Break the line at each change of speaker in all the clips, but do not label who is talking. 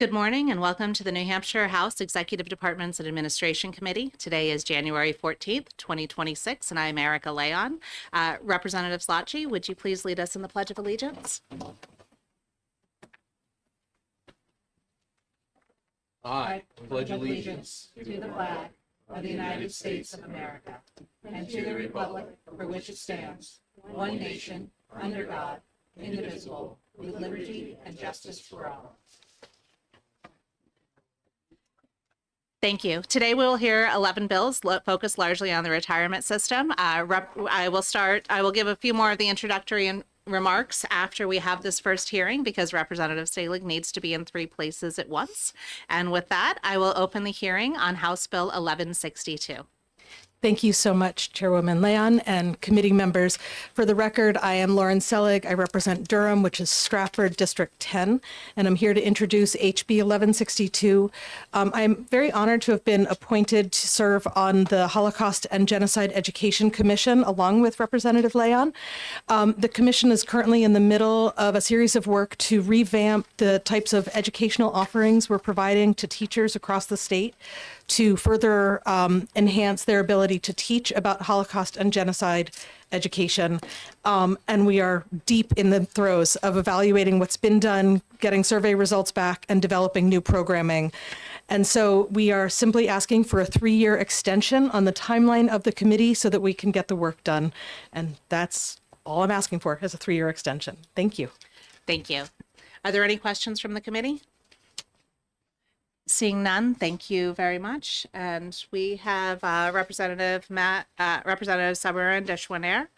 Good morning and welcome to the New Hampshire House Executive Departments and Administration Committee. Today is January 14th, 2026, and I am Erica Leon. Representative Slotchi, would you please lead us in the Pledge of Allegiance?
I pledge allegiance
to the flag of the United States of America and to the republic for which it stands, one nation, under God, indivisible, with liberty and justice for all.
Thank you. Today we will hear 11 bills focused largely on the retirement system. I will give a few more of the introductory remarks after we have this first hearing because Representative Staelig needs to be in 3 places at once. And with that, I will open the hearing on House Bill 1162.
Thank you so much, Chairwoman Leon and committee members. For the record, I am Lauren Selig. I represent Durham, which is Stratford District 10, and I'm here to introduce HB 1162. I'm very honored to have been appointed to serve on the Holocaust and Genocide Education Commission, along with Representative Leon. The commission is currently in the middle of a series of work to revamp the types of educational offerings we're providing to teachers across the state to further enhance their ability to teach about Holocaust and genocide education. And we are deep in the throes of evaluating what's been done, getting survey results back, and developing new programming. And so we are simply asking for a 3-year extension on the timeline of the committee so that we can get the work done. And that's all I'm asking for, is a 3-year extension. Thank you.
Thank you. Are there any questions from the committee? Seeing none, thank you very much. And we have Representative Sabourin Deshouanière,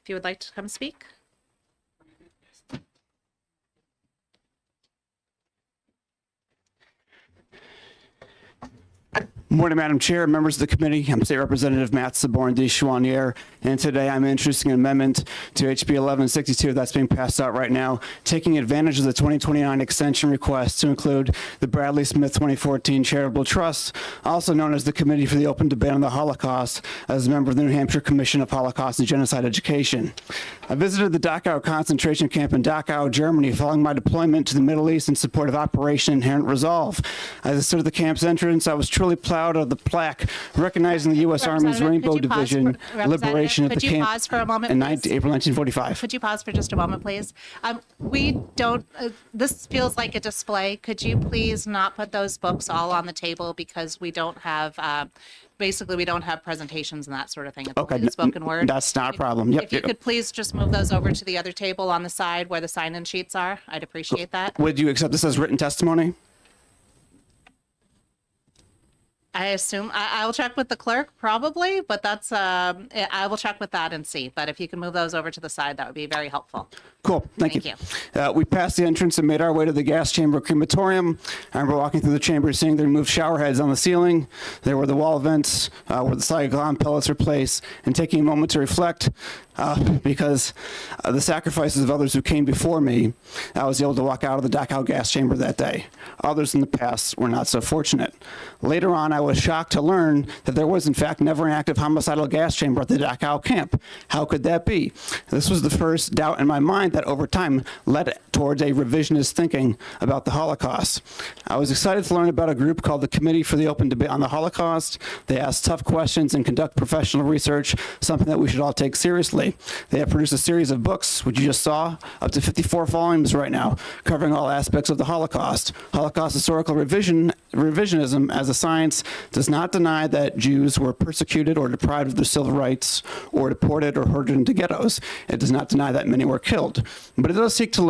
if you would like to come speak.
Morning, Madam Chair, members of the committee. I'm State Representative Matt Sabourin Deshouanière, and today I'm introducing an amendment to HB 1162 that's being passed out right now, taking advantage of the 2029 extension request to include the Bradley Smith 2014 Charitable Trust, also known as the Committee for the Open Debate on the Holocaust, as a member of the New Hampshire Commission of Holocaust and Genocide Education. I visited the Dachau concentration camp in Dachau, Germany, following my deployment to the Middle East in support of Operation Inherent Resolve. As I stood at the camp's entrance, I was truly proud of the plaque recognizing the U.S. Army's Rainbow Division liberation at the camp
pause for a moment,
in
please?
April 1945.
Could you pause for just a moment, please? We don't, this feels like a display. Could you please not put those books all on the table because we don't have, basically we don't have presentations and that sort of thing. It's
Okay,
the spoken word.
that's not a problem. Yep.
If you could please just move those over to the other table on the side where the sign-in sheets are, I'd appreciate that.
Would you accept this as written testimony?
I assume I'll check with the clerk probably, but that's I will check with that and see. But if you can move those over to the side, that would be very helpful.
Cool. Thank
Thank
you. We passed the entrance and made our way to the gas chamber crematorium. I remember walking through the chamber, seeing the removed shower heads on the ceiling. There were the wall vents where the Saigon pellets were placed, and taking a moment to reflect because the sacrifices of others who came before me, I was able to walk out of the Dachau gas chamber that day. Others in the past were not so fortunate. Later on, I was shocked to learn that there was, in fact, never an active homicidal gas chamber at the Dachau camp. How could that be? This was the first doubt in my mind that over time led towards a revisionist thinking about the Holocaust. I was excited to learn about a group called the Committee for the Open Debate on the Holocaust. They ask tough questions and conduct professional research, something that we should all take seriously. They have produced a series of books, which you just saw, up to 54 volumes right now, covering all aspects of the Holocaust. Holocaust historical revisionism as a science does not deny that Jews were persecuted or deprived of their civil rights or deported or herded into ghettos. It does not deny that many were killed. But it does seek to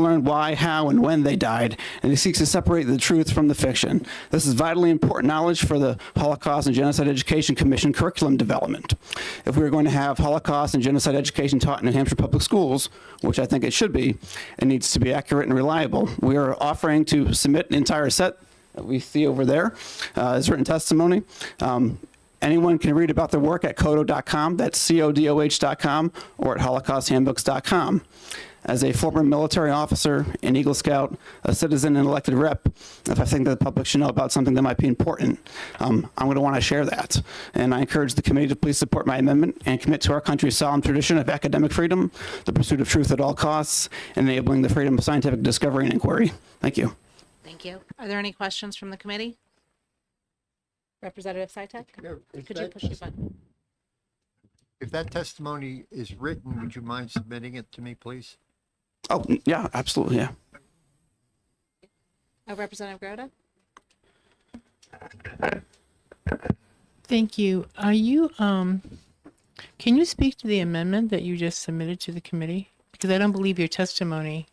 learn why, how, and when they died, and it seeks to separate the truth from the fiction. This is vitally important knowledge for the Holocaust and Genocide Education Commission curriculum development. If we are going to have Holocaust and genocide education taught in New Hampshire public schools, which I think it should be, it needs to be accurate and reliable. We are offering to submit an entire set that we see over there as written testimony. Anyone can read about their work at codo.com, that's CODOH.com, or at holocausthandbooks.com. As a former military officer, an Eagle Scout, a citizen, and elected rep, if I think that the public should know about something that might be important, I'm going to want to share that. And I encourage the committee to please support my amendment and commit to our country's solemn tradition of academic freedom, the pursuit of truth at all costs, and enabling the freedom of scientific discovery and inquiry. Thank you.
Thank you. Are there any questions from the committee? Representative Sitek? Could you push your button?
If that testimony is written, would you mind submitting it to me, please?
Oh, yeah, absolutely, yeah.
Representative Groda?
Thank you. Are you, can you speak to the amendment that you just submitted to the committee? Because I don't believe your testimony.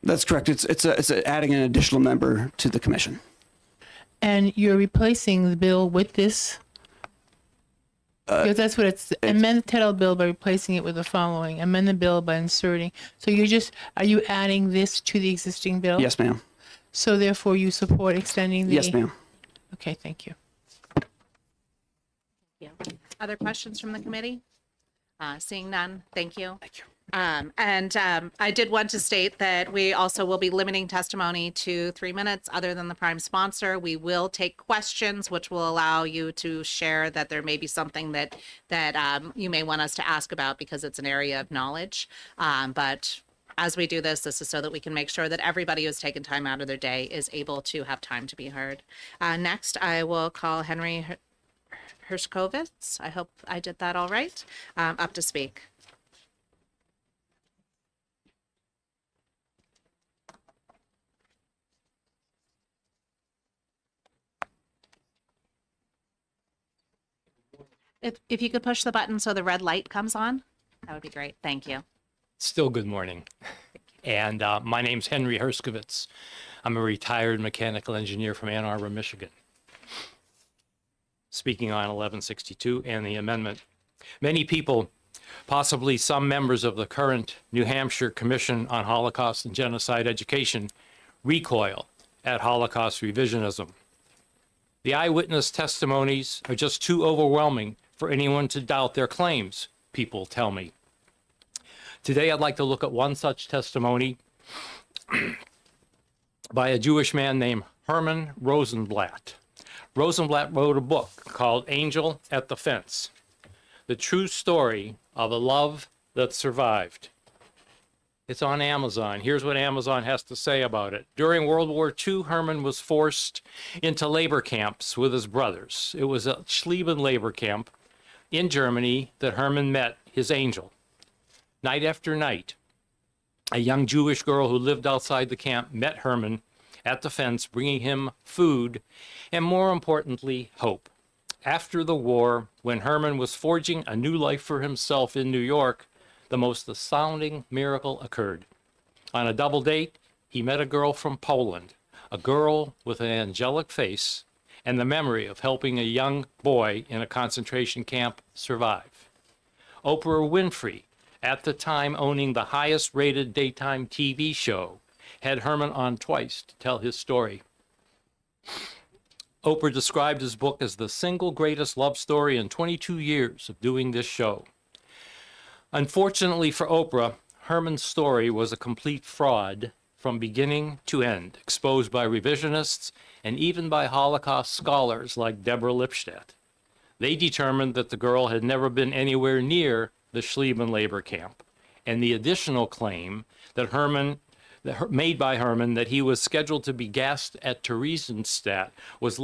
That's correct. It's adding an additional member to the commission.
And you're replacing the bill with this? Because that's what it's, amend the title of the bill by replacing it with the following, amend the bill by inserting. So are you adding this to the existing bill?
Yes, ma'am.
So therefore you support extending the?
Yes, ma'am.
Okay, thank you.
Yeah. Other questions from the committee? Seeing none, thank you.
Thank you.
I did want to state that we also will be limiting testimony to 3 minutes. Other than the prime sponsor, we will take questions, which will allow you to share that there may be something that you may want us to ask about because it's an area of knowledge. But as we do this is so that we can make sure that everybody who's taken time out of their day is able to have time to be heard. Next, I will call Henry Hershkovitz. I hope I did that all right. Up to speak. If you could push the button so the red light comes on, that would be great. Thank you.
Still good morning. And my name's Henry Hershkovitz. I'm a retired mechanical engineer from Ann Arbor, Michigan. Speaking on 1162 and the amendment. Many people, possibly some members of the current New Hampshire Commission on Holocaust and Genocide Education, recoil at Holocaust revisionism. The eyewitness testimonies are just too overwhelming for anyone to doubt their claims, people tell me. Today, I'd like to look at one such testimony by a Jewish man named Herman Rosenblatt. Rosenblatt wrote a book called Angel at the Fence, the true story of a love that survived. It's on Amazon. Here's what Amazon has to say about it. During World War II, Herman was forced into labor camps with his brothers. It was a Schlieffen labor camp in Germany that Herman met his angel. Night after night, a young Jewish girl who lived outside the camp met Herman at the fence, bringing him food and, more importantly, hope. After the war, when Herman was forging a new life for himself in New York, the most astounding miracle occurred. On a double date, he met a girl from Poland, a girl with an angelic face and the memory of helping a young boy in a concentration camp survive. Oprah Winfrey, at the time owning the highest rated daytime TV show, had Herman on twice to tell his story. Oprah described his book as the single greatest love story in 22 years of doing this show. Unfortunately for Oprah, Herman's story was a complete fraud from beginning to end, exposed by revisionists and even by Holocaust scholars like Deborah Lipstadt. They determined that the girl had never been anywhere near the Schlieffen labor camp, and the additional claim that made by Herman that he was scheduled to be gassed at Theresienstadt was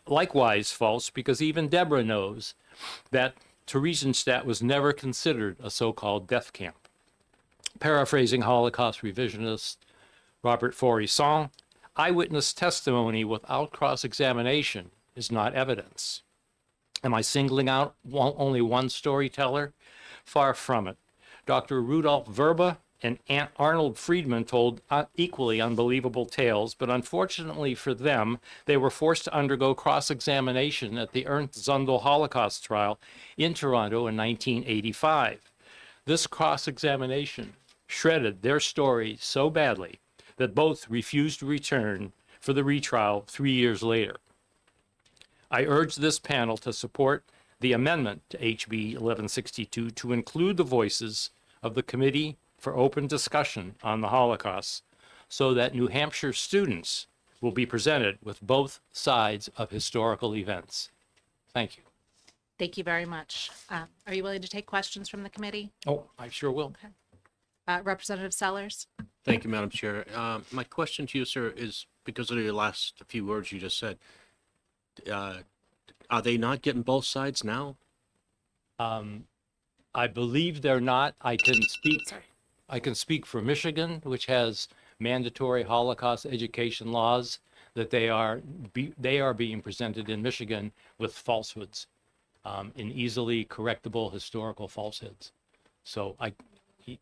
likewise false, because even Deborah knows that Theresienstadt was never considered a so-called death camp. Paraphrasing Holocaust revisionist Robert Faurisson, eyewitness testimony without cross-examination is not evidence. Am I singling out only one storyteller? Far from it. Dr. Rudolf Verba and Arnold Friedman told equally unbelievable tales, but unfortunately for them, they were forced to undergo cross-examination at the Ernst Zundel Holocaust trial in Toronto in 1985. This cross-examination shredded their story so badly that both refused to return for the retrial 3 years later. I urge this panel to support the amendment to HB 1162 to include the voices of the Committee for Open Discussion on the Holocaust, so that New Hampshire students will be presented with both sides of historical events. Thank you.
Thank you very much. Are you willing to take questions from the committee?
Oh, I sure will.
Representative Sellers?
Thank you, Madam Chair. My question to you, sir, is because of the last few words you just said, are they not getting both sides now?
I believe they're not. I can speak for Michigan, which has mandatory Holocaust education laws, that they are being presented in Michigan with falsehoods, in easily correctable historical falsehoods. So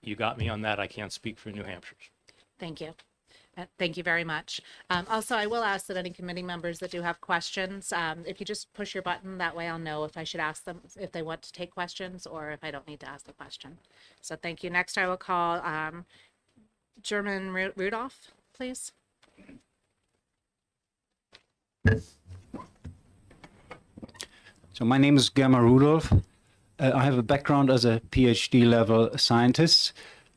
you got me on that. I can't speak for New Hampshire's.
Thank you. Thank you very much. Also, I will ask that any committee members that do have questions, if you just push your button, that way I'll know if I should ask them, if they want to take questions or if I don't need to ask the question. So thank you. Next, I will call German Rudolph, please.
So my name is Germa Rudolph. I have a background as a PhD level scientist,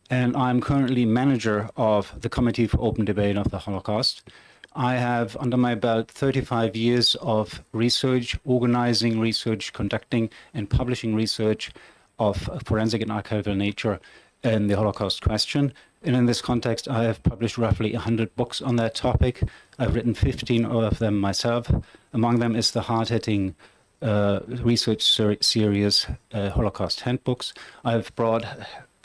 and I'm currently manager of the Committee for Open Debate of the Holocaust. I have under my belt 35 years of research, organizing research, conducting and publishing research of forensic and archival nature in the Holocaust question. And in this context, I have published roughly 100 books on that topic. I've written 15 of them myself. Among them is the hard-hitting research series, Holocaust Handbooks. I've brought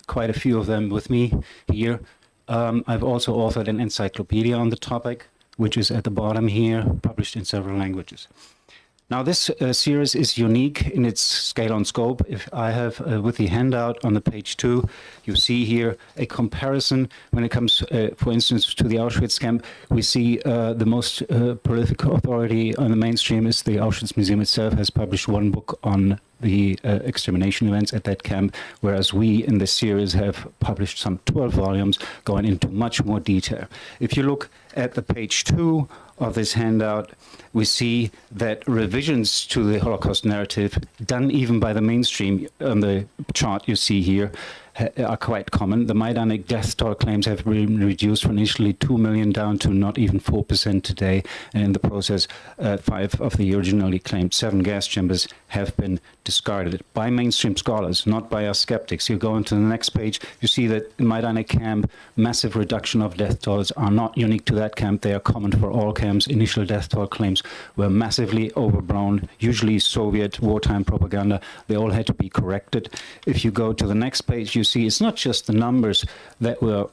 quite a few of them with me here. I've also authored an encyclopedia on the topic, which is at the bottom here, published in several languages. Now, this series is unique in its scale and scope. If I have, with the handout on the page 2, you see here a comparison when it comes, for instance, to the Auschwitz camp. We see the most prolific authority on the mainstream is the Auschwitz Museum itself, has published one book on the extermination events at that camp, whereas we in this series have published some 12 volumes going into much more detail. If you look at the page 2 of this handout, we see that revisions to the Holocaust narrative, done even by the mainstream on the chart you see here, are quite common. The Majdanek death toll claims have been reduced from initially 2 million down to not even 4% today. And in the process, 5 of the originally claimed 7 gas chambers have been discarded by mainstream scholars, not by us skeptics. You go into the next page, you see that in Majdanek camp, massive reduction of death tolls are not unique to that camp. They are common for all camps. Initial death toll claims were massively overblown, usually Soviet wartime propaganda. They all had to be corrected. If you go to the next page, you see it's not just the numbers that were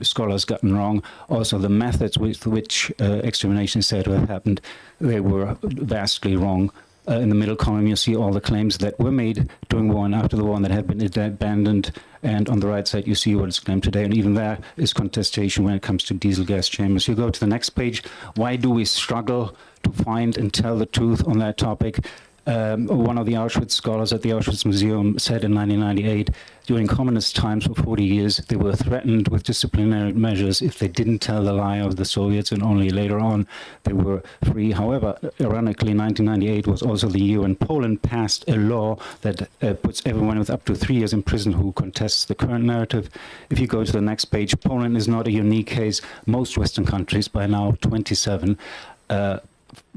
scholars gotten wrong. Also, the methods with which extermination is said to have happened, they were vastly wrong. In the middle column, you see all the claims that were made during war and after the war and that have been abandoned. And on the right side, you see what is claimed today. And even there is contestation when it comes to diesel gas chambers. You go to the next page. Why do we struggle to find and tell the truth on that topic? One of the Auschwitz scholars at the Auschwitz Museum said in 1998, during communist times for 40 years, they were threatened with disciplinary measures if they didn't tell the lie of the Soviets, and only later on they were free. However, ironically, 1998 was also the year when Poland passed a law that puts everyone with up to 3 years in prison who contests the current narrative. If you go to the next page, Poland is not a unique case. Most Western countries, by now 27,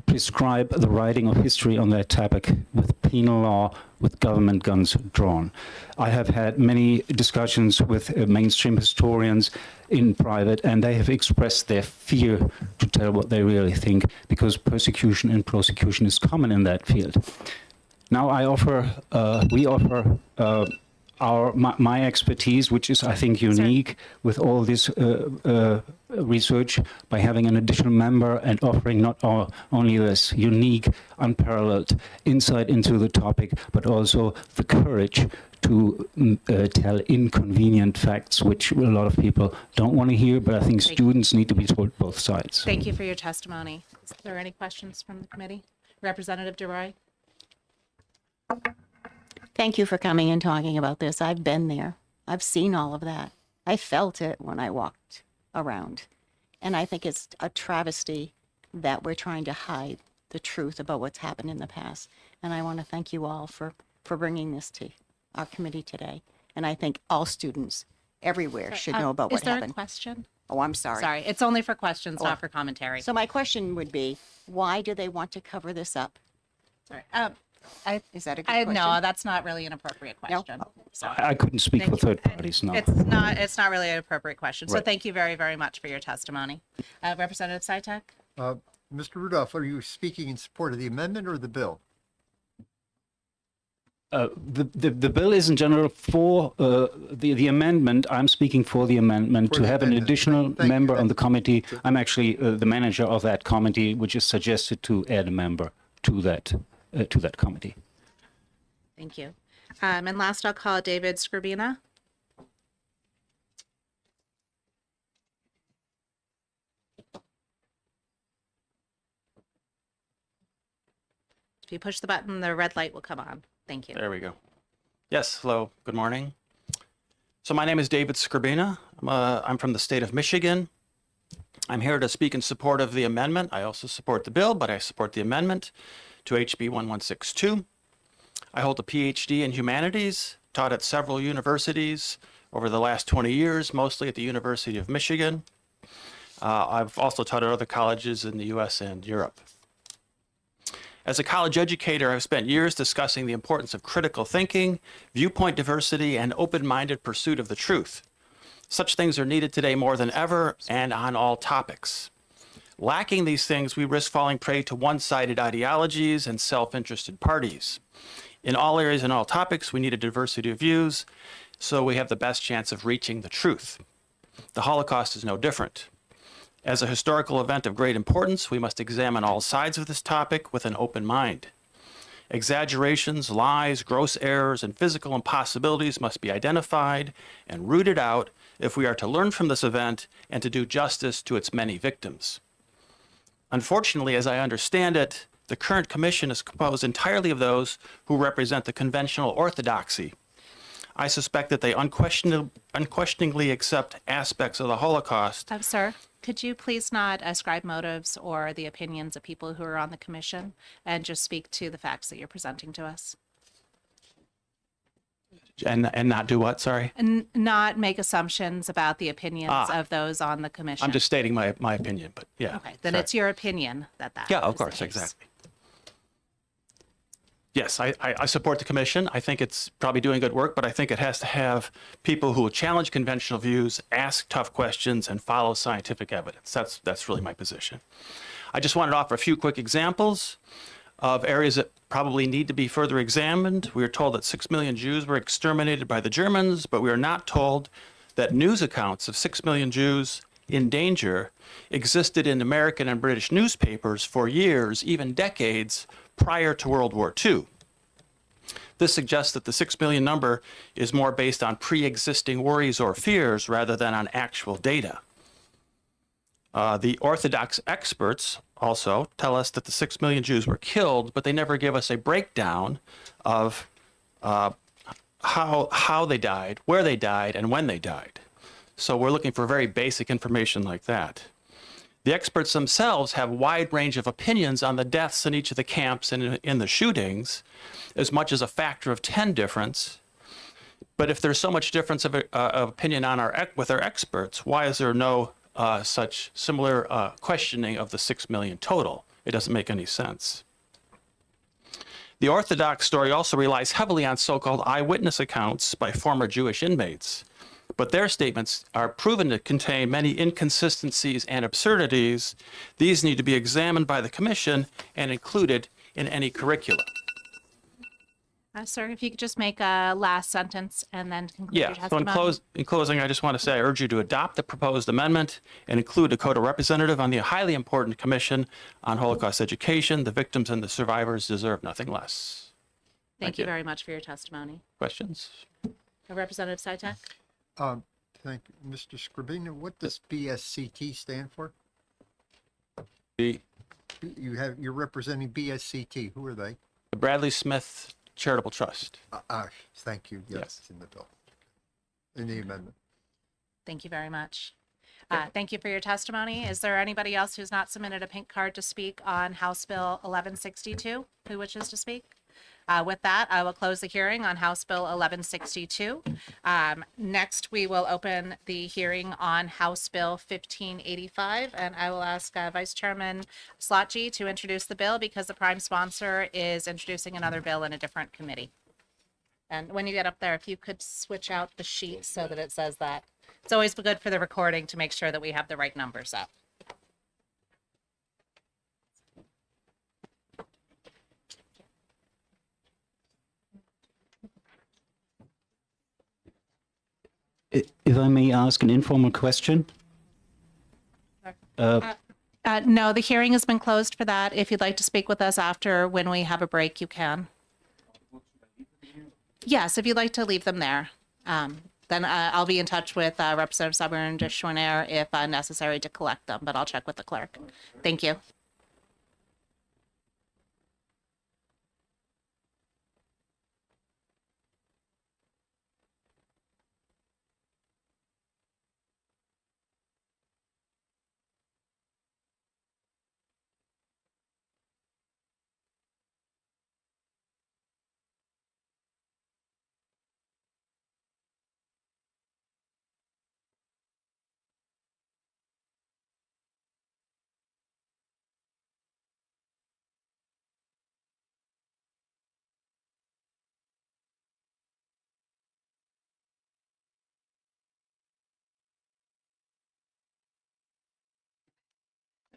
prescribe the writing of history on that topic with penal law, with government guns drawn. I have had many discussions with mainstream historians in private, and they have expressed their fear to tell what they really think, because persecution and prosecution is common in that field. Now we offer my expertise, which is, I think, unique with all this research, by having an additional member and offering not only this unique, unparalleled insight into the topic, but also the courage to tell inconvenient facts, which a lot of people don't want to hear, but I think students need to be told both sides.
Thank you for your testimony. Is there any questions from the committee? Representative DeRoy?
Thank you for coming and talking about this. I've been there. I've seen all of that. I felt it when I walked around. And I think it's a travesty that we're trying to hide the truth about what's happened in the past. And I want to thank you all for bringing this to our committee today. And I think all students everywhere should know about what
Is there
happened.
a question?
Oh, I'm sorry.
Sorry, it's only for questions, not for commentary.
So my question would be, why do they want to cover this up?
Sorry.
Is that a good question?
No, that's not really an appropriate
No?
question. So
I couldn't speak
Thank
for
you.
third parties, no.
it's not really an appropriate question. So
Right.
thank you very, very much for your testimony. Representative Sitek?
Mr. Rudolph, are you speaking in support of the amendment or the bill?
The bill is in general for the amendment. I'm speaking for the amendment
For
to
the
have an
amendment.
additional
Thank you.
member on the committee. I'm actually the manager of that committee, which is suggested to add a member to that committee.
Thank you. And last, I'll call David Scribina. If you push the button, the red light will come on. Thank you.
There we go. Yes, hello, good morning. So my name is David Scribina. I'm from the state of Michigan. I'm here to speak in support of the amendment. I also support the bill, but I support the amendment to HB 1162. I hold a PhD in humanities, taught at several universities over the last 20 years, mostly at the University of Michigan. I've also taught at other colleges in the US and Europe. As a college educator, I've spent years discussing the importance of critical thinking, viewpoint diversity, and open-minded pursuit of the truth. Such things are needed today more than ever and on all topics. Lacking these things, we risk falling prey to one-sided ideologies and self-interested parties. In all areas and all topics, we need a diversity of views, so we have the best chance of reaching the truth. The Holocaust is no different. As a historical event of great importance, we must examine all sides of this topic with an open mind. Exaggerations, lies, gross errors, and physical impossibilities must be identified and rooted out if we are to learn from this event and to do justice to its many victims. Unfortunately, as I understand it, the current commission is composed entirely of those who represent the conventional orthodoxy. I suspect that they unquestioningly accept aspects of the Holocaust.
Sir, could you please not ascribe motives or the opinions of people who are on the commission and just speak to the facts that you're presenting to us?
And not do what, sorry?
And not make assumptions about the opinions of those on the commission.
I'm just stating my opinion, but yeah.
Okay, then
sorry.
it's your opinion that
Yeah, of
is the
course,
case.
exactly. Yes, I support the commission. I think it's probably doing good work, but I think it has to have people who will challenge conventional views, ask tough questions, and follow scientific evidence. That's really my position. I just wanted to offer a few quick examples of areas that probably need to be further examined. We are told that 6 million Jews were exterminated by the Germans, but we are not told that news accounts of 6 million Jews in danger existed in American and British newspapers for years, even decades, prior to World War II. This suggests that the 6 million number is more based on pre-existing worries or fears rather than on actual data. The Orthodox experts also tell us that the 6 million Jews were killed, but they never give us a breakdown of how they died, where they died, and when they died. So we're looking for very basic information like that. The experts themselves have a wide range of opinions on the deaths in each of the camps and in the shootings, as much as a factor of 10 difference. But if there's so much difference of opinion on with our experts, why is there no such similar questioning of the 6 million total? It doesn't make any sense. The Orthodox story also relies heavily on so-called eyewitness accounts by former Jewish inmates, but their statements are proven to contain many inconsistencies and absurdities. These need to be examined by the commission and included in any curriculum.
Sir, if you could just make a last sentence and then conclude your
Yeah, so
testimony.
in closing, I just want to say I urge you to adopt the proposed amendment and include a Dakota representative on the highly important Commission on Holocaust Education. The victims and the survivors deserve nothing less.
Thank you very much for your testimony.
Questions?
Representative Sitek?
Thank you. Mr. Scribina, what does BSCT stand for?
The
You're representing BSCT. Who are they?
Bradley Smith Charitable Trust.
Thank you. Yes, it's in the bill. In the amendment.
Thank you very much. Thank you for your testimony. Is there anybody else who's not submitted a pink card to speak on House Bill 1162 who wishes to speak? With that, I will close the hearing on House Bill 1162. Next, we will open the hearing on House Bill 1585, and I will ask Vice Chairman Slotji to introduce the bill because the prime sponsor is introducing another bill in a different committee. And when you get up there, if you could switch out the sheet so that it says that. It's always good for the recording to make sure that we have the right numbers up.
If I may ask an informal question?
No, the hearing has been closed for that. If you'd like to speak with us after when we have a break, you can. Yes, if you'd like to leave them there. Then I'll be in touch with Representative Sabourin de Chouanier if necessary to collect them, but I'll check with the clerk. Thank you.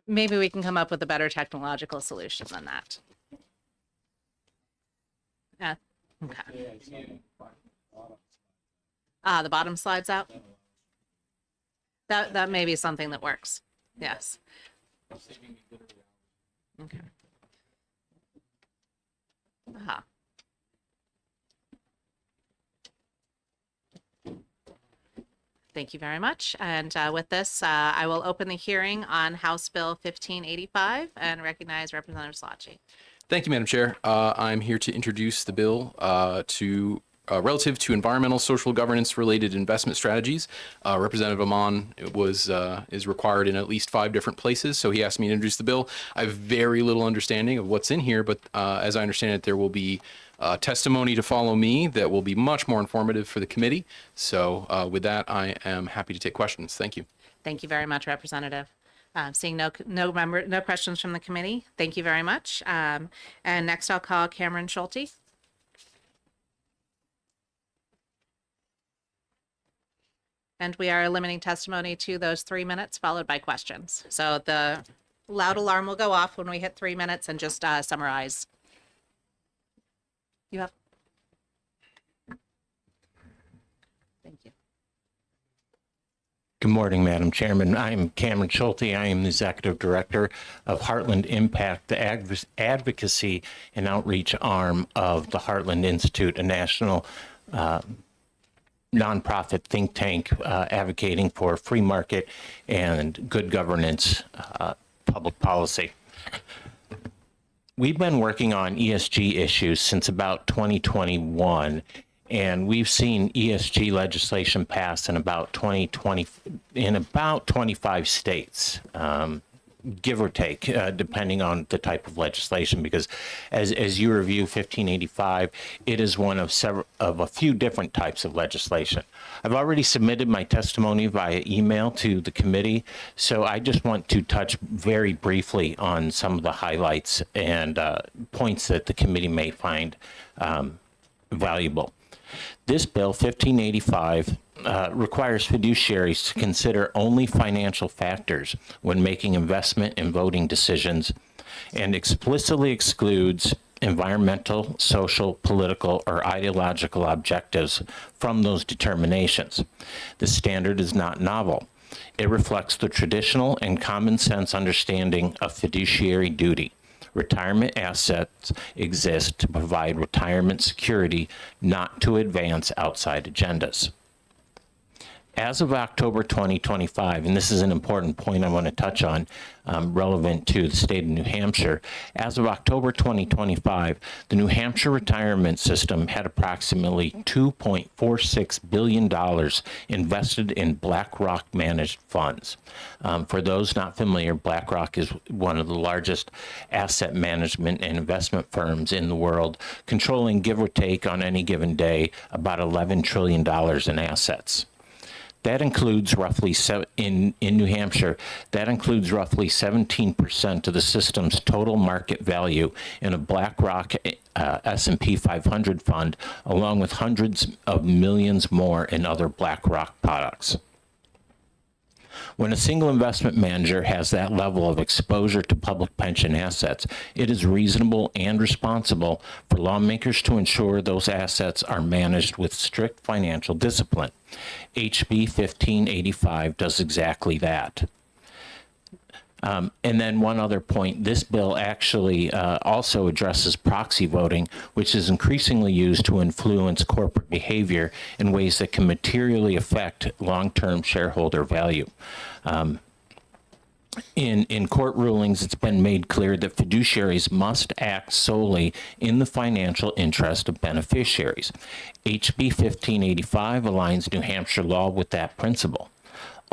Maybe we can come up with a better technological solution than that. Yeah. Okay. The bottom slides out. That may be something that works. Yes. Okay. Aha. Thank you very much. And with this, I will open the hearing on House Bill 1585 and recognize Representative Slotji.
Thank you, Madam Chair. I'm here to introduce the bill relative to environmental, social governance related investment strategies. Representative Amon is required in at least 5 different places, so he asked me to introduce the bill. I have very little understanding of what's in here, but as I understand it, there will be testimony to follow me that will be much more informative for the committee. So with that, I am happy to take questions. Thank you.
Thank you very much, Representative. Seeing no questions from the committee, thank you very much. And next I'll call Cameron Schulte. And we are limiting testimony to those 3 minutes followed by questions. So the loud alarm will go off when we hit 3 minutes and just summarize. You have. Thank you.
Good morning, Madam Chairman. I am Cameron Schulte. I am the Executive Director of Heartland Impact, the advocacy and outreach arm of the Heartland Institute, a national nonprofit think tank advocating for free market and good governance public policy. We've been working on ESG issues since about 2021, and we've seen ESG legislation pass in about 25 states, give or take, depending on the type of legislation. Because as you review 1585, it is one of a few different types of legislation. I've already submitted my testimony via email to the committee, so I just want to touch very briefly on some of the highlights and points that the committee may find valuable. This bill, 1585, requires fiduciaries to consider only financial factors when making investment and voting decisions, and explicitly excludes environmental, social, political, or ideological objectives from those determinations. The standard is not novel. It reflects the traditional and common sense understanding of fiduciary duty. Retirement assets exist to provide retirement security, not to advance outside agendas. As of October 2025, and this is an important point I want to touch on, relevant to the state of New Hampshire. As of October 2025, the New Hampshire retirement system had approximately $2.46 billion invested in BlackRock managed funds. For those not familiar, BlackRock is one of the largest asset management and investment firms in the world, controlling, give or take on any given day, about $11 trillion in assets. That includes roughly, in New Hampshire, that includes roughly 17% of the system's total market value in a BlackRock S&P 500 fund, along with hundreds of millions more in other BlackRock products. When a single investment manager has that level of exposure to public pension assets, it is reasonable and responsible for lawmakers to ensure those assets are managed with strict financial discipline. HB 1585 does exactly that. And then one other point, this bill actually also addresses proxy voting, which is increasingly used to influence corporate behavior in ways that can materially affect long-term shareholder value. In court rulings, it's been made clear that fiduciaries must act solely in the financial interest of beneficiaries. HB 1585 aligns New Hampshire law with that principle.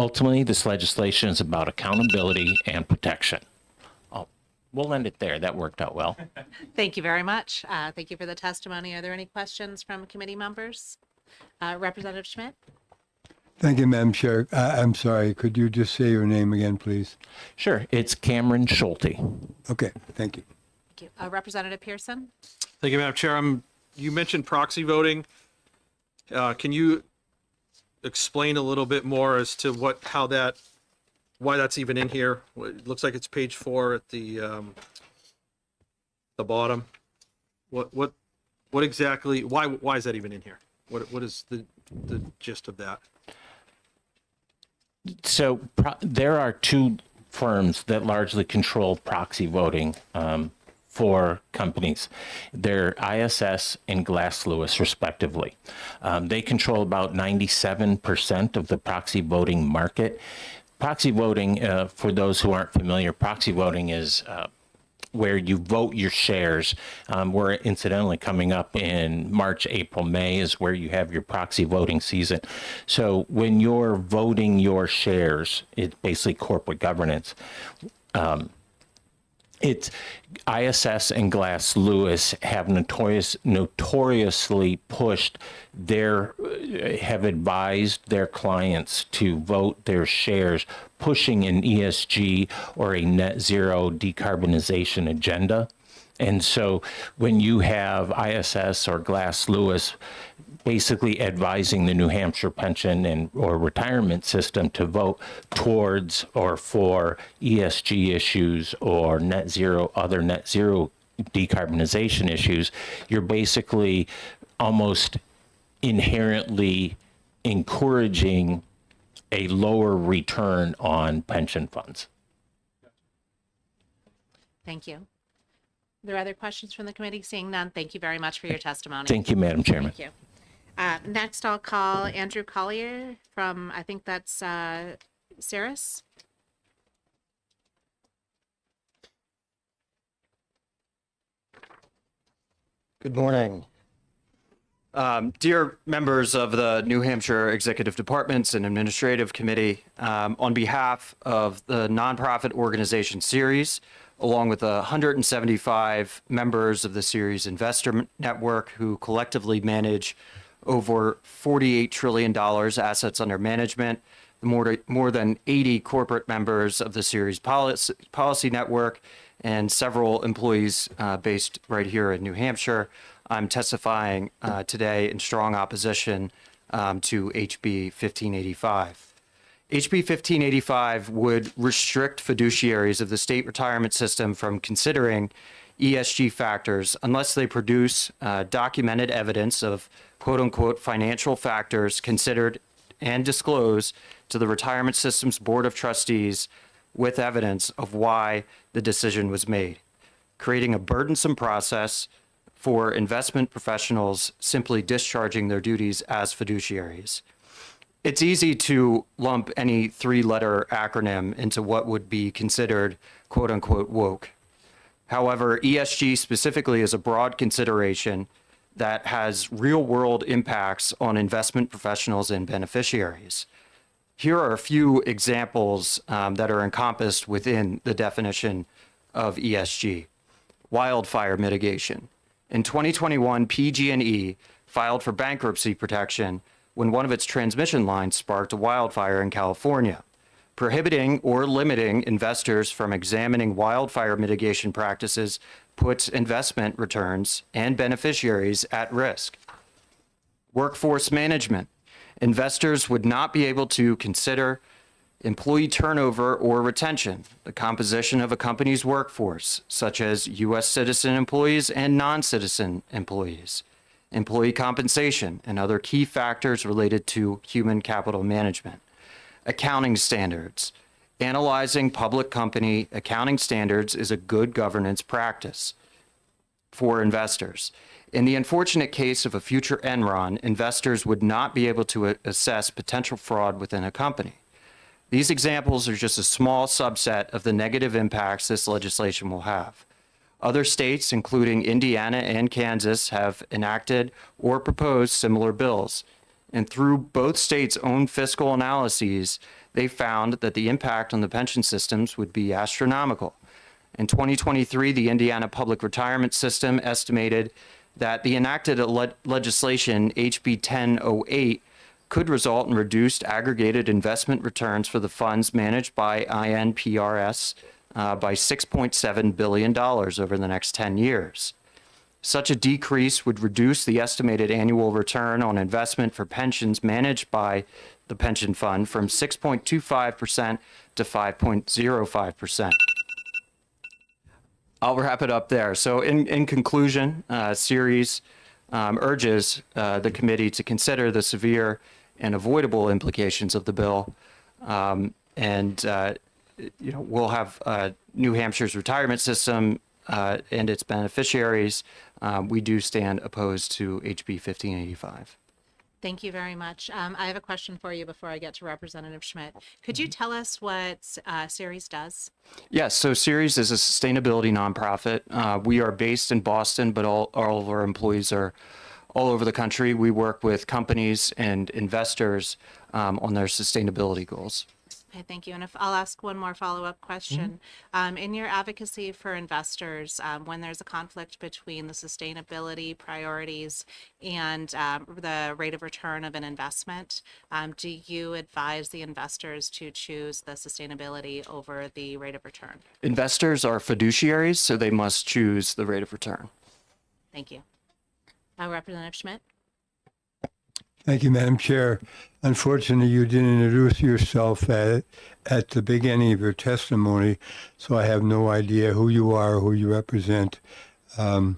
Ultimately, this legislation is about accountability and protection. Oh, we'll end it there. That worked out well.
Thank you very much. Thank you for the testimony. Are there any questions from committee members? Representative Schmidt?
Thank you, Madam Chair. I'm sorry. Could you just say your name again, please?
Sure. It's Cameron Schulte.
Okay. Thank you.
Thank you. Representative Pearson?
Thank you, Madam Chair. You mentioned proxy voting. Can you explain a little bit more as to why that's even in here? It looks like it's page 4 at the bottom. What exactly? Why is that even in here? What is the gist of that?
So there are two firms that largely control proxy voting for companies. They're ISS and Glass Lewis, respectively. They control about 97% of the proxy voting market. Proxy voting, for those who aren't familiar, proxy voting is where you vote your shares. We're incidentally coming up in March, April, May is where you have your proxy voting season. So when you're voting your shares, it's basically corporate governance. It's ISS and Glass Lewis have notoriously pushed have advised their clients to vote their shares, pushing an ESG or a net zero decarbonization agenda. And so when you have ISS or Glass Lewis basically advising the New Hampshire pension or retirement system to vote towards or for ESG issues or other net zero decarbonization issues, you're basically almost inherently encouraging a lower return on pension funds.
Thank you. Are there other questions from the committee? Seeing none, thank you very much for your testimony.
Thank you, Madam Chairman.
Thank you. Next, I'll call Andrew Collier from, I think that's Cirrus.
Good morning. Dear members of the New Hampshire Executive Departments and Administrative Committee, on behalf of the nonprofit organization Ceres, along with the 175 members of the Ceres Investor Network who collectively manage over $48 trillion assets under management, more than 80 corporate members of the Ceres Policy Network, and several employees based right here in New Hampshire. I'm testifying today in strong opposition to HB 1585. HB 1585 would restrict fiduciaries of the state retirement system from considering ESG factors unless they produce documented evidence of quote unquote financial factors considered and disclosed to the retirement system's board of trustees with evidence of why the decision was made, creating a burdensome process for investment professionals simply discharging their duties as fiduciaries. It's easy to lump any three-letter acronym into what would be considered quote unquote woke. However, ESG specifically is a broad consideration that has real-world impacts on investment professionals and beneficiaries. Here are a few examples that are encompassed within the definition of ESG. Wildfire mitigation. In 2021, PG&E filed for bankruptcy protection when one of its transmission lines sparked a wildfire in California, prohibiting or limiting investors from examining wildfire mitigation practices puts investment returns and beneficiaries at risk. Workforce management. Investors would not be able to consider employee turnover or retention, the composition of a company's workforce, such as U.S. citizen employees and non-citizen employees, employee compensation, and other key factors related to human capital management. Accounting standards. Analyzing public company accounting standards is a good governance practice for investors. In the unfortunate case of a future Enron, investors would not be able to assess potential fraud within a company. These examples are just a small subset of the negative impacts this legislation will have. Other states, including Indiana and Kansas, have enacted or proposed similar bills. And through both states' own fiscal analyses, they found that the impact on the pension systems would be astronomical. In 2023, the Indiana Public Retirement System estimated that the enacted legislation, HB 1008, could result in reduced aggregated investment returns for the funds managed by INPRS by $6.7 billion over the next 10 years. Such a decrease would reduce the estimated annual return on investment for pensions managed by the pension fund from 6.25% to 5.05%. I'll wrap it up there. So in conclusion, Ceres urges the committee to consider the severe and avoidable implications of the bill. We'll have New Hampshire's retirement system and its beneficiaries. We do stand opposed to HB 1585.
Thank you very much. I have a question for you before I get to Representative Schmidt. Could you tell us what Ceres does?
Yes, so Ceres is a sustainability nonprofit. We are based in Boston, but all of our employees are all over the country. We work with companies and investors on their sustainability goals.
Okay, thank you. And if I'll ask one more follow-up question. In your advocacy for investors, when there's a conflict between the sustainability priorities and the rate of return of an investment, do you advise the investors to choose the sustainability over the rate of return?
Investors are fiduciaries, so they must choose the rate of return.
Thank you. Representative Schmidt?
Thank you, Madam Chair. Unfortunately, you didn't introduce yourself at the beginning of your testimony, so I have no idea who you are, who you represent. But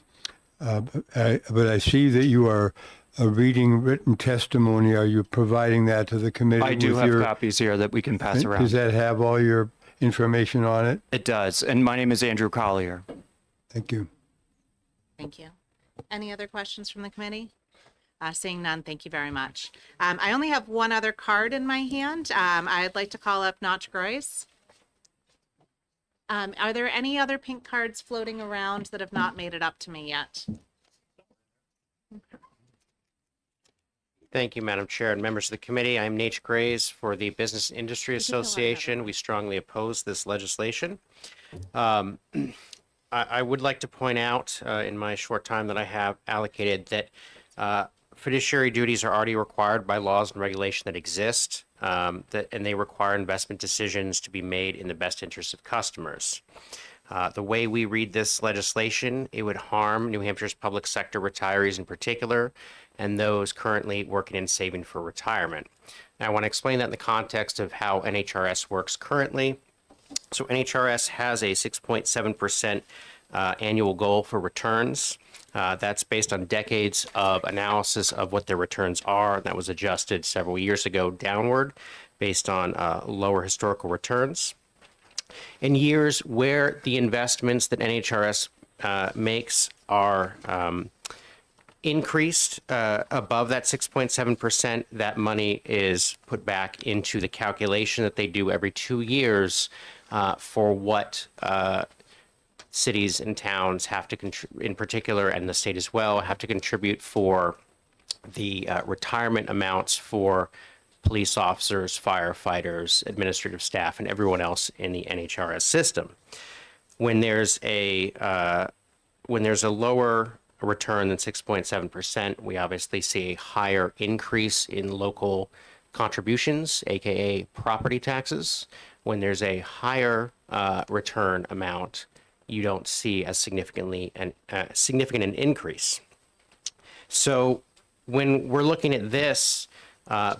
I see that you are reading written testimony. Are you providing that to the committee?
I do have copies here that we can pass around.
Does that have all your information on it?
It does. And my name is Andrew Collier.
Thank you.
Thank you. Any other questions from the committee? Seeing none, thank you very much. I only have one other card in my hand. I'd like to call up Notch Groys. Are there any other pink cards floating around that have not made it up to me yet?
Thank you, Madam Chair and members of the committee. I'm Nate Grays for the Business Industry Association. We strongly oppose this legislation. I would like to point out in my short time that I have allocated that fiduciary duties are already required by laws and regulation that exist, and they require investment decisions to be made in the best interest of customers. The way we read this legislation, it would harm New Hampshire's public sector retirees in particular, and those currently working and saving for retirement. Now, I want to explain that in the context of how NHRS works currently. So NHRS has a 6.7% annual goal for returns. That's based on decades of analysis of what their returns are. And that was adjusted several years ago downward based on lower historical returns. In years where the investments that NHRS makes are increased above that 6.7%, that money is put back into the calculation that they do every 2 years for what cities and towns have to contribute, in particular, and the state as well, have to contribute for the retirement amounts for police officers, firefighters, administrative staff, and everyone else in the NHRS system. When there's a lower return than 6.7%, we obviously see a higher increase in local contributions, aka property taxes. When there's a higher return amount, you don't see as significant an increase. So when we're looking at this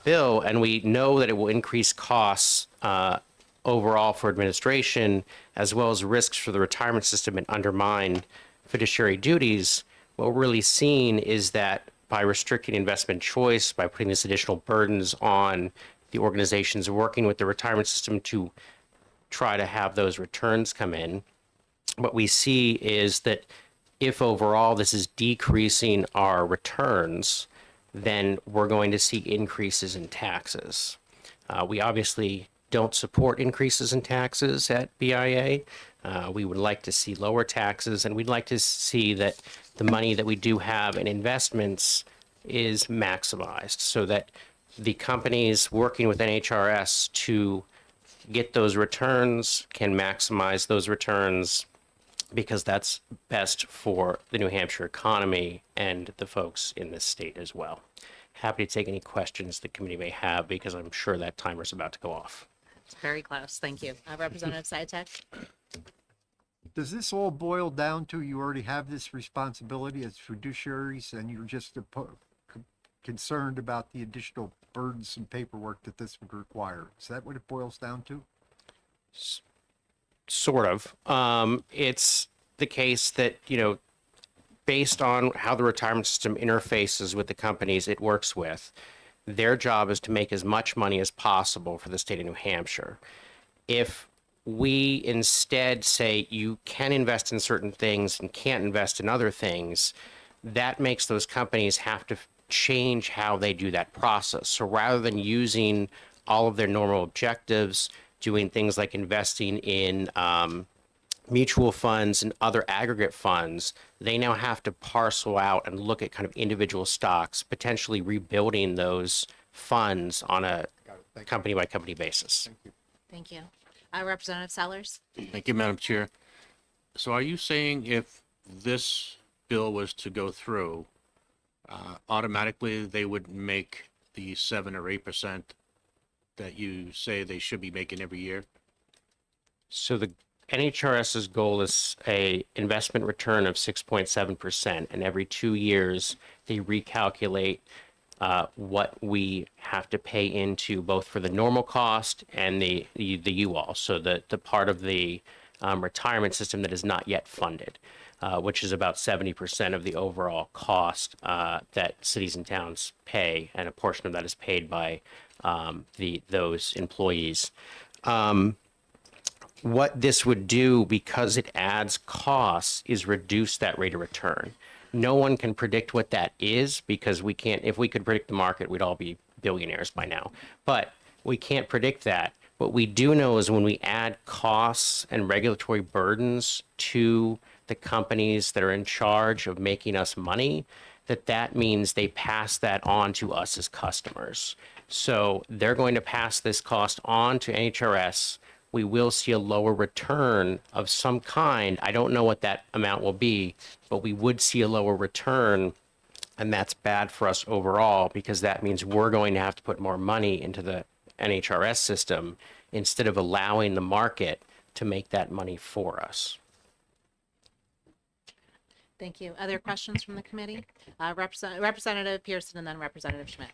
bill, and we know that it will increase costs overall for administration, as well as risks for the retirement system and undermine fiduciary duties, what we're really seeing is that by restricting investment choice, by putting these additional burdens on the organizations working with the retirement system to try to have those returns come in, what we see is that if overall this is decreasing our returns, then we're going to see increases in taxes. We obviously don't support increases in taxes at BIA. We would like to see lower taxes, and we'd like to see that the money that we do have in investments is maximized so that the companies working with NHRS to get those returns can maximize those returns, because that's best for the New Hampshire economy and the folks in this state as well. Happy to take any questions the committee may have, because I'm sure that timer's about to go off.
It's very close. Thank you. Representative Sitek?
Does this all boil down to you already have this responsibility as fiduciaries and you're just concerned about the additional burdensome paperwork that this would require? Is that what it boils down to?
Sort of. It's the case that, based on how the retirement system interfaces with the companies it works with, their job is to make as much money as possible for the state of New Hampshire. If we instead say you can invest in certain things and can't invest in other things, that makes those companies have to change how they do that process. So rather than using all of their normal objectives, doing things like investing in mutual funds and other aggregate funds, they now have to parcel out and look at kind of individual stocks, potentially rebuilding those funds on a company by company basis.
Thank you. Representative Sellers?
Thank you, Madam Chair. So are you saying if this bill was to go through, automatically they would make the 7 or 8% that you say they should be making every year?
So the NHRS's goal is a investment return of 6.7%, and every 2 years they recalculate what we have to pay into both for the normal cost and the UL, so the part of the retirement system that is not yet funded, which is about 70% of the overall cost that cities and towns pay, and a portion of that is paid by those employees. What this would do, because it adds costs, is reduce that rate of return. No one can predict what that is, because we can't. If we could predict the market, we'd all be billionaires by now. But we can't predict that. What we do know is when we add costs and regulatory burdens to the companies that are in charge of making us money, that means they pass that on to us as customers. So they're going to pass this cost on to NHRS. We will see a lower return of some kind. I don't know what that amount will be, but we would see a lower return, and that's bad for us overall, because that means we're going to have to put more money into the NHRS system instead of allowing the market to make that money for us.
Thank you. Other questions from the committee? Representative Pearson and then Representative Schmidt.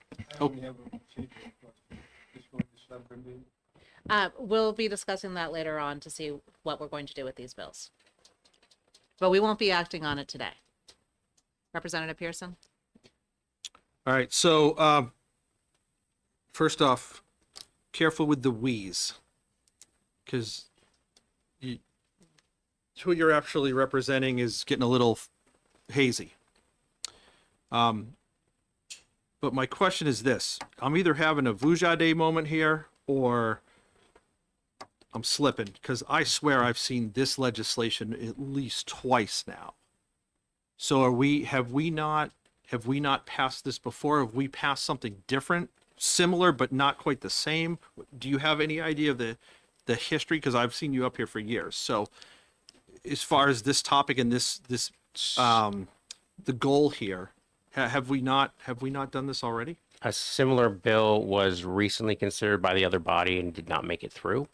We'll be discussing that later on to see what we're going to do with these bills. But we won't be acting on it today. Representative Pearson?
All right, so first off, careful with the we's, because who you're actually representing is getting a little hazy. But my question is this: I'm either having a Vujade moment here, or I'm slipping, because I swear I've seen this legislation at least twice now. So have we not passed this before? Have we passed something different, similar but not quite the same? Do you have any idea of the history? Because I've seen you up here for years. So as far as this topic and this the goal here, have we not done this already?
A similar bill was recently considered by the other body and did not make it through.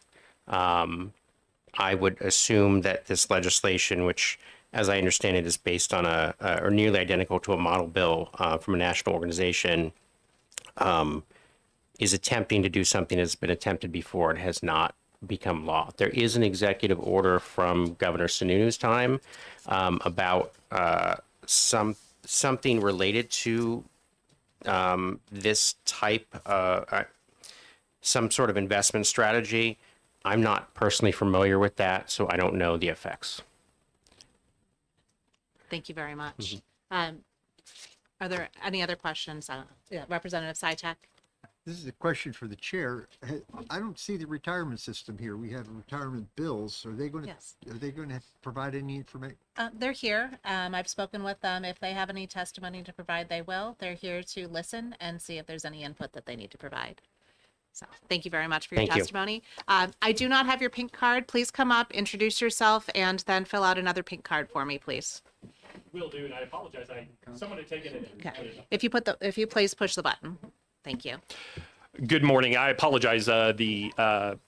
I would assume that this legislation, which, as I understand it, is based on or nearly identical to a model bill from a national organization, is attempting to do something that's been attempted before and has not become law. There is an executive order from Governor Sununu's time about something related to this type, some sort of investment strategy. I'm not personally familiar with that, so I don't know the effects.
Thank you very much. Are there any other questions? Yeah, Representative Sytek?
This is a question for the chair. I don't see the retirement system here. We have retirement bills. Are they going to,
Yes.
are they going to provide any information?
They're here. I've spoken with them. If they have any testimony to provide, they will. They're here to listen and see if there's any input that they need to provide. So thank you very much for your
Thank you.
testimony. I do not have your pink card. Please come up, introduce yourself, and then fill out another pink card for me, please.
Will do, and I apologize. Someone had taken it.
Okay. If you please push the button. Thank you.
Good morning. I apologize. I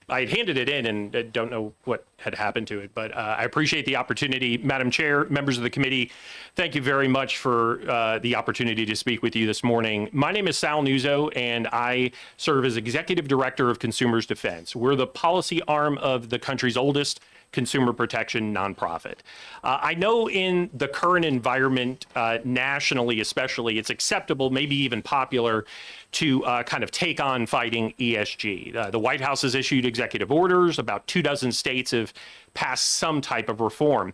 had handed it in and don't know what had happened to it, but I appreciate the opportunity. Madam Chair, members of the committee, thank you very much for the opportunity to speak with you this morning. My name is Sal Nuzzo, and I serve as Executive Director of Consumers Defense. We're the policy arm of the country's oldest consumer protection nonprofit. I know in the current environment, nationally especially, it's acceptable, maybe even popular, to kind of take on fighting ESG. The White House has issued executive orders. About 24 states have passed some type of reform.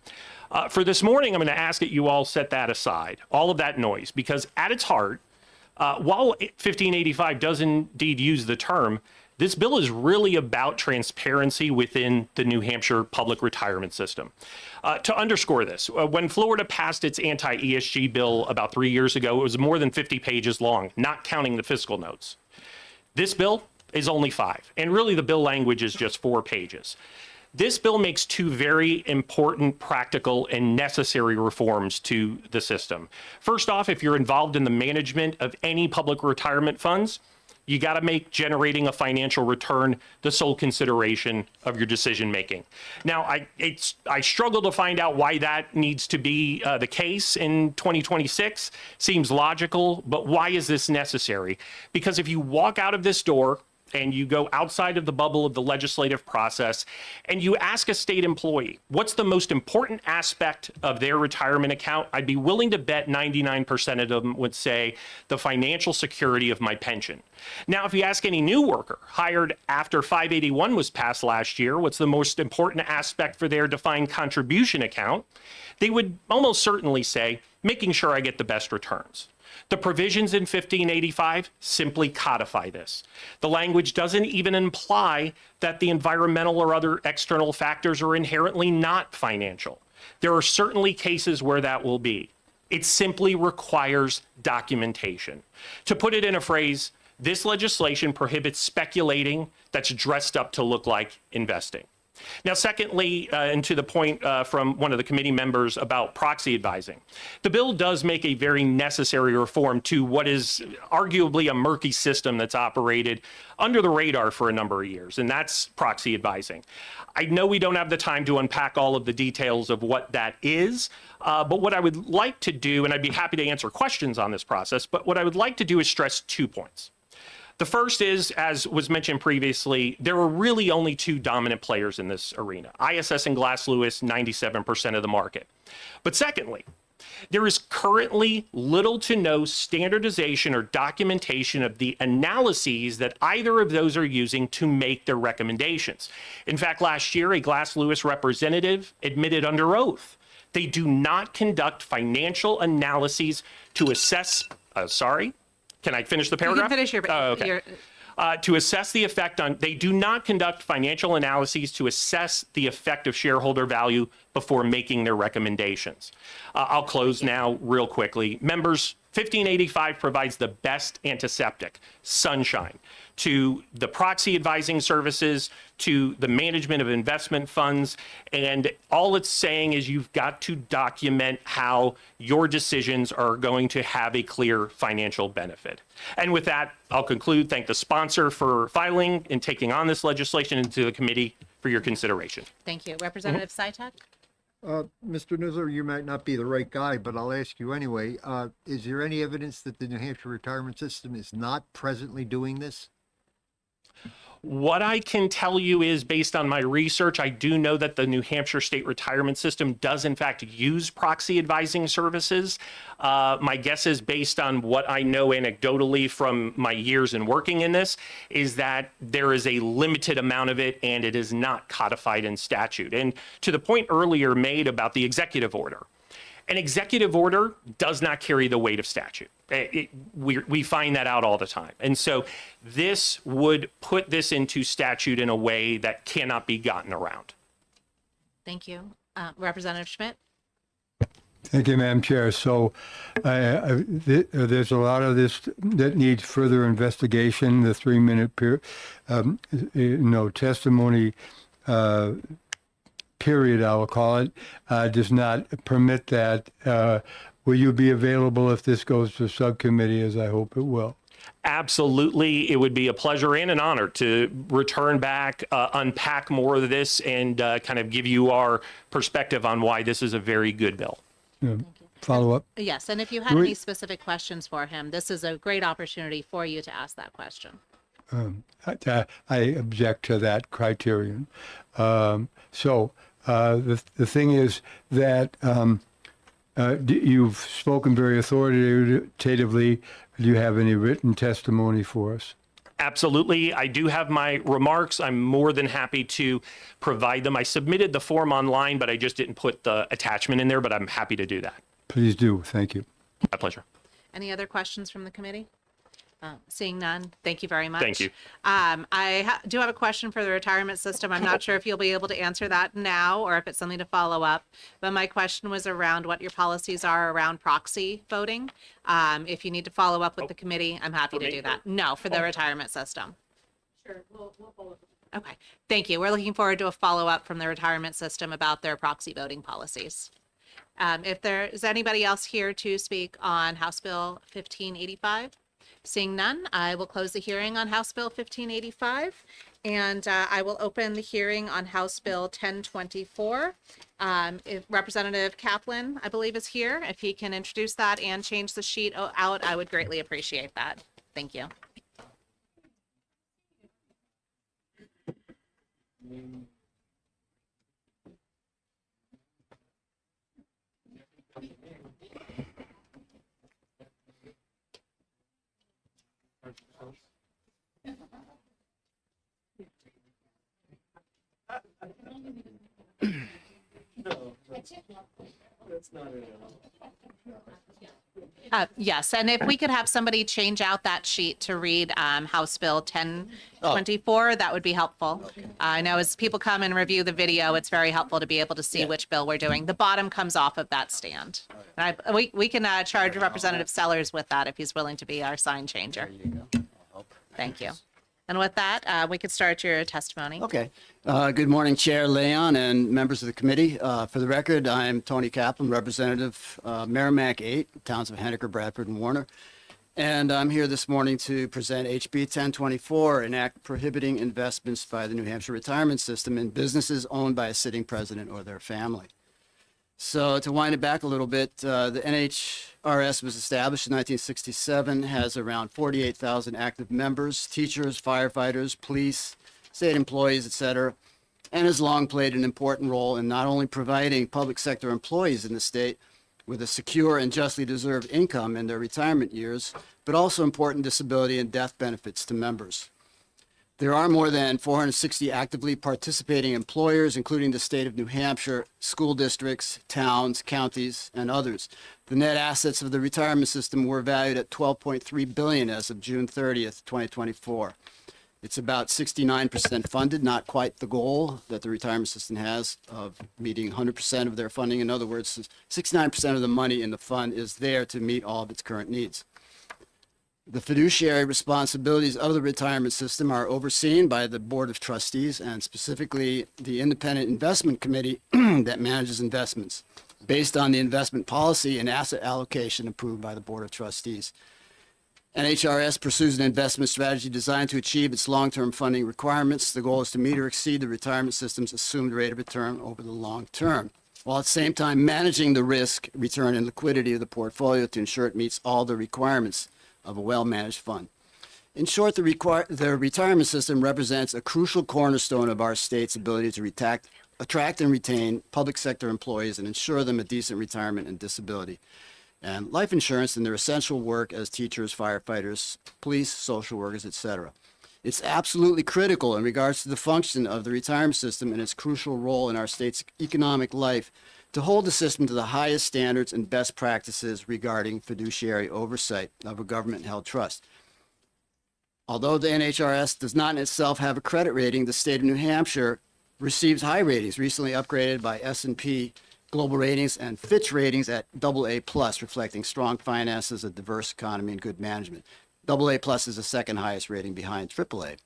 For this morning, I'm going to ask that you all set that aside, all of that noise, because at its heart, while 1585 does indeed use the term, this bill is really about transparency within the New Hampshire public retirement system. To underscore this, when Florida passed its anti-ESG bill about 3 years ago, it was more than 50 pages long, not counting the fiscal notes. This bill is only 5, and really the bill language is just 4 pages. This bill makes 2 very important, practical, and necessary reforms to the system. First off, if you're involved in the management of any public retirement funds, you got to make generating a financial return the sole consideration of your decision making. Now, I struggle to find out why that needs to be the case in 2026. Seems logical, but why is this necessary? Because if you walk out of this door and you go outside of the bubble of the legislative process and you ask a state employee, what's the most important aspect of their retirement account? I'd be willing to bet 99% of them would say the financial security of my pension. Now, if you ask any new worker hired after 581 was passed last year, what's the most important aspect for their defined contribution account? They would almost certainly say, making sure I get the best returns. The provisions in 1585 simply codify this. The language doesn't even imply that the environmental or other external factors are inherently not financial. There are certainly cases where that will be. It simply requires documentation. To put it in a phrase, this legislation prohibits speculating that's dressed up to look like investing. Now, secondly, and to the point from one of the committee members about proxy advising, the bill does make a very necessary reform to what is arguably a murky system that's operated under the radar for a number of years, and that's proxy advising. I know we don't have the time to unpack all of the details of what that is, but what I would like to do, and I'd be happy to answer questions on this process, but what I would like to do is stress 2 points. The first is, as was mentioned previously, there are really only 2 dominant players in this arena, ISS and Glass Lewis, 97% of the market. But secondly, there is currently little to no standardization or documentation of the analyses that either of those are using to make their recommendations. In fact, last year, a Glass Lewis representative admitted under oath
They do not conduct financial analyses to assess, sorry, can I finish the
You
paragraph?
can finish your,
Oh, okay. To assess the effect on, they do not conduct financial analyses to assess the effect of shareholder value before making their recommendations. I'll close now real quickly. Members, 1585 provides the best antiseptic, sunshine, to the proxy advising services, to the management of investment funds. And all it's saying is you've got to document how your decisions are going to have a clear financial benefit. And with that, I'll conclude. Thank the sponsor for filing and taking on this legislation, and to the committee for your consideration.
Thank you. Representative Sytek?
Mr. Nuzzo, you might not be the right guy, but I'll ask you anyway. Is there any evidence that the New Hampshire retirement system is not presently doing this?
What I can tell you is, based on my research, I do know that the New Hampshire State Retirement System does in fact use proxy advising services. My guess is, based on what I know anecdotally from my years in working in this, is that there is a limited amount of it and it is not codified in statute. And to the point earlier made about the executive order, an executive order does not carry the weight of statute. We find that out all the time. And so this would put this into statute in a way that cannot be gotten around.
Thank you. Representative Schmidt?
Thank you, Madam Chair. So there's a lot of this that needs further investigation. The 3-minute testimony period, I will call it, does not permit that. Will you be available if this goes to subcommittee, as I hope it will?
Absolutely. It would be a pleasure and an honor to return back, unpack more of this, and kind of give you our perspective on why this is a very good bill.
Yeah. Follow up?
Yes, and if you have any specific questions for him, this is a great opportunity for you to ask that question.
I object to that criterion. The thing is that you've spoken very authoritatively. Do you have any written testimony for us?
Absolutely. I do have my remarks. I'm more than happy to provide them. I submitted the form online, but I just didn't put the attachment in there, but I'm happy to do that.
Please do. Thank you.
My pleasure.
Any other questions from the committee? Seeing none, thank you very much.
Thank you.
I do have a question for the retirement system. I'm not sure if you'll be able to answer that now or if it's something to follow up. But my question was around what your policies are around proxy voting. If you need to follow up with the committee, I'm happy to do that. No, for the retirement system.
Sure, we'll follow up.
Okay, thank you. We're looking forward to a follow-up from the retirement system about their proxy voting policies. If there is anybody else here to speak on House Bill 1585, seeing none, I will close the hearing on House Bill 1585, and I will open the hearing on House Bill 1024. If Representative Kaplan, I believe, is here, if he can introduce that and change the sheet out, I would greatly appreciate that. Thank you. Yes, and if we could have somebody change out that sheet to read House Bill 1024, that would be helpful. I know as people come and review the video, it's very helpful to be able to see which bill we're doing. The bottom comes off of that stand. And we can charge Representative Sellers with that if he's willing to be our sign changer.
There you go.
Thank you. And with that, we could start your testimony.
Okay. Good morning, Chair Leon and members of the committee. For the record, I'm Tony Kaplan, Representative Merrimack 8, towns of Henniker, Bradford, and Warner. And I'm here this morning to present HB 1024, an act prohibiting investments by the New Hampshire retirement system in businesses owned by a sitting president or their family. So to wind it back a little bit, the NHRS was established in 1967, has around 48,000 active members, teachers, firefighters, police, state employees, etc., and has long played an important role in not only providing public sector employees in the state with a secure and justly deserved income in their retirement years, but also important disability and death benefits to members. There are more than 460 actively participating employers, including the state of New Hampshire, school districts, towns, counties, and others. The net assets of the retirement system were valued at $12.3 billion as of June 30th, 2024. It's about 69% funded, not quite the goal that the retirement system has of meeting 100% of their funding. In other words, 69% of the money in the fund is there to meet all of its current needs. The fiduciary responsibilities of the retirement system are overseen by the Board of Trustees and specifically the Independent Investment Committee that manages investments based on the investment policy and asset allocation approved by the Board of Trustees. NHRS pursues an investment strategy designed to achieve its long-term funding requirements. The goal is to meet or exceed the retirement system's assumed rate of return over the long term, while at the same time managing the risk, return, and liquidity of the portfolio to ensure it meets all the requirements of a well-managed fund. In short, the retirement system represents a crucial cornerstone of our state's ability to attract and retain public sector employees and ensure them a decent retirement and disability and life insurance in their essential work as teachers, firefighters, police, social workers, etc. It's absolutely critical in regards to the function of the retirement system and its crucial role in our state's economic life to hold the system to the highest standards and best practices regarding fiduciary oversight of a government-held trust. Although the NHRS does not in itself have a credit rating, the state of New Hampshire receives high ratings, recently upgraded by S&P Global Ratings and Fitch Ratings at AA+, reflecting strong finances, a diverse economy, and good management. AA+ is the second highest rating behind AAA.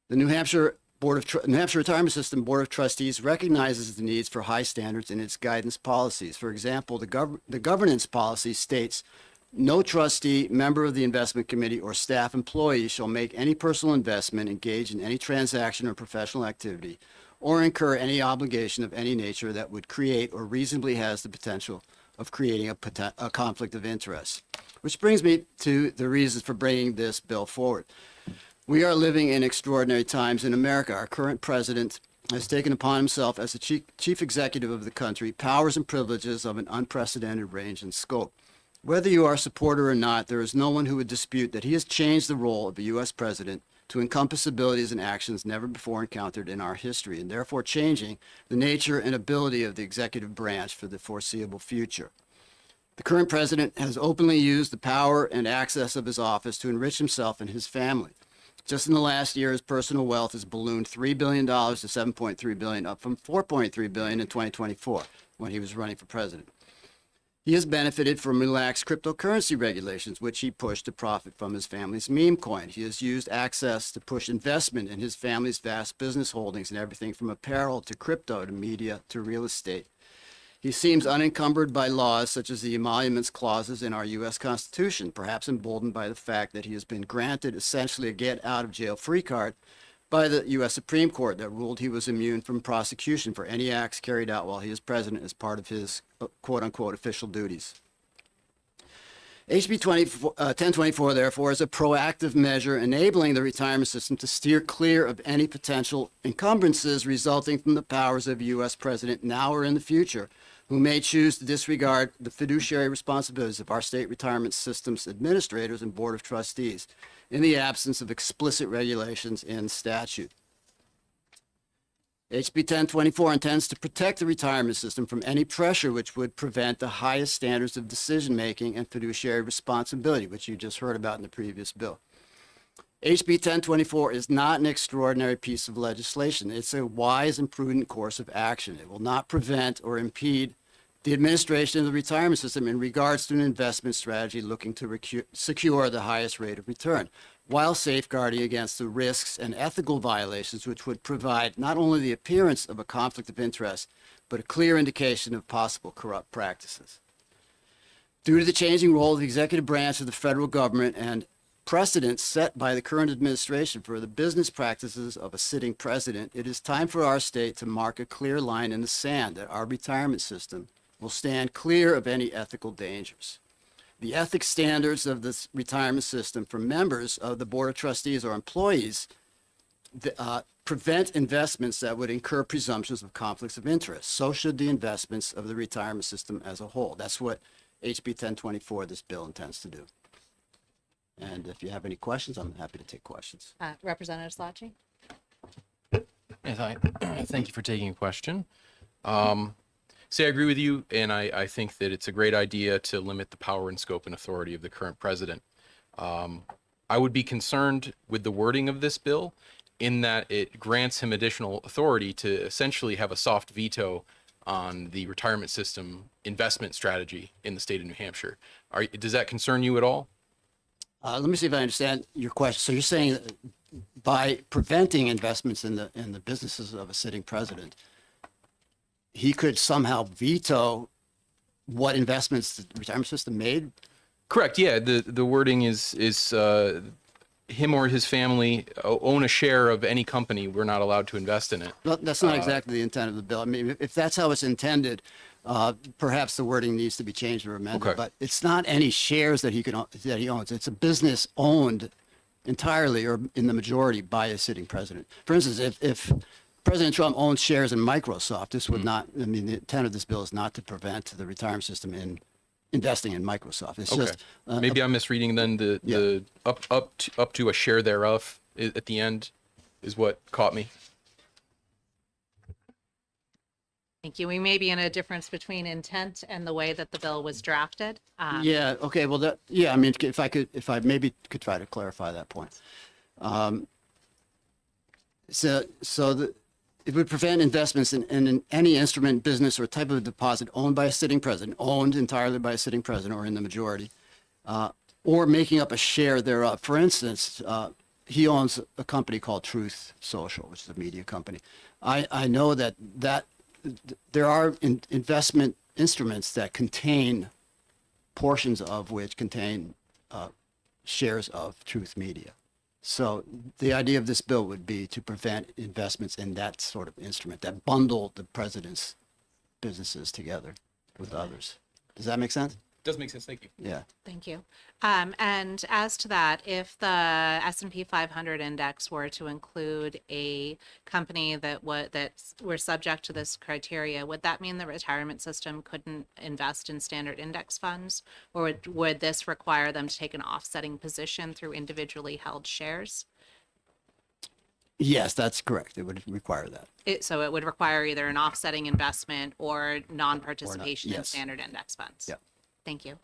The New Hampshire Retirement System Board of Trustees recognizes the needs for high standards in its guidance policies. For example, the governance policy states, no trustee, member of the investment committee, or staff employee shall make any personal investment, engage in any transaction or professional activity, or incur any obligation of any nature that would create or reasonably has the potential of creating a conflict of interest. Which brings me to the reasons for bringing this bill forward. We are living in extraordinary times in America. Our current president has taken upon himself as the chief executive of the country powers and privileges of an unprecedented range and scope. Whether you are a supporter or not, there is no one who would dispute that he has changed the role of a U.S. president to encompass abilities and actions never before encountered in our history, and therefore changing the nature and ability of the executive branch for the foreseeable future. The current president has openly used the power and access of his office to enrich himself and his family. Just in the last year, his personal wealth has ballooned $3 billion to $7.3 billion, up from $4.3 billion in 2024 when he was running for president. He has benefited from relaxed cryptocurrency regulations, which he pushed to profit from his family's meme coin. He has used access to push investment in his family's vast business holdings in everything from apparel to crypto to media to real estate. He seems unencumbered by laws such as the emoluments clauses in our U.S. Constitution, perhaps emboldened by the fact that he has been granted essentially a get-out-of-jail-free card by the U.S. Supreme Court that ruled he was immune from prosecution for any acts carried out while he is president as part of his quote-unquote official duties. HB 1024, therefore, is a proactive measure enabling the retirement system to steer clear of any potential encumbrances resulting from the powers of a U.S. president now or in the future, who may choose to disregard the fiduciary responsibilities of our state retirement system's administrators and board of trustees in the absence of explicit regulations in statute. HB 1024 intends to protect the retirement system from any pressure which would prevent the highest standards of decision-making and fiduciary responsibility, which you just heard about in the previous bill. HB 1024 is not an extraordinary piece of legislation. It's a wise and prudent course of action. It will not prevent or impede the administration of the retirement system in regards to an investment strategy looking to secure the highest rate of return, while safeguarding against the risks and ethical violations which would provide not only the appearance of a conflict of interest, but a clear indication of possible corrupt practices. Due to the changing role of the executive branch of the federal government and precedents set by the current administration for the business practices of a sitting president, it is time for our state to mark a clear line in the sand that our retirement system will stand clear of any ethical dangers. The ethics standards of the retirement system for members of the Board of Trustees or employees prevent investments that would incur presumptions of conflicts of interest. So should the investments of the retirement system as a whole. That's what HB 1024, this bill, intends to do. And if you have any questions, I'm happy to take questions.
Representative Slotchie?
Yes, thank you for taking a question. I agree with you, and I think that it's a great idea to limit the power and scope and authority of the current president. I would be concerned with the wording of this bill in that it grants him additional authority to essentially have a soft veto on the retirement system investment strategy in the state of New Hampshire. Does that concern you at all?
Let me see if I understand your question. So you're saying that by preventing investments in the businesses of a sitting president, he could somehow veto what investments the retirement system made?
Correct. Yeah. The wording is him or his family own a share of any company. We're not allowed to invest in it.
Well, that's not exactly the intent of the bill. I mean, if that's how it's intended, perhaps the wording needs to be changed or amended.
Okay.
But it's not any shares that he owns. It's a business owned entirely or in the majority by a sitting president. For instance, if President Trump owns shares in Microsoft, this would not. I mean, the intent of this bill is not to prevent the retirement system in investing in Microsoft. It's
Okay.
just
Maybe I'm misreading then the up to a share thereof at the end is what caught me.
Thank you. We may be in a difference between intent and the way that the bill was drafted.
Yeah. Okay. Well, I mean, if I maybe could try to clarify that point. It would prevent investments in any instrument, business, or type of deposit owned by a sitting president, owned entirely by a sitting president or in the majority, or making up a share thereof. For instance, he owns a company called Truth Social, which is a media company. I know that there are investment instruments that contain portions of which contain shares of Truth Media. So the idea of this bill would be to prevent investments in that sort of instrument that bundle the president's businesses together with others. Does that make sense?
Does make sense. Thank you.
Yeah.
Thank you. And as to that, if the S&P 500 index were to include a company that were subject to this criteria, would that mean the retirement system couldn't invest in standard index funds, or would this require them to take an offsetting position through individually held shares?
Yes, that's correct. It would require that.
So it would require either an offsetting investment or non-participation in
yes.
standard index funds.
Yeah.
Thank you.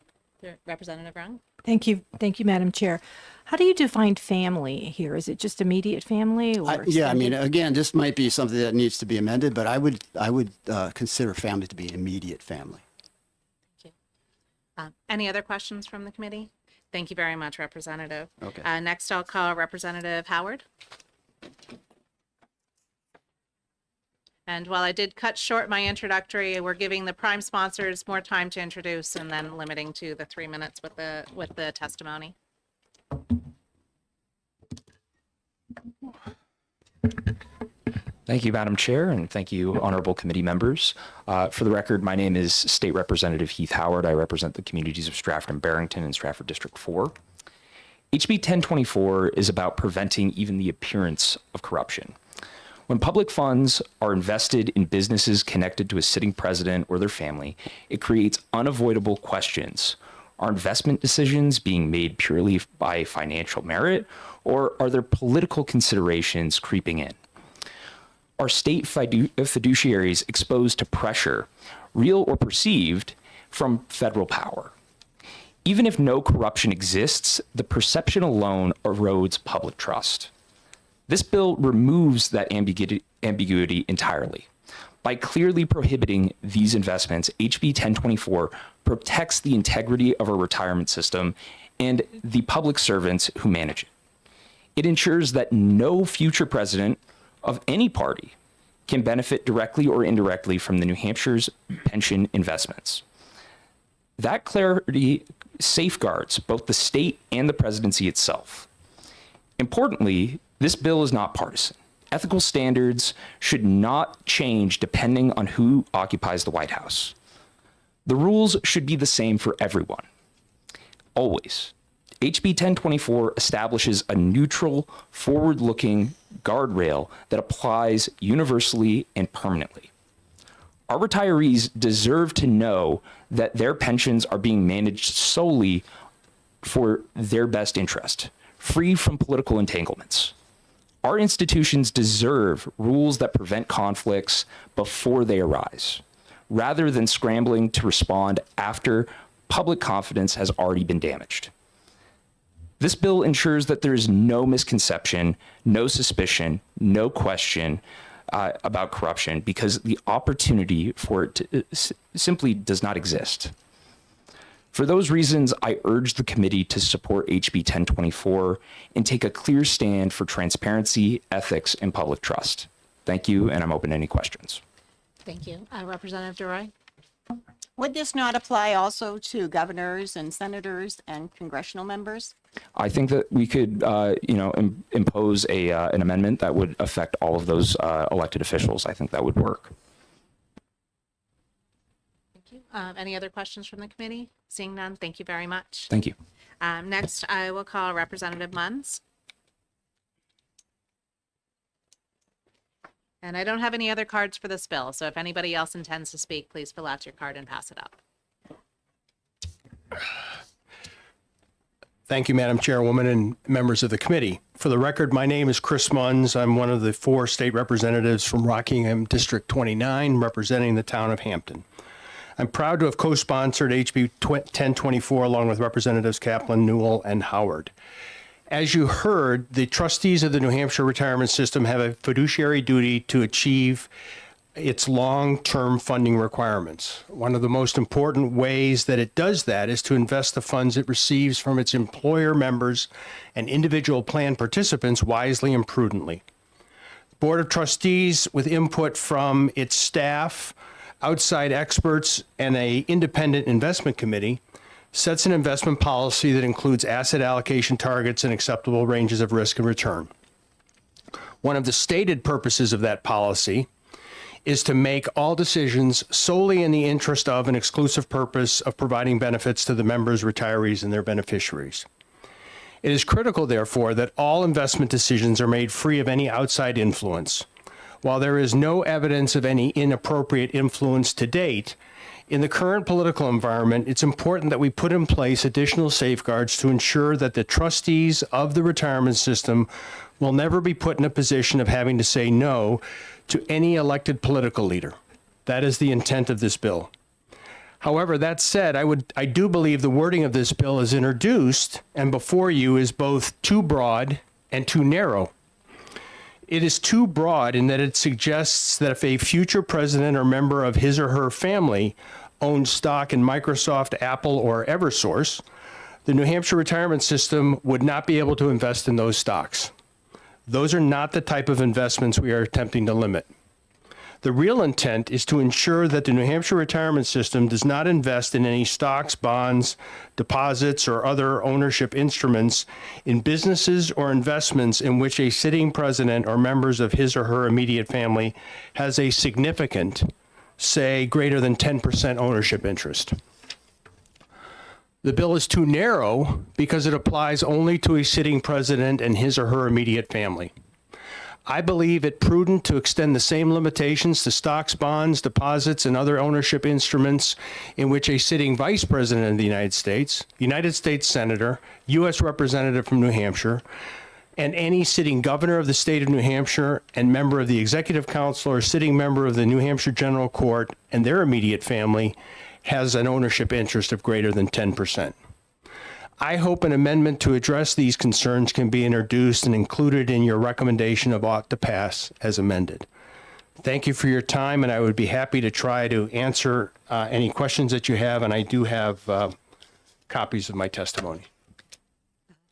Representative Rung?
Thank you, Madam Chair. How do you define family here? Is it just immediate family, or
Yeah, I mean,
extended?
again, this might be something that needs to be amended, but I would consider family to be immediate family.
Any other questions from the committee? Thank you very much, Representative.
Okay.
Next, I'll call Representative Howard. And while I did cut short my introductory, we're giving the prime sponsors more time to introduce and then limiting to the 3 minutes with the testimony.
Thank you, Madam Chair, and thank you, honorable committee members. For the record, my name is State Representative Heath Howard. I represent the communities of Stratford and Barrington in Stratford District 4. HB 1024 is about preventing even the appearance of corruption. When public funds are invested in businesses connected to a sitting president or their family, it creates unavoidable questions. Are investment decisions being made purely by financial merit, or are there political considerations creeping in? Are state fiduciaries exposed to pressure, real or perceived, from federal power? Even if no corruption exists, the perception alone erodes public trust. This bill removes that ambiguity entirely. By clearly prohibiting these investments, HB 1024 protects the integrity of our retirement system and the public servants who manage it. It ensures that no future president of any party can benefit directly or indirectly from the New Hampshire's pension investments. That clarity safeguards both the state and the presidency itself. Importantly, this bill is not partisan. Ethical standards should not change depending on who occupies the White House. The rules should be the same for everyone, always. HB 1024 establishes a neutral, forward-looking guardrail that applies universally and permanently. Our retirees deserve to know that their pensions are being managed solely for their best interest, free from political entanglements. Our institutions deserve rules that prevent conflicts before they arise, rather than scrambling to respond after public confidence has already been damaged. This bill ensures that there is no misconception, no suspicion, no question about corruption, because the opportunity for it simply does not exist. For those reasons, I urge the committee to support HB 1024 and take a clear stand for transparency, ethics, and public trust. Thank you, and I'm open to any questions.
Thank you. Representative DeRoy?
Would this not apply also to governors and senators and congressional members?
I think that we could, impose an amendment that would affect all of those elected officials. I think that would work.
Thank you. Any other questions from the committee? Seeing none, thank you very much.
Thank you.
Next, I will call Representative Munns. And I don't have any other cards for this bill, so if anybody else intends to speak, please fill out your card and pass it up.
Thank you, Madam Chairwoman and members of the committee. For the record, my name is Chris Munns. I'm one of the 4 state representatives from Rockingham District 29, representing the town of Hampton. I'm proud to have co-sponsored HB 1024 along with Representatives Kaplan, Newell, and Howard. As you heard, the trustees of the New Hampshire retirement system have a fiduciary duty to achieve its long-term funding requirements. One of the most important ways that it does that is to invest the funds it receives from its employer members and individual plan participants wisely and prudently. The Board of Trustees, with input from its staff, outside experts, and an independent investment committee, sets an investment policy that includes asset allocation targets and acceptable ranges of risk and return. One of the stated purposes of that policy is to make all decisions solely in the interest of and exclusive purpose of providing benefits to the members, retirees, and their beneficiaries. It is critical, therefore, that all investment decisions are made free of any outside influence. While there is no evidence of any inappropriate influence to date, in the current political environment, it's important that we put in place additional safeguards to ensure that the trustees of the retirement system will never be put in a position of having to say no to any elected political leader. That is the intent of this bill. However, that said, I do believe the wording of this bill as introduced and before you is both too broad and too narrow. It is too broad in that it suggests that if a future president or member of his or her family owns stock in Microsoft, Apple, or Eversource, the New Hampshire retirement system would not be able to invest in those stocks. Those are not the type of investments we are attempting to limit. The real intent is to ensure that the New Hampshire retirement system does not invest in any stocks, bonds, deposits, or other ownership instruments in businesses or investments in which a sitting president or members of his or her immediate family has a significant, say, greater than 10% ownership interest. The bill is too narrow because it applies only to a sitting president and his or her immediate family. I believe it prudent to extend the same limitations to stocks, bonds, deposits, and other ownership instruments in which a sitting vice president of the United States senator, U.S. representative from New Hampshire, and any sitting governor of the state of New Hampshire and member of the executive council or sitting member of the New Hampshire General Court and their immediate family has an ownership interest of greater than 10%. I hope an amendment to address these concerns can be introduced and included in your recommendation of ought to pass as amended. Thank you for your time, and I would be happy to try to answer any questions that you have, and I do have copies of my testimony.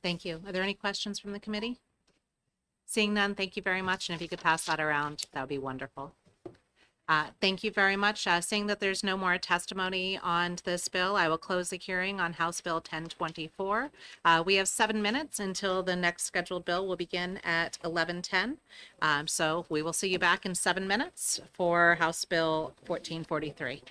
Thank you. Are there any questions from the committee? Seeing none, thank you very much. And if you could pass that around, that would be wonderful. Thank you very much. Seeing that there's no more testimony on this bill, I will close the hearing on House Bill 1024. We have 7 minutes until the next scheduled bill will begin at 11:10. So we will see you back in 7 minutes for House Bill 1443.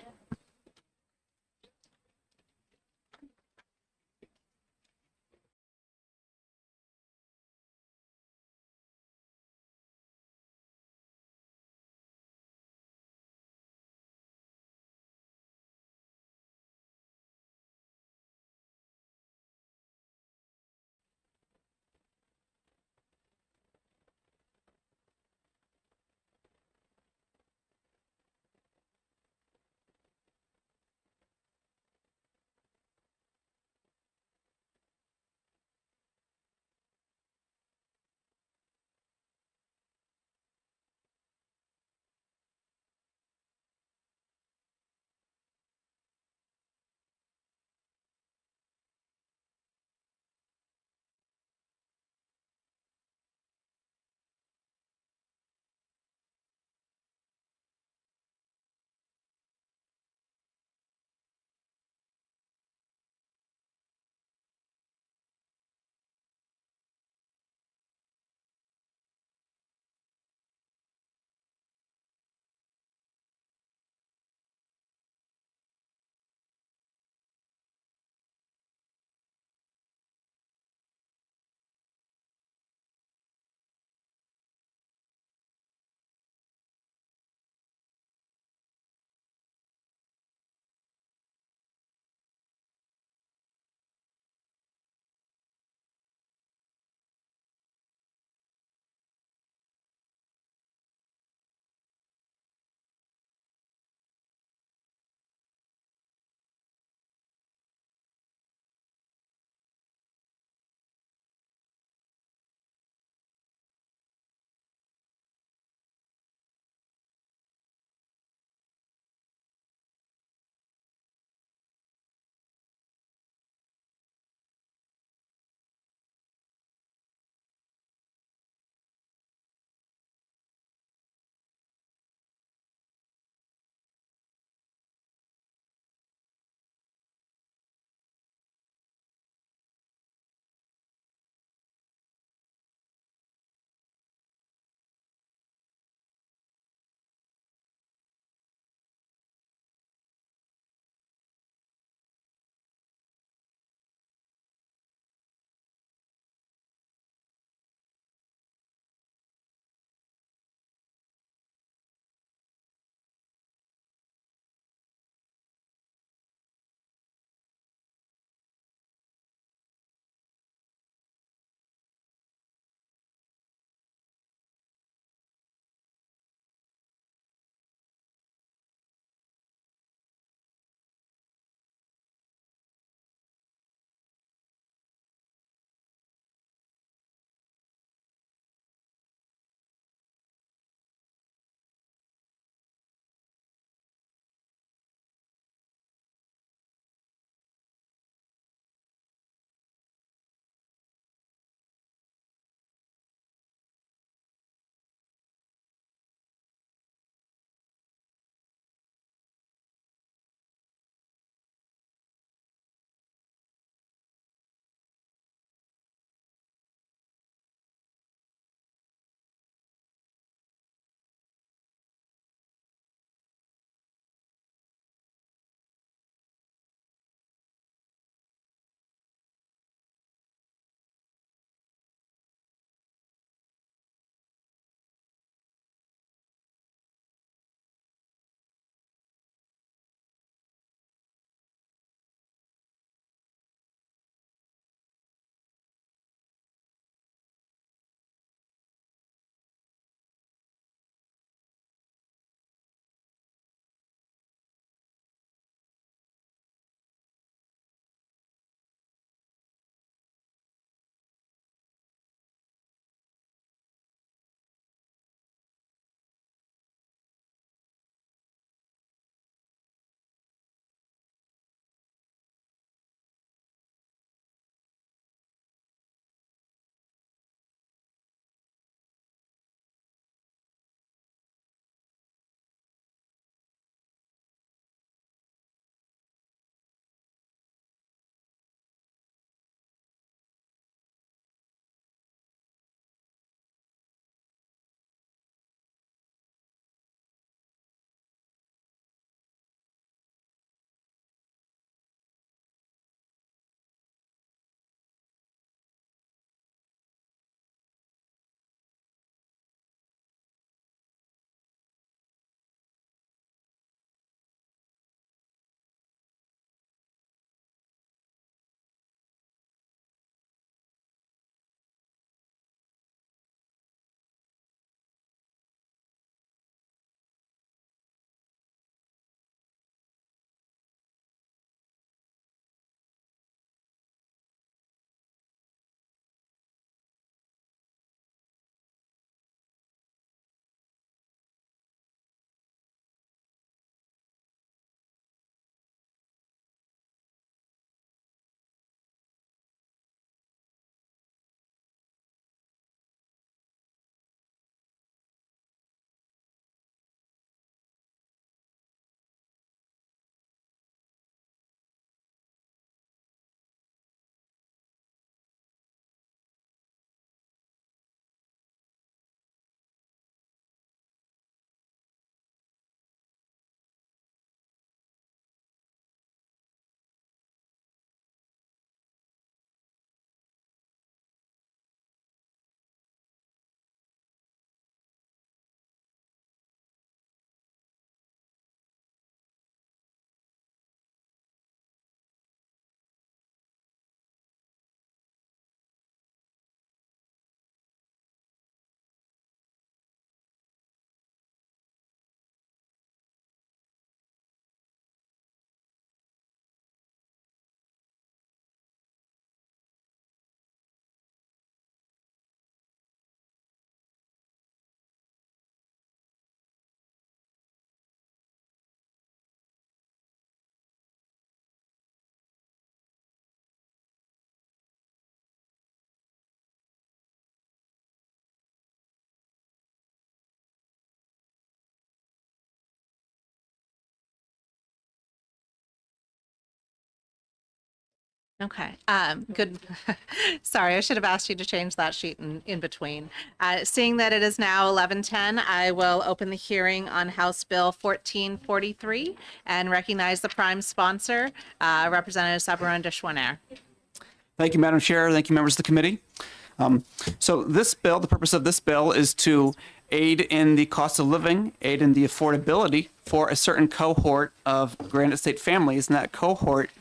Okay, good. Sorry, I should have asked you to change that sheet in between. Seeing that it is now 11:10, I will open the hearing on House Bill 1443 and recognize the prime sponsor, Representative Sabaron Dishwaner.
Thank you, Madam Chair. Thank you, members of the committee. So this bill, the purpose of this bill is to aid in the cost of living, aid in the affordability for a certain cohort of Granite State families, and that cohort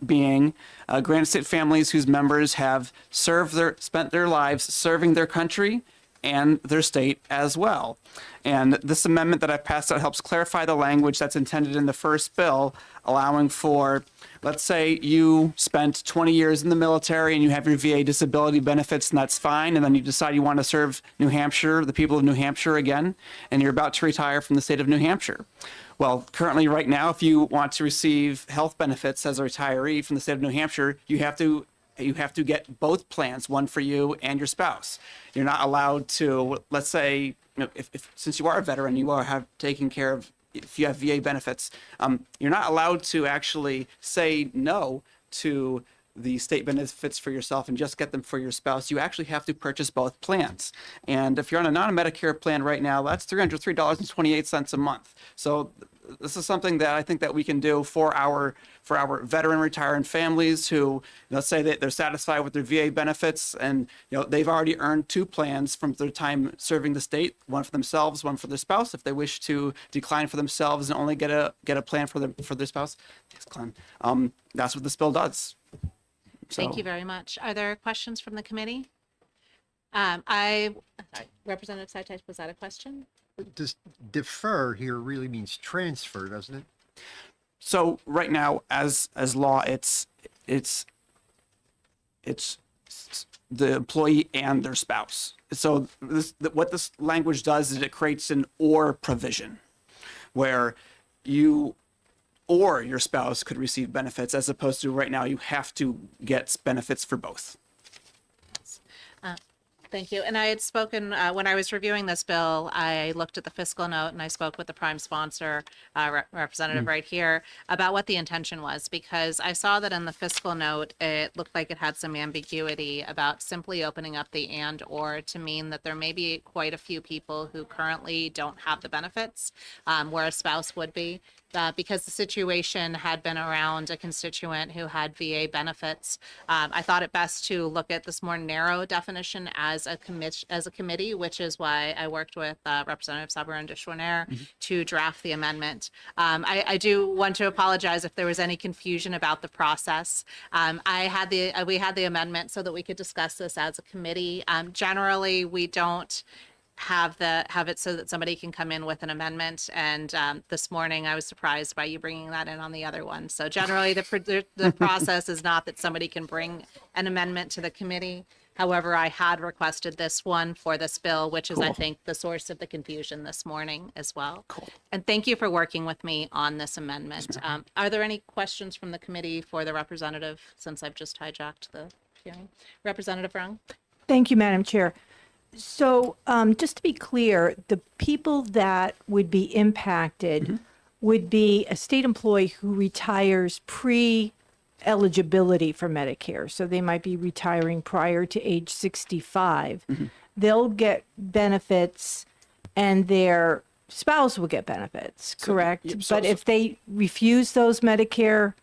being Granite State families whose members have spent their lives serving their country and their state as well. And this amendment that I've passed out helps clarify the language that's intended in the first bill, allowing for, let's say you spent 20 years in the military and you have your VA disability benefits, and that's fine, and then you decide you want to serve New Hampshire, the people of New Hampshire again, and you're about to retire from the state of New Hampshire. Well, currently right now, if you want to receive health benefits as a retiree from the state of New Hampshire, you have to get both plans, one for you and your spouse. You're not allowed to, let's say, if since you are a veteran, you have taken care of, if you have VA benefits, you're not allowed to actually say no to the state benefits for yourself and just get them for your spouse. You actually have to purchase both plans. And if you're on a non-Medicare plan right now, that's $303.28 a month. So this is something that I think that we can do for our veteran retiring families who, let's say that they're satisfied with their VA benefits and they've already earned two plans from their time serving the state, one for themselves, one for their spouse. If they wish to decline for themselves and only get a plan for their spouse, that's what this bill does.
Thank you very much. Are there questions from the committee? Representative Saitech, was that a question?
Does defer here really means transfer, doesn't it?
So right now, as law, it's the employee and their spouse. So what this language does is it creates an or provision, where you or your spouse could receive benefits, as opposed to right now you have to get benefits for both.
Thank you. And I had spoken, when I was reviewing this bill, I looked at the fiscal note and I spoke with the prime sponsor, representative right here, about what the intention was, because I saw that in the fiscal note, it looked like it had some ambiguity about simply opening up the and or to mean that there may be quite a few people who currently don't have the benefits, where a spouse would be. Because the situation had been around a constituent who had VA benefits, I thought it best to look at this more narrow definition as a committee, which is why I worked with Representative Sabaron Dishwaner to draft the amendment. I do want to apologize if there was any confusion about the process. We had the amendment so that we could discuss this as a committee. Generally, we don't have it so that somebody can come in with an amendment. And this morning I was surprised by you bringing that in on the other one. So generally the process is not that somebody can bring an amendment to the committee. However, I had requested this one for this bill, which is, I think, the source of the confusion this morning as well. And thank you for working with me on this amendment. Are there any questions from the committee for the representative, since I've just hijacked the hearing? Representative Rung?
Thank you, Madam Chair. So just to be clear, the people that would be impacted would be a state employee who retires pre-eligibility for Medicare. So they might be retiring prior to age 65. They'll get benefits and their spouse will get benefits, correct? But if they refuse those Medicare,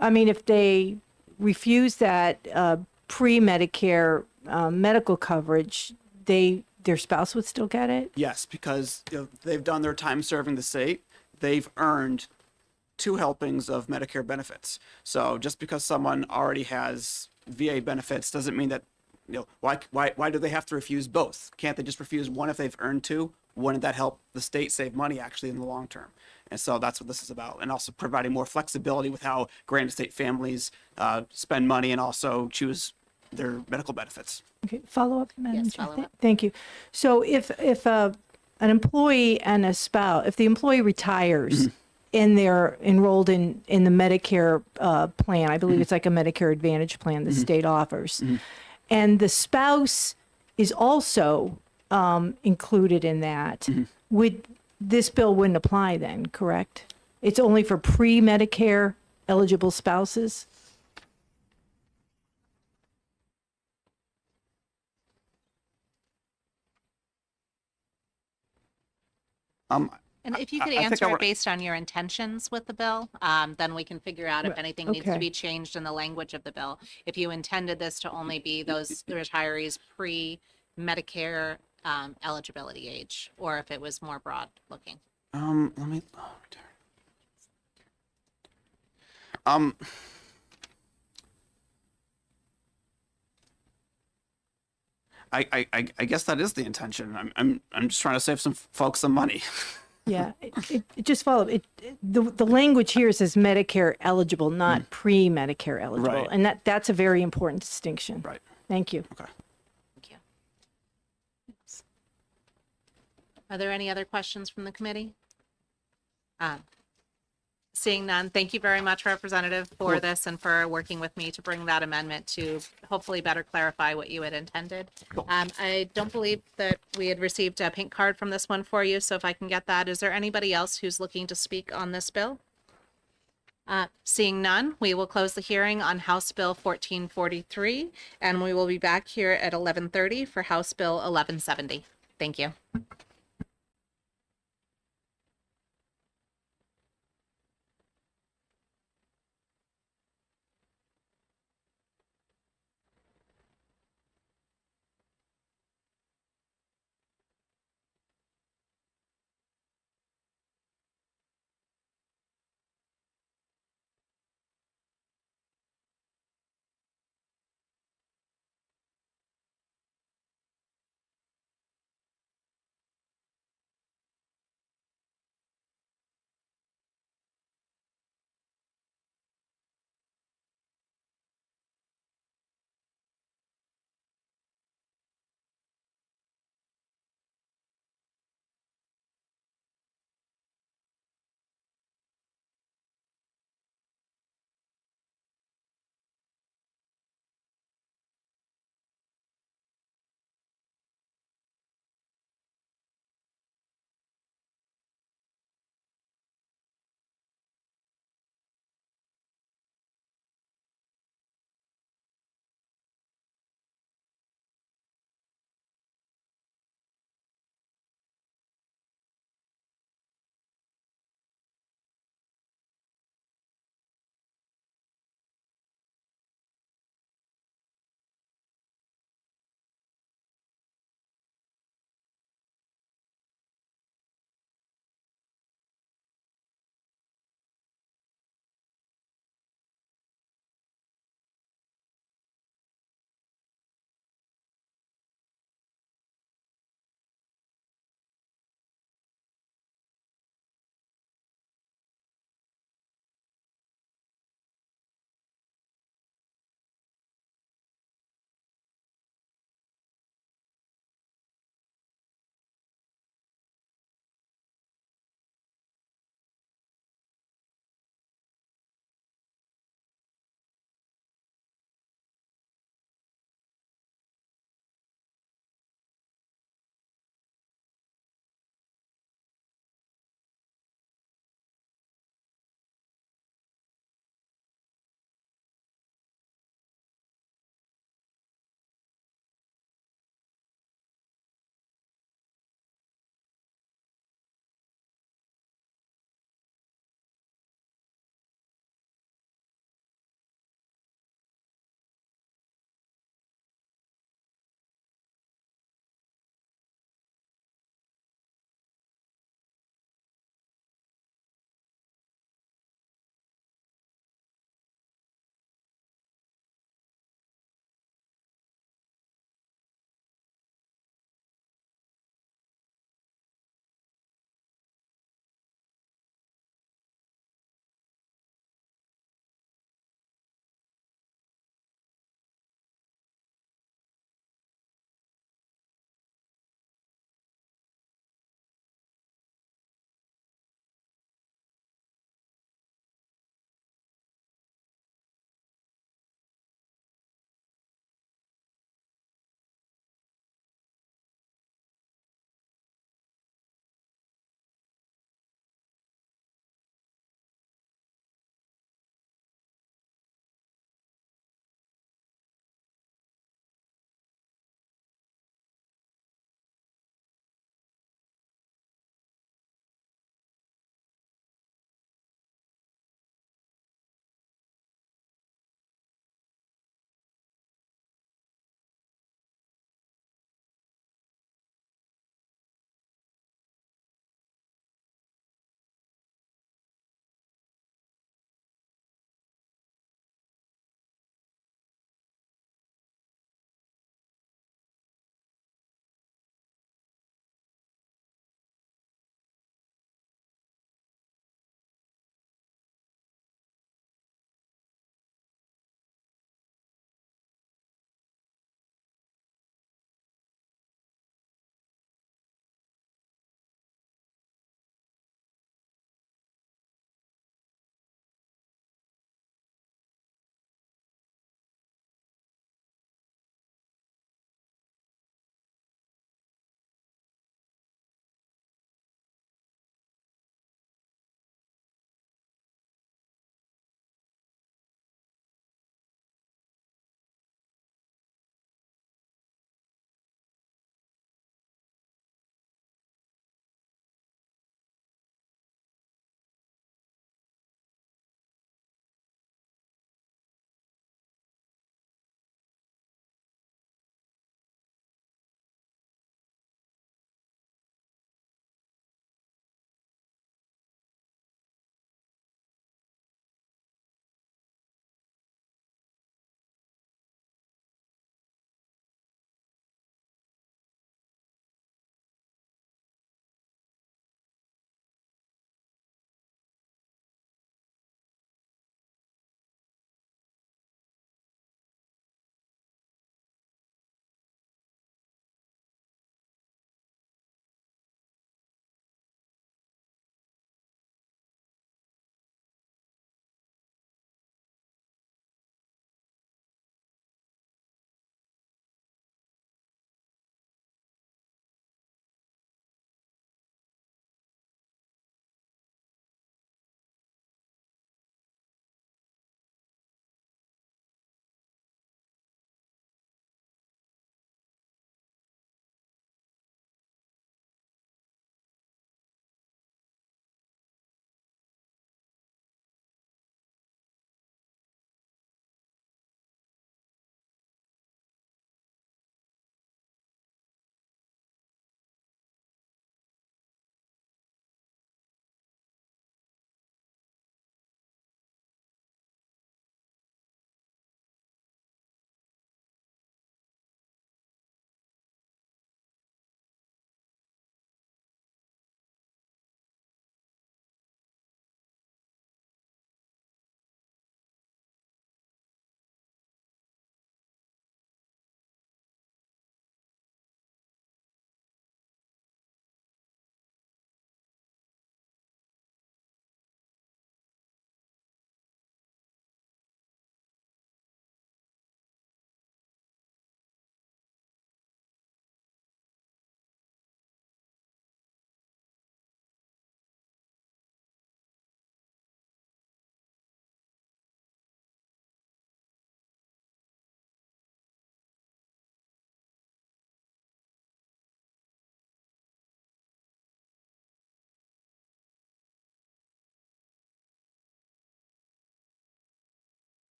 if they refuse that pre-Medicare medical coverage, their spouse would still get it?
Yes, because they've done their time serving the state. They've earned 2 helpings of Medicare benefits. So just because someone already has VA benefits doesn't mean that, why do they have to refuse both? Can't they just refuse one if they've earned 2? Wouldn't that help the state save money actually in the long term? And so that's what this is about. And also providing more flexibility with how Granite State families spend money and also choose their medical benefits.
Okay, follow up, Madam
Yes,
Chair.
follow up.
Thank you. So if an employee and a spouse, if the employee retires and they're enrolled in the Medicare plan, I believe it's like a Medicare Advantage plan the state offers, and the spouse is also included in that, this bill wouldn't apply then, correct? It's only for pre-Medicare eligible spouses?
Um,
And if you could
I think
answer
I
it
wa-
based on your intentions with the bill, then we can figure out if anything needs to
okay.
be changed in the language of the bill. If you intended this to only be those retirees pre-Medicare eligibility age, or if it was more broad looking.
Let me. Um. I guess that is the intention. I'm just trying to save some folks some money.
Yeah, it just follow it. The language here says Medicare eligible, not pre-Medicare eligible,
Right.
and that's a very important distinction.
Right.
Thank you.
Okay.
Thank you. Are there any other questions from the committee? Seeing none, thank you very much, Representative, for
Cool.
this and for working with me to bring that amendment to hopefully better clarify what you had intended. I don't believe that we had received a pink card from this one for you, so if I can get that, is there anybody else who's looking to speak on this bill? Seeing none, we will close the hearing on House Bill 1443, and we will be back here at 11:30 for House Bill 1170. Thank you.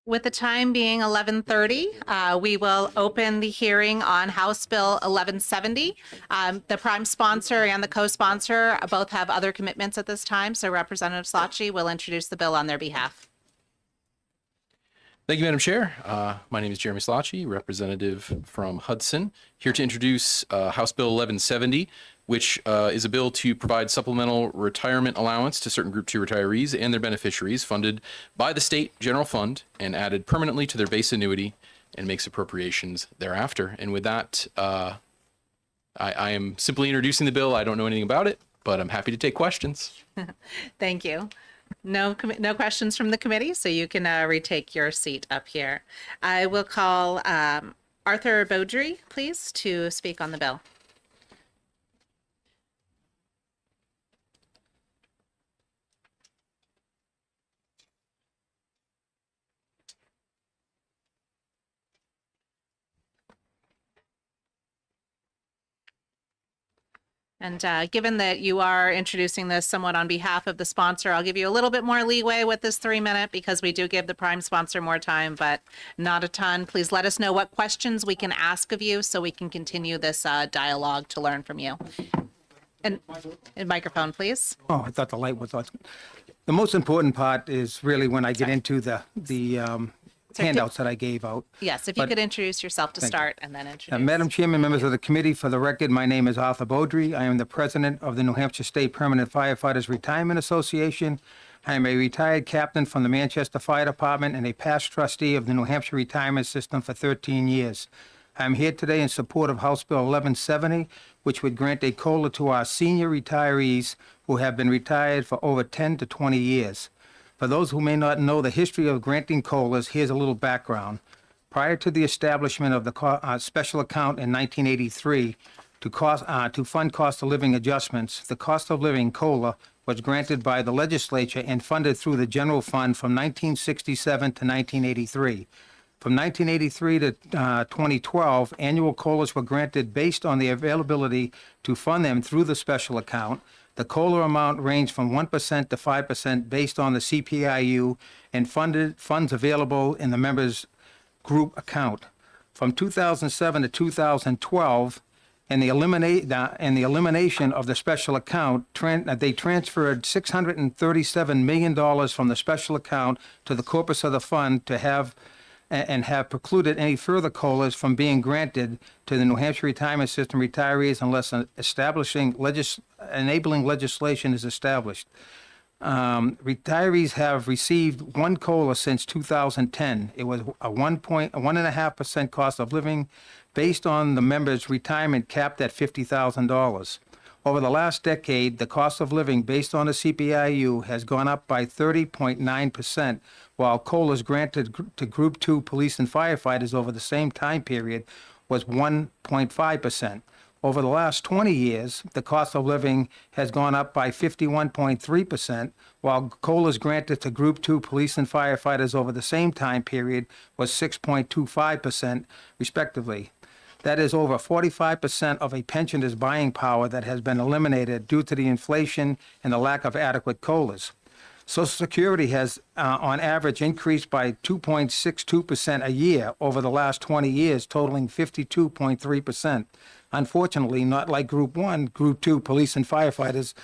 With the time being 11:30, we will open the hearing on House Bill 1170. The prime sponsor and the co-sponsor both have other commitments at this time, so Representative Slotchie will introduce the bill on their behalf.
Thank you, Madam Chair. My name is Jeremy Slotchie, representative from Hudson, here to introduce House Bill 1170, which is a bill to provide supplemental retirement allowance to certain Group 2 retirees and their beneficiaries funded by the state general fund and added permanently to their base annuity and makes appropriations thereafter. And with that, I am simply introducing the bill. I don't know anything about it, but I'm happy to take questions.
Thank you. No questions from the committee, so you can retake your seat up here. I will call Arthur Beaudry, please, to speak on the bill. And given that you are introducing this somewhat on behalf of the sponsor, I'll give you a little bit more leeway with this 3-minute because we do give the prime sponsor more time, but not a ton. Please let us know what questions we can ask of you so we can continue this dialogue to learn from you. And microphone, please.
Oh, I thought the light was on. The most important part is really when I get into the handouts that I gave out.
Yes, if you could introduce yourself to start and then introduce.
Madam Chairman, members of the committee, for the record, my name is Arthur Beaudry. I am the president of the New Hampshire State Permanent Firefighters Retirement Association. I am a retired captain from the Manchester Fire Department and a past trustee of the New Hampshire Retirement System for 13 years. I am here today in support of House Bill 1170, which would grant a COLA to our senior retirees who have been retired for over 10 to 20 years. For those who may not know the history of granting COLAs, here's a little background. Prior to the establishment of the special account in 1983 to fund cost of living adjustments, the cost of living COLA was granted by the legislature and funded through the general fund from 1967 to 1983. From 1983 to 2012, annual COLAs were granted based on the availability to fund them through the special account. The COLA amount ranged from 1% to 5% based on the CPIU and funds available in the members' group account. From 2007 to 2012, and the elimination of the special account, they transferred $637 million from the special account to the corpus of the fund to have precluded any further COLAs from being granted to the New Hampshire Retirement System retirees unless enabling legislation is established. Retirees have received one COLA since 2010. It was a 1.5% cost of living based on the members' retirement capped at $50,000. Over the last decade, the cost of living based on the CPIU has gone up by 30.9%, while COLAs granted to Group 2 police and firefighters over the same time period was 1.5%. Over the last 20 years, the cost of living has gone up by 51.3%, while COLAs granted to Group 2 police and firefighters over the same time period was 6.25%, respectively. That is over 45% of a pensioner's buying power that has been eliminated due to the inflation and the lack of adequate COLAs. Social Security has, on average, increased by 2.62% a year over the last 20 years, totaling 52.3%. Unfortunately, not like Group 1, Group 2 police and firefighters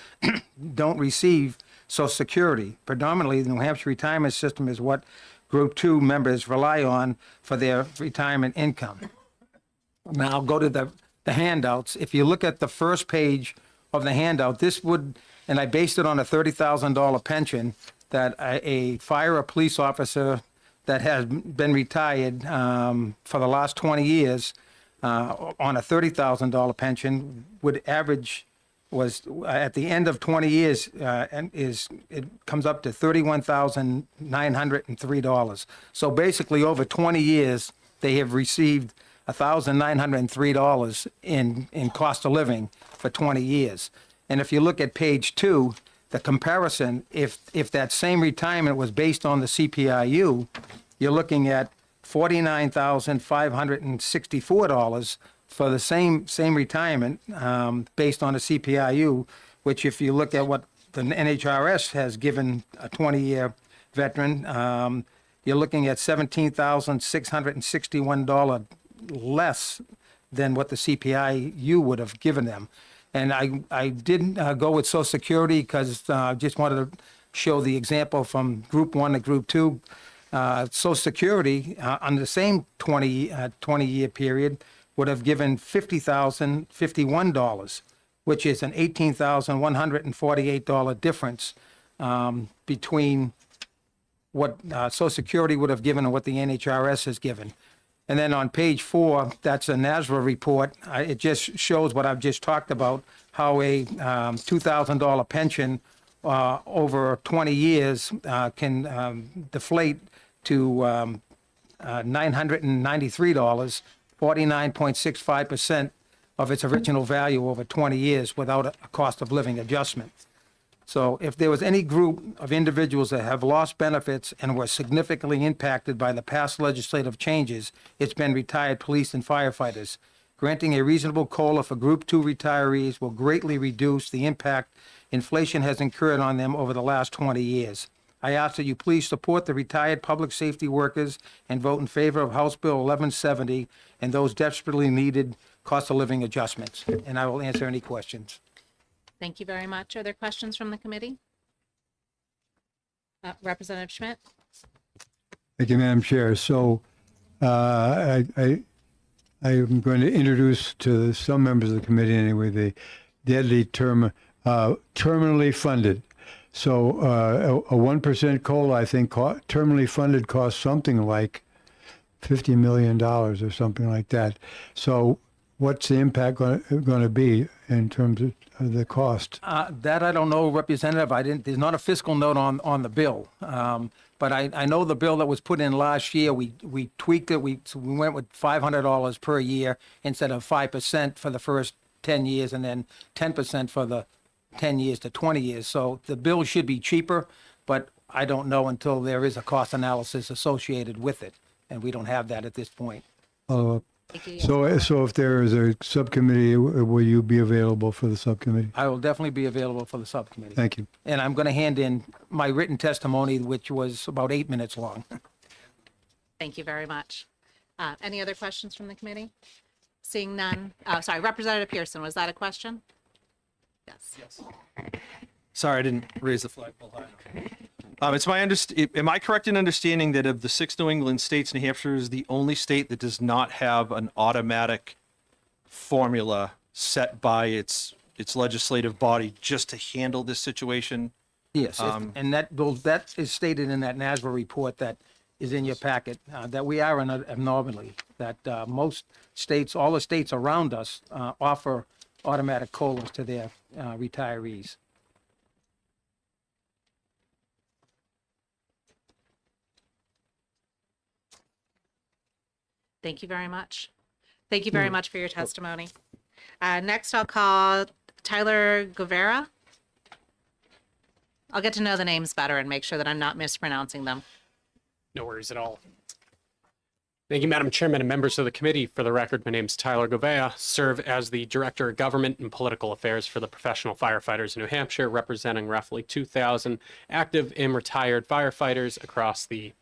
don't receive Social Security. Predominantly, the New Hampshire Retirement System is what Group 2 members rely on for their retirement income. Now I'll go to the handouts. If you look at the first page of the handout, this would, and I based it on a $30,000 pension that a fire or police officer that has been retired for the last 20 years on a $30,000 pension would average was at the end of 20 years it comes up to $31,903. So basically over 20 years they have received $1,903 in cost of living for 20 years. And if you look at page 2, the comparison, if that same retirement was based on the CPIU, you're looking at $49,564 for the same retirement based on the CPIU, which if you look at what the NHRS has given a 20-year veteran, you're looking at $17,661 less than what the CPIU would have given them. And I didn't go with Social Security because I just wanted to show the example from Group 1 to Group 2. Social Security, on the same 20-year period, would have given $50,051, which is an $18,148 difference between what Social Security would have given and what the NHRS has given. And then on page 4, that's a NASRA report. It just shows what I've just talked about, how a $2,000 pension over 20 years can deflate to $993, 49.65% of its original value over 20 years without a cost of living adjustment. So if there was any group of individuals that have lost benefits and were significantly impacted by the past legislative changes, it's been retired police and firefighters. Granting a reasonable COLA for Group 2 retirees will greatly reduce the impact inflation has incurred on them over the last 20 years. I ask that you please support the retired public safety workers and vote in favor of House Bill 1170 and those desperately needed cost of living adjustments. And I will answer any questions.
Thank you very much. Are there questions from the committee? Representative Schmidt?
Thank you, Madam Chair. So I am going to introduce to some members of the committee anyway the deadly term terminally funded. So a 1% COLA, I think, terminally funded costs something like $50 million or something like that. So what's the impact going to be in terms of the cost?
That I don't know, Representative. There's not a fiscal note on the bill. But I know the bill that was put in last year, we tweaked it. We went with $500 per year instead of 5% for the first 10 years and then 10% for the 10 years to 20 years. So the bill should be cheaper, but I don't know until there is a cost analysis associated with it. And we don't have that at this point.
So if there is a subcommittee, will you be available for the subcommittee?
I will definitely be available for the subcommittee.
Thank you.
And I'm going to hand in my written testimony, which was about 8 minutes long.
Thank you very much. Any other questions from the committee? Seeing none. Oh, sorry, Representative Pearson, was that a question? Yes.
Sorry, I didn't raise the flagpole high enough. It's my am I correct in understanding that of the 6 New England states, New Hampshire is the only state that does not have an automatic formula set by its legislative body just to handle this situation?
Yes, and that is stated in that NASRA report that is in your packet, that we are an anomaly, that most states, all the states around us offer automatic COLAs to their retirees.
Thank you very much. Thank you very much for your testimony. Next, I'll call Tyler Guevara. I'll get to know the names better and make sure that I'm not mispronouncing them.
No worries at all. Thank you, Madam Chairman and members of the committee. For the record, my name is Tyler Govea, serve as the Director of Government and Political Affairs for the Professional Firefighters in New Hampshire, representing roughly 2,000 active and retired firefighters across the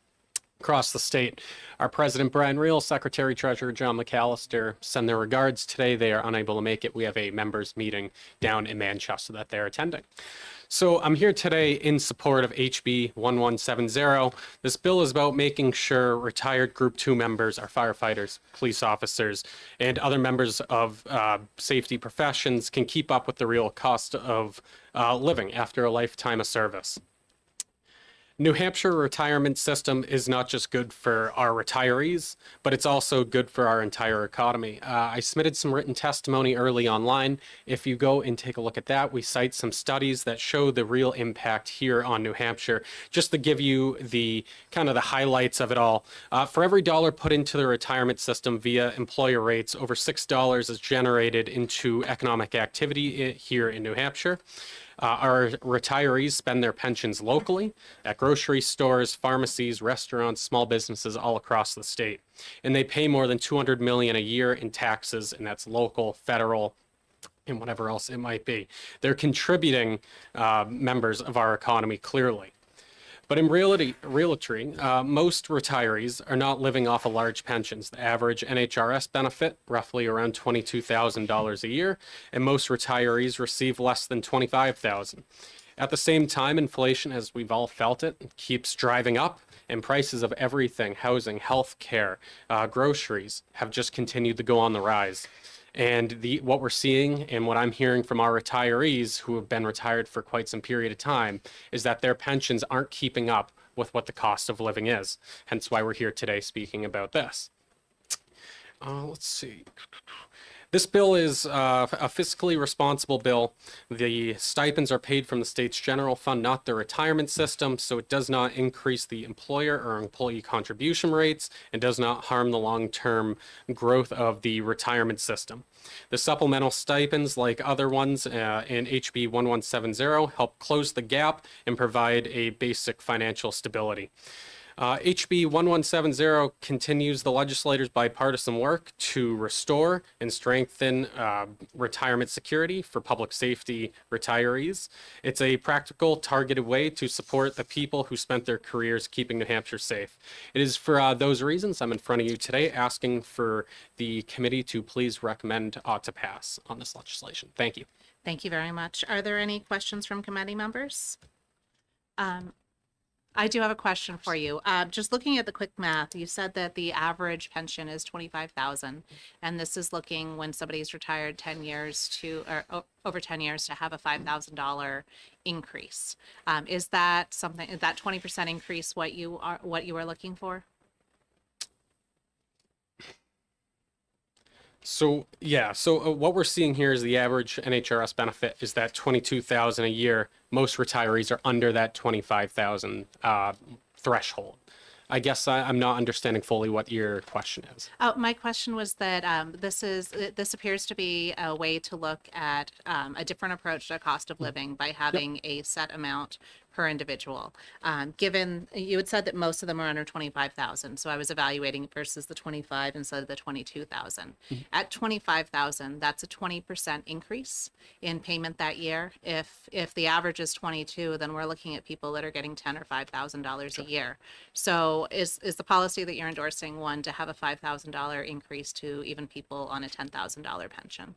state. Our President Brian Reel, Secretary Treasurer John McAllister send their regards today. They are unable to make it. We have a members meeting down in Manchester that they're attending. So I'm here today in support of HB 1170. This bill is about making sure retired Group 2 members, our firefighters, police officers, and other members of safety professions can keep up with the real cost of living after a lifetime of service. New Hampshire retirement system is not just good for our retirees, but it's also good for our entire economy. I submitted some written testimony early online. If you go and take a look at that, we cite some studies that show the real impact here on New Hampshire. Just to give you the kind of the highlights of it all, for every dollar put into the retirement system via employer rates, over $6 is generated into economic activity here in New Hampshire. Our retirees spend their pensions locally at grocery stores, pharmacies, restaurants, small businesses all across the state. And they pay more than $200 million a year in taxes, and that's local, federal, and whatever else it might be. They're contributing members of our economy clearly. But in reality, most retirees are not living off of large pensions. The average NHRS benefit, roughly around $22,000 a year, and most retirees receive less than $25,000. At the same time, inflation, as we've all felt it, keeps driving up, and prices of everything, housing, health care, groceries, have just continued to go on the rise. And what we're seeing and what I'm hearing from our retirees who have been retired for quite some period of time is that their pensions aren't keeping up with what the cost of living is. Hence why we're here today speaking about this. Let's see. This bill is a fiscally responsible bill. The stipends are paid from the state's general fund, not the retirement system, so it does not increase the employer or employee contribution rates and does not harm the long-term growth of the retirement system. The supplemental stipends, like other ones in HB 1170, help close the gap and provide a basic financial stability. HB 1170 continues the legislator's bipartisan work to restore and strengthen retirement security for public safety retirees. It's a practical, targeted way to support the people who spent their careers keeping New Hampshire safe. It is for those reasons I'm in front of you today asking for the committee to please recommend to pass on this legislation. Thank you.
Thank you very much. Are there any questions from committee members? I do have a question for you. Just looking at the quick math, you said that the average pension is $25,000, and this is looking when somebody's retired 10 years or over 10 years to have a $5,000 increase. Is that something? Is that 20% increase what you are looking for?
So what we're seeing here is the average NHRS benefit is that $22,000 a year. Most retirees are under that $25,000 threshold. I guess I'm not understanding fully what your question is.
My question was that this appears to be a way to look at a different approach to cost of living by having a set amount per individual. Given you had said that most of them are under 25,000, so I was evaluating versus the 25 instead of the 22,000. At 25,000, that's a 20% increase in payment that year. If the average is 22, then we're looking at people that are getting $10,000 or $5,000 a year. So is the policy that you're endorsing one to have a $5,000 increase to even people on a $10,000 pension?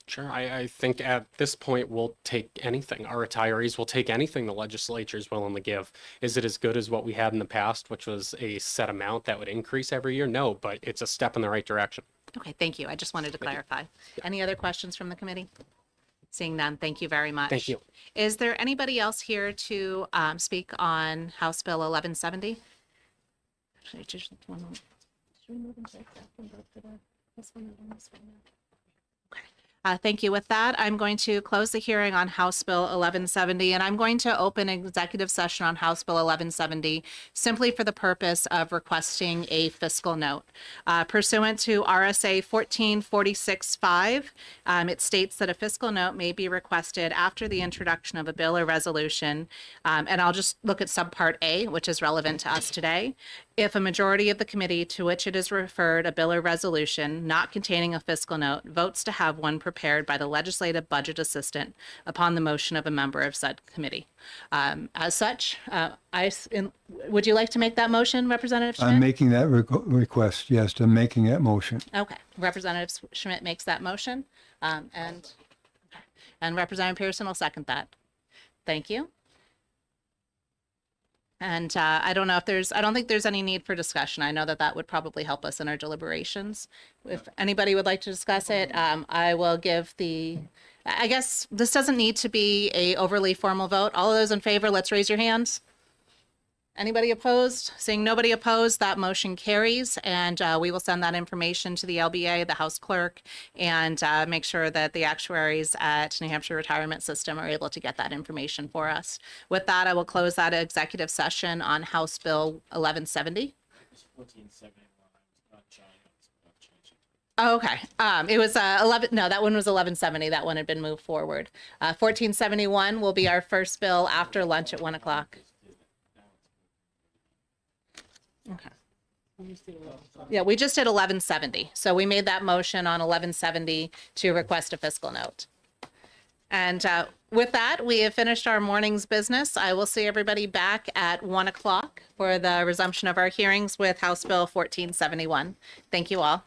Sure. I think at this point we'll take anything. Our retirees will take anything the legislature is willing to give. Is it as good as what we had in the past, which was a set amount that would increase every year? No, but it's a step in the right direction.
Okay, thank you. I just wanted to clarify. Any other questions from the committee? Seeing none, thank you very much.
Thank you.
Is there anybody else here to speak on House Bill 1170? Actually, just one moment. Should we move into exec and vote for this one and this one now? Thank you. With that, I'm going to close the hearing on House Bill 1170, and I'm going to open executive session on House Bill 1170 simply for the purpose of requesting a fiscal note. Pursuant to RSA 1446(5), it states that a fiscal note may be requested after the introduction of a bill or resolution, and I'll just look at subpart A, which is relevant to us today. If a majority of the committee to which it is referred a bill or resolution not containing a fiscal note votes to have one prepared by the legislative budget assistant upon the motion of a member of said committee. As such, would you like to make that motion, Representative Schmidt?
I'm making that request. Yes, I'm making that motion.
Okay. Representative Schmidt makes that motion, and Representative Pearson will second that. Thank you. And I don't think there's any need for discussion. I know that would probably help us in our deliberations. If anybody would like to discuss it, I will give I guess this doesn't need to be a overly formal vote. All of those in favor, let's raise your hands. Anybody opposed? Seeing nobody opposed, that motion carries, and we will send that information to the LBA, the House Clerk, and make sure that the actuaries at New Hampshire Retirement System are able to get that information for us. With that, I will close that executive session on House Bill 1170. Oh, okay. It was 11. No, that one was 1170. That one had been moved forward. 1471 will be our first bill after lunch at 1 o'clock. Okay. Yeah, we just did 1170. So we made that motion on 1170 to request a fiscal note. And with that, we have finished our morning's business. I will see everybody back at 1 o'clock for the resumption of our hearings with House Bill 1471. Thank you all.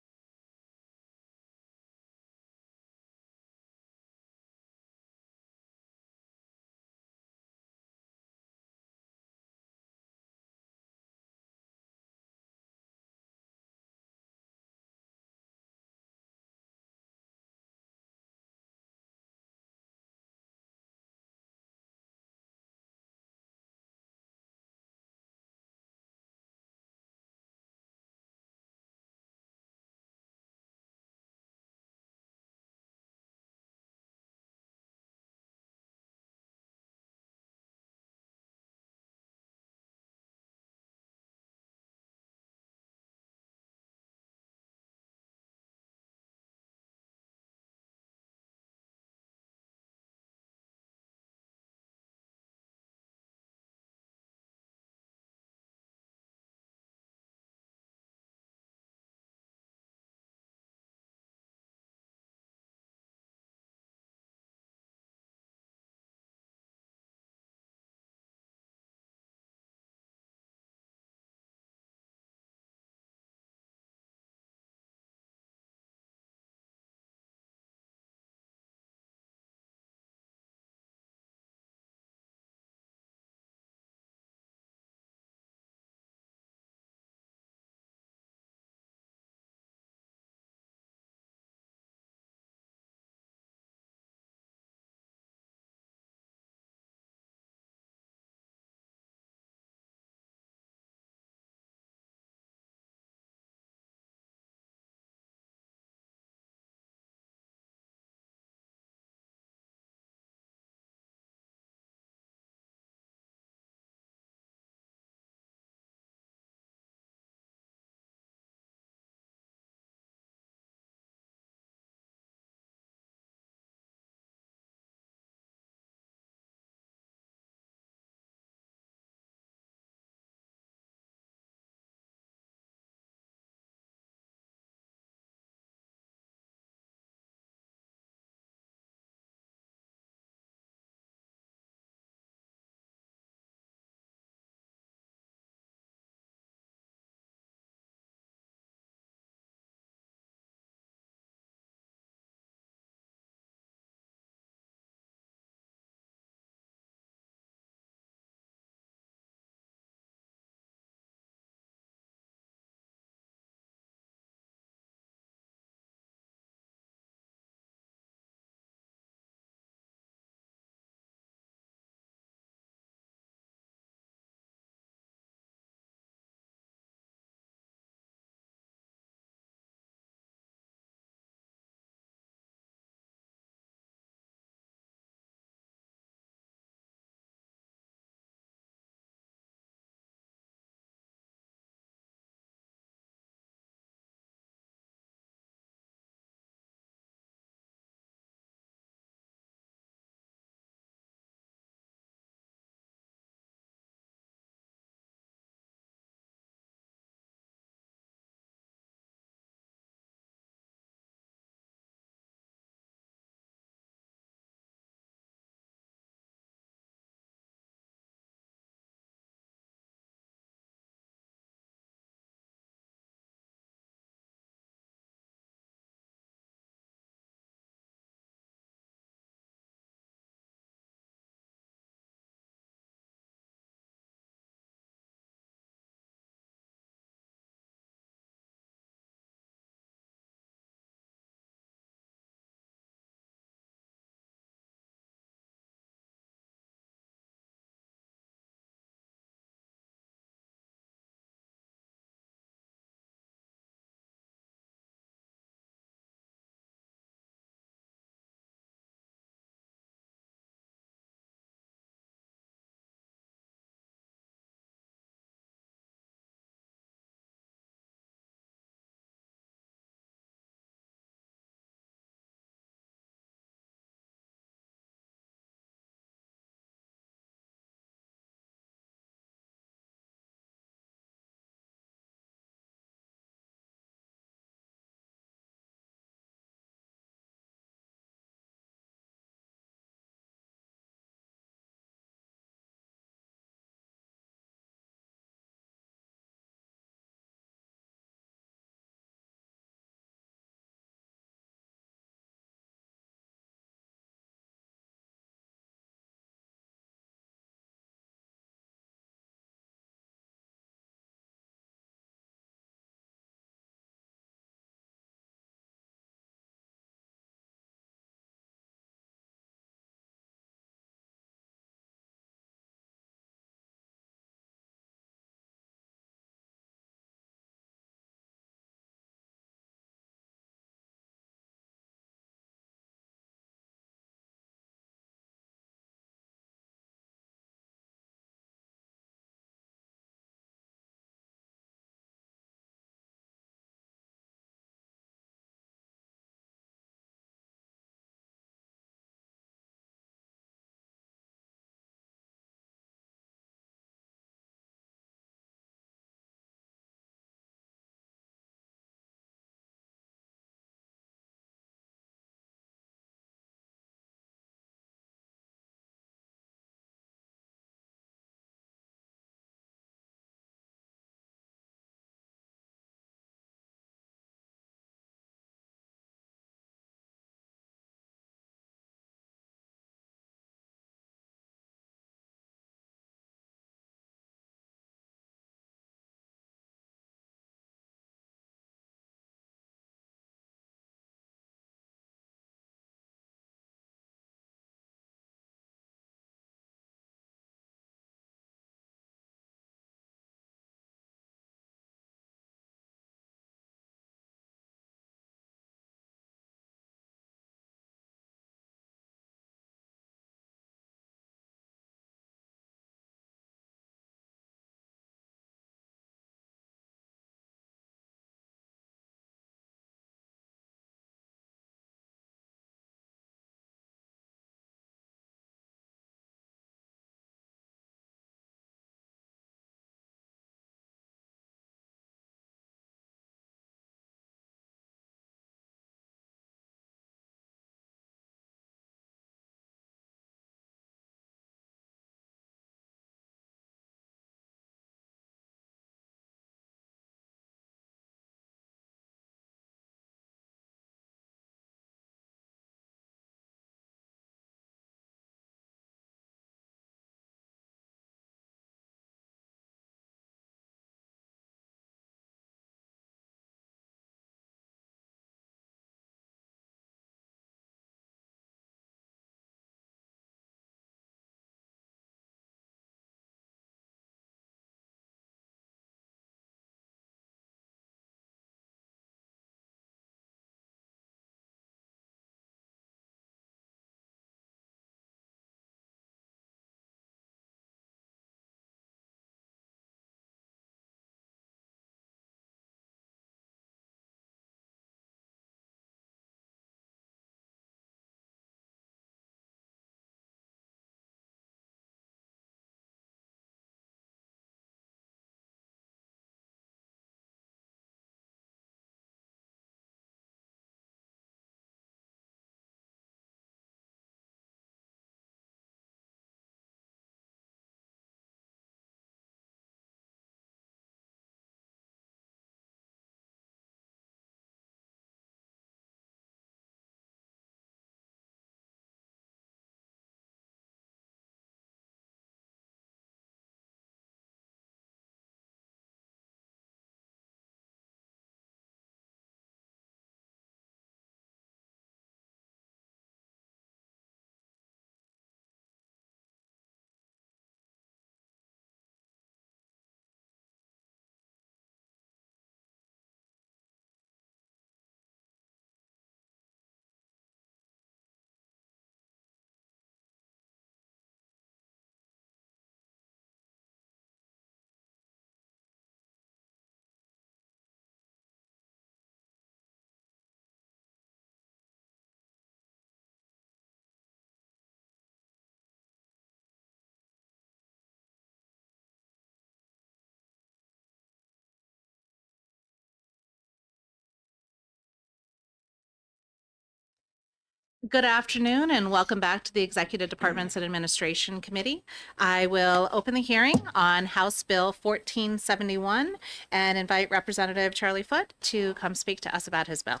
Good afternoon and welcome back to the Executive Departments and Administration Committee. I will open the hearing on House Bill 1471 and invite Representative Charlie Foote to come speak to us about his bill.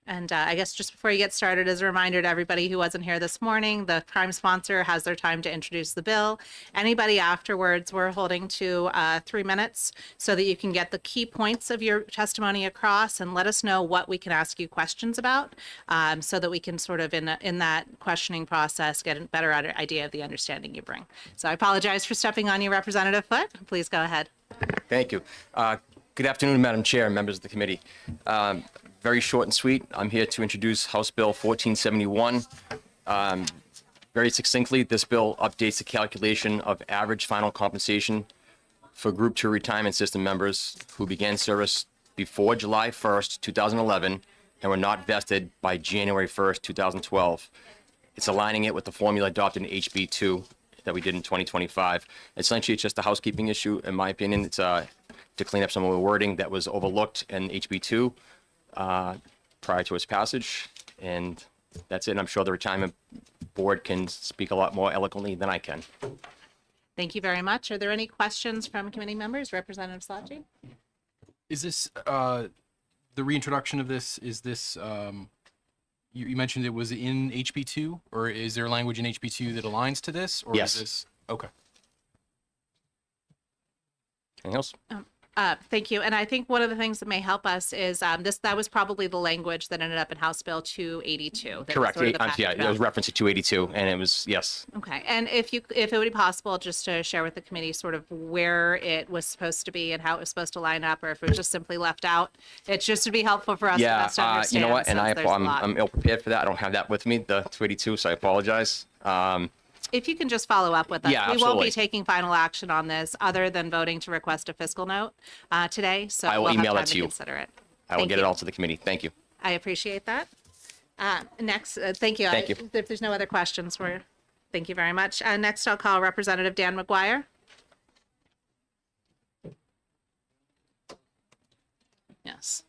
And I guess just before you get started, as a reminder to everybody who wasn't here this morning, the prime sponsor has their time to introduce the bill. Anybody afterwards, we're holding to 3 minutes so that you can get the key points of your testimony across and let us know what we can ask you questions about, so that we can sort of in that questioning process get a better idea of the understanding you bring. So I apologize for stepping on you, Representative Foote. Please go ahead.
Thank you. Good afternoon, Madam Chair and members of the committee. Very short and sweet. I'm here to introduce House Bill 1471. Very succinctly, this bill updates the calculation of average final compensation for Group 2 retirement system members who began service before July 1st, 2011, and were not vested by January 1st, 2012. It's aligning it with the formula adopted in HB 2 that we did in 2025. Essentially, it's just a housekeeping issue, in my opinion. It's to clean up some of the wording that was overlooked in HB 2 prior to its passage, and that's it. And I'm sure the retirement board can speak a lot more eloquently than I can.
Thank you very much. Are there any questions from committee members? Representative Slotji?
Is this the reintroduction of this? Is this you mentioned it was in HB2, or is there language in HB2 that aligns to this? Or
Yes.
Is this okay?
Anything else?
Thank you. And I think one of the things that may help us is that was probably the language that ended up in House Bill 282. that was
Correct.
sort of the package
Yeah, it
bill.
was referenced to 282, and it was, yes.
Okay. And if it would be possible just to share with the committee sort of where it was supposed to be and how it was supposed to line up, or if it was just simply left out, it's just to be helpful for us to best understand.
You know what? And
since there's a lot.
I'm ill prepared for that. I don't have that with me, the 282, so I apologize.
If you can just follow up with us.
Yeah,
We won't be
absolutely.
taking final action on this other than voting to request a fiscal note today. So
I will
we'll have
email
time
that to you.
Consider it.
I will
Thank
get
you.
it all to the committee. Thank you.
I appreciate that. Next, thank you.
Thank you.
If there's no other questions, thank you very much. Next, I'll call Representative Dan McGuire. Yes.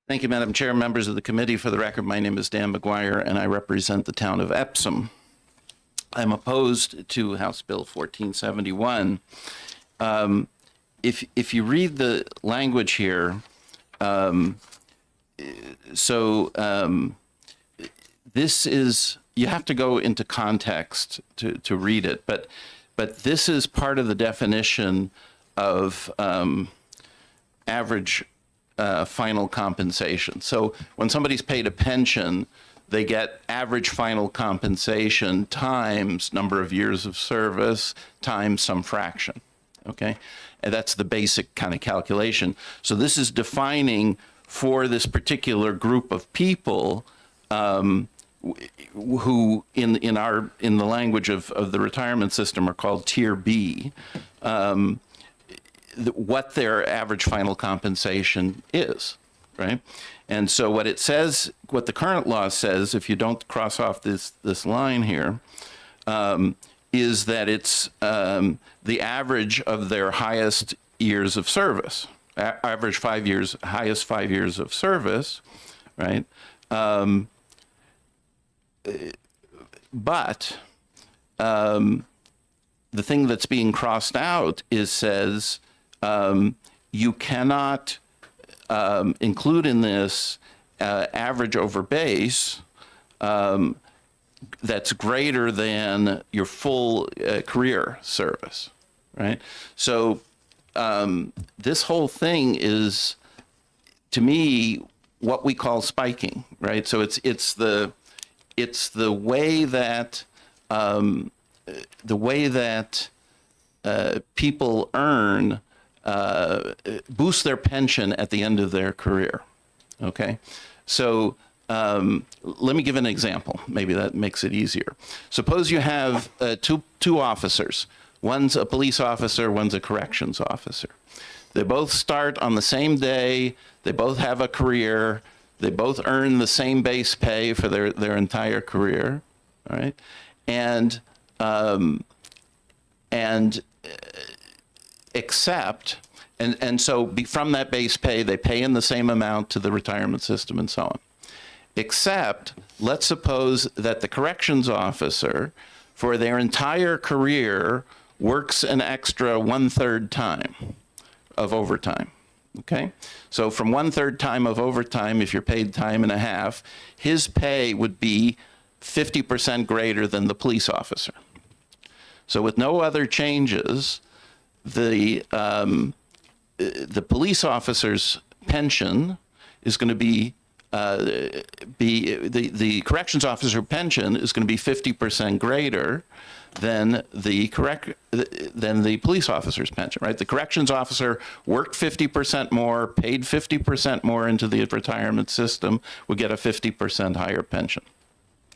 Thank you, Madam Chair, members of the committee. For the record, my name is Dan McGuire, and I represent the town of Epsom. I'm opposed to House Bill 1471. If you read the language here, this is, you have to go into context to read it, but this is part of the definition of average final compensation. So when somebody's paid a pension, they get average final compensation times number of years of service times some fraction. Okay, and that's the basic kind of calculation. So this is defining for this particular group of people who in the language of the retirement system are called Tier B, what their average final compensation is, right? And so what it says, what the current law says, if you don't cross off this line here, is that it's the average of their highest years of service, average 5 years, highest 5 years of service, right? But the thing that's being crossed out says you cannot include in this average over base that's greater than your full career service, right? So this whole thing is, to me, what we call spiking, right? So it's the way that people earn boost their pension at the end of their career. Okay, so let me give an example. Maybe that makes it easier. Suppose you have two officers. One's a police officer, one's a corrections officer. They both start on the same day. They both have a career. They both earn the same base pay for their entire career. All right. And except, and so from that base pay, they pay in the same amount to the retirement system and so on. Except, let's suppose that the corrections officer for their entire career works an extra 1/3 time of overtime. Okay? So from 1/3 time of overtime, if you're paid time and a half, his pay would be 50% greater than the police officer. So with no other changes, the police officer's pension is going to be the corrections officer pension is going to be 50% greater than the police officer's pension, right? The corrections officer worked 50% more, paid 50% more into the retirement system, would get a 50% higher pension.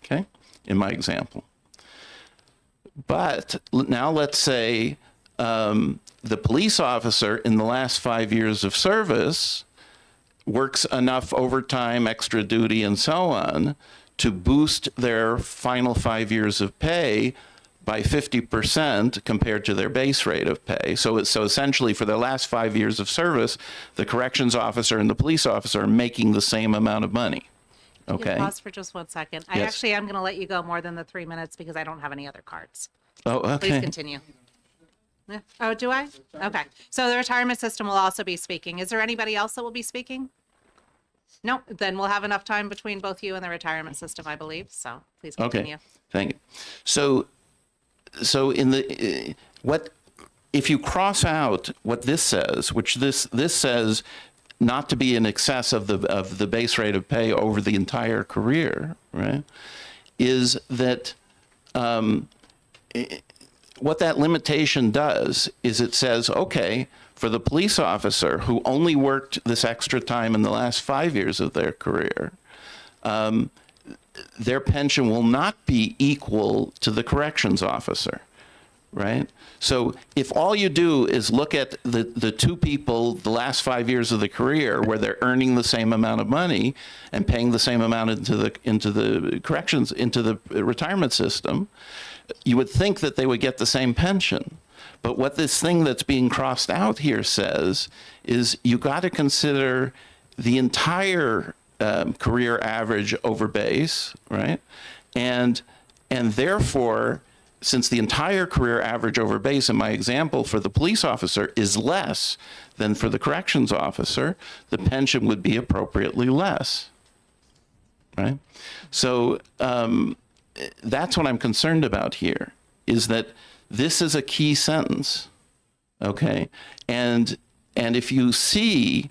Okay, in my example. But now let's say the police officer in the last 5 years of service works enough overtime, extra duty, and so on to boost their final 5 years of pay by 50% compared to their base rate of pay. So essentially for their last 5 years of service, the corrections officer and the police officer are making the same amount of money. Okay.
Pause for just 1 second. I
Yes.
actually am going to let you go more than the 3 minutes because I don't have any other cards.
Oh, okay.
Please continue. Yeah. Oh, do I? Okay. So the retirement system will also be speaking. Is there anybody else that will be speaking? No, then we'll have enough time between both you and the retirement system, I believe. So please continue.
Okay, thank you. So in the what if you cross out what this says, which this says not to be in excess of the base rate of pay over the entire career, right? Is that what that limitation does is it says, okay, for the police officer who only worked this extra time in the last 5 years of their career, their pension will not be equal to the corrections officer, right? So if all you do is look at the two people the last 5 years of the career where they're earning the same amount of money and paying the same amount into the corrections, into the retirement system, you would think that they would get the same pension. But what this thing that's being crossed out here says is you got to consider the entire career average over base, right? And therefore, since the entire career average over base in my example for the police officer is less than for the corrections officer, the pension would be appropriately less, right? So that's what I'm concerned about here, is that this is a key sentence, okay? And if you see,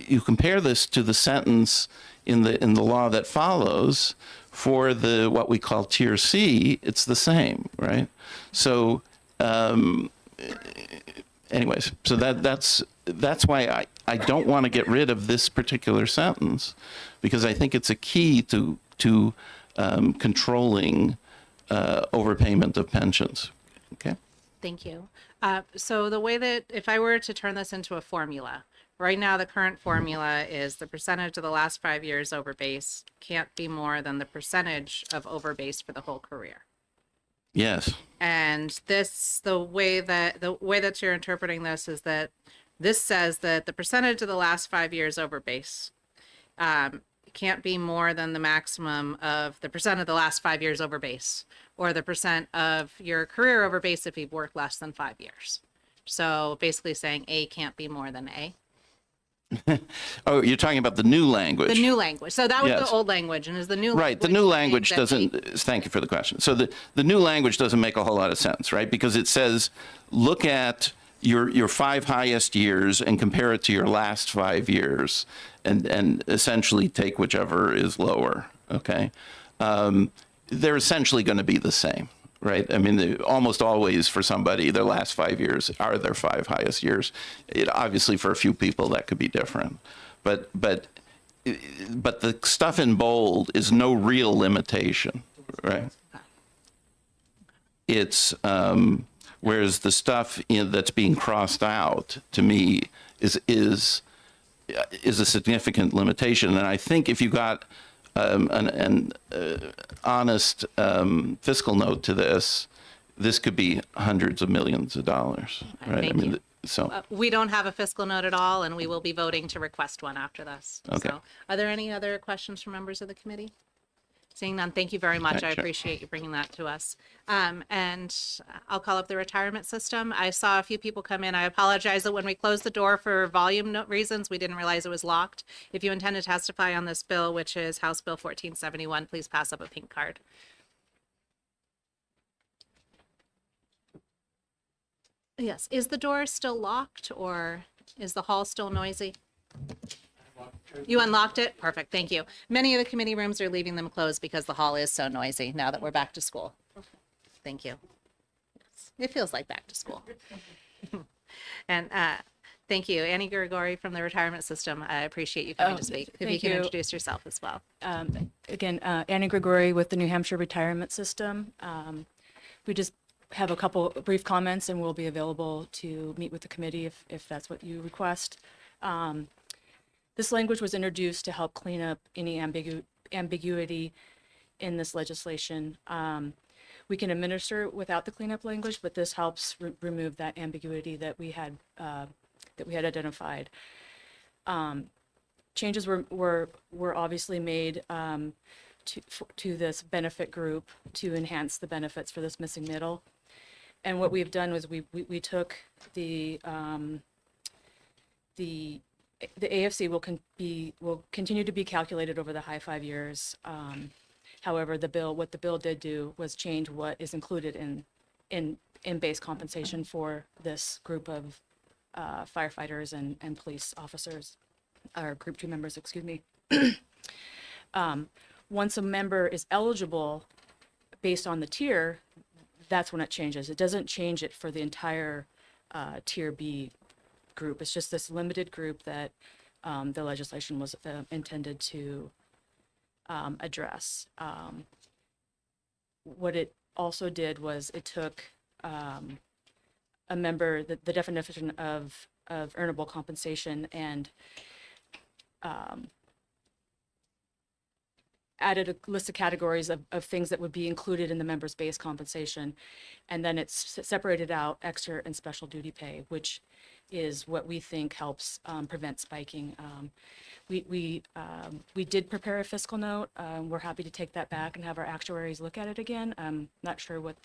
you compare this to the sentence in the law that follows for the what we call Tier C, it's the same, right? So, anyways, so that's why I don't want to get rid of this particular sentence, because I think it's a key to controlling overpayment of pensions. Okay.
Thank you. So the way that, if I were to turn this into a formula, right now the current formula is the percentage of the last 5 years over base can't be more than the percentage of over base for the whole career.
Yes.
And this, the way that you're interpreting this is that this says that the percentage of the last 5 years over base can't be more than the maximum of the percent of the last 5 years over base, or the percent of your career over base if you've worked less than 5 years. So basically saying A can't be more than A.
Oh, you're talking about the new language.
The new language. So that was
Yes.
the old language, and is the new
Right. The new language doesn't, thank you for the question. So the new language doesn't make a whole lot of sense, right? Because it says, look at your 5 highest years and compare it to your last 5 years and essentially take whichever is lower, okay? They're essentially going to be the same, right? I mean, almost always for somebody, their last 5 years are their 5 highest years. Obviously, for a few people, that could be different. But the stuff in bold is no real limitation, right? It's whereas the stuff that's being crossed out to me is a significant limitation. And I think if you got an honest fiscal note to this, this could be hundreds of millions of dollars, right?
Thank you.
So
We don't have a fiscal note at all, and we will be voting to request one after this.
Okay.
So, are there any other questions from members of the committee? Seeing none, thank you very much. I
Sure.
appreciate you bringing that to us. And I'll call up the retirement system. I saw a few people come in. I apologize that when we closed the door for volume reasons, we didn't realize it was locked. If you intend to testify on this bill, which is House Bill 1471, please pass up a pink card. Yes, is the door still locked or is the hall still noisy? You unlocked it? Perfect, thank you. Many of the committee rooms are leaving them closed because the hall is so noisy now that we're back to school. Thank you. It feels like back to school. And thank you. Annie Grigori from the retirement system. I appreciate you coming to speak. If you
thank
can
you.
introduce yourself as well.
Again, Annie Grigori with the New Hampshire Retirement System. We just have a couple brief comments and we'll be available to meet with the committee if that's what you request. This language was introduced to help clean up any ambiguity in this legislation. We can administer without the cleanup language, but this helps remove that ambiguity that we had identified. Changes were obviously made to this benefit group to enhance the benefits for this missing middle. And what we've done was we took the AFC will continue to be calculated over the high 5 years. However, what the bill did do was change what is included in base compensation for this group of firefighters and police officers, or Group 2 members, excuse me. Once a member is eligible based on the tier, that's when it changes. It doesn't change it for the entire Tier B group. It's just this limited group that the legislation was intended to address. What it also did was it took a member, the definition of earnable compensation, and added a list of categories of things that would be included in the member's base compensation. And then it's separated out extra and special duty pay, which is what we think helps prevent spiking. We did prepare a fiscal note. We're happy to take that back and have our actuaries look at it again. I'm not sure what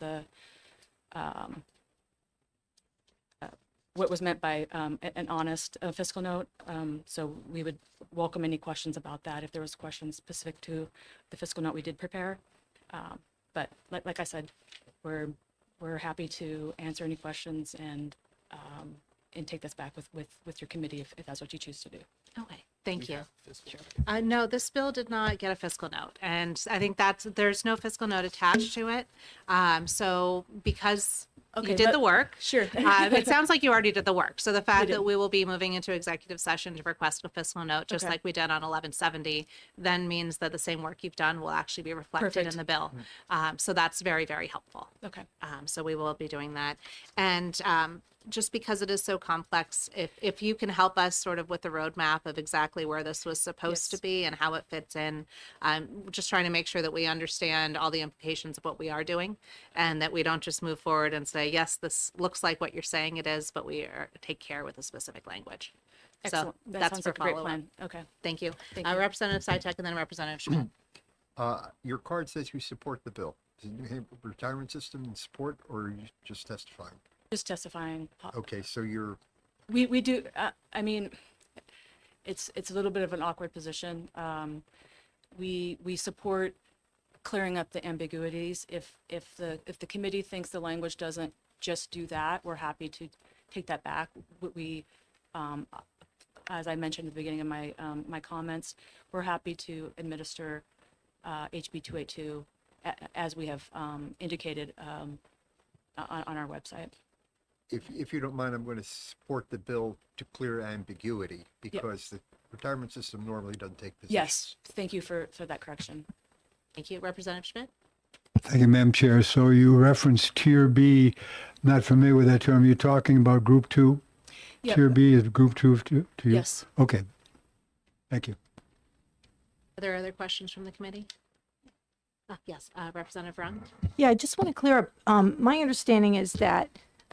what was meant by an honest fiscal note. So we would welcome any questions about that if there was questions specific to the fiscal note we did prepare. But like I said, we're happy to answer any questions and take this back with your committee if that's what you choose to do.
Okay, thank you. No, this bill did not get a fiscal note, and I think there's no fiscal note attached to it. So because you did the work,
sure.
It sounds like you already did the work. So the fact that we will be moving into executive session to request a fiscal note, just like we did on 1170, then means that the same work you've done will actually be reflected in the bill. So that's very, very helpful.
Okay.
So we will be doing that. And just because it is so complex, if you can help us sort of with the roadmap of exactly where this was supposed to be and how it fits in, just trying to make sure that we understand all the implications of what we are doing and that we don't just move forward and say, yes, this looks like what you're saying it is, but we take care with a specific language.
Excellent.
So
That
that's
sounds
for
like a great
follow-up.
plan. Okay.
Thank you.
Thank you.
Representative Sitek and then Representative Schmidt.
Your card says you support the bill. Is the New Hampshire retirement system in support, or are you just testifying?
Just testifying.
Okay, so you're,
We do, I mean, it's a little bit of an awkward position. We support clearing up the ambiguities. If the committee thinks the language doesn't just do that, we're happy to take that back. We, as I mentioned at the beginning of my comments, we're happy to administer HB 282 as we have indicated on our website.
if you don't mind, I'm going to support the bill to clear ambiguity because the retirement system normally doesn't take positions.
Yes, thank you for that correction.
Thank you. Representative Schmidt?
Thank you, Madam Chair. So you referenced Tier B. Not familiar with that term. You're talking about Group 2?
Yep.
Tier B is Group 2 to you?
Yes.
Okay. Thank you.
Are there other questions from the committee? Yes, Representative Rung.
Yeah, I just want to clear up. My understanding is that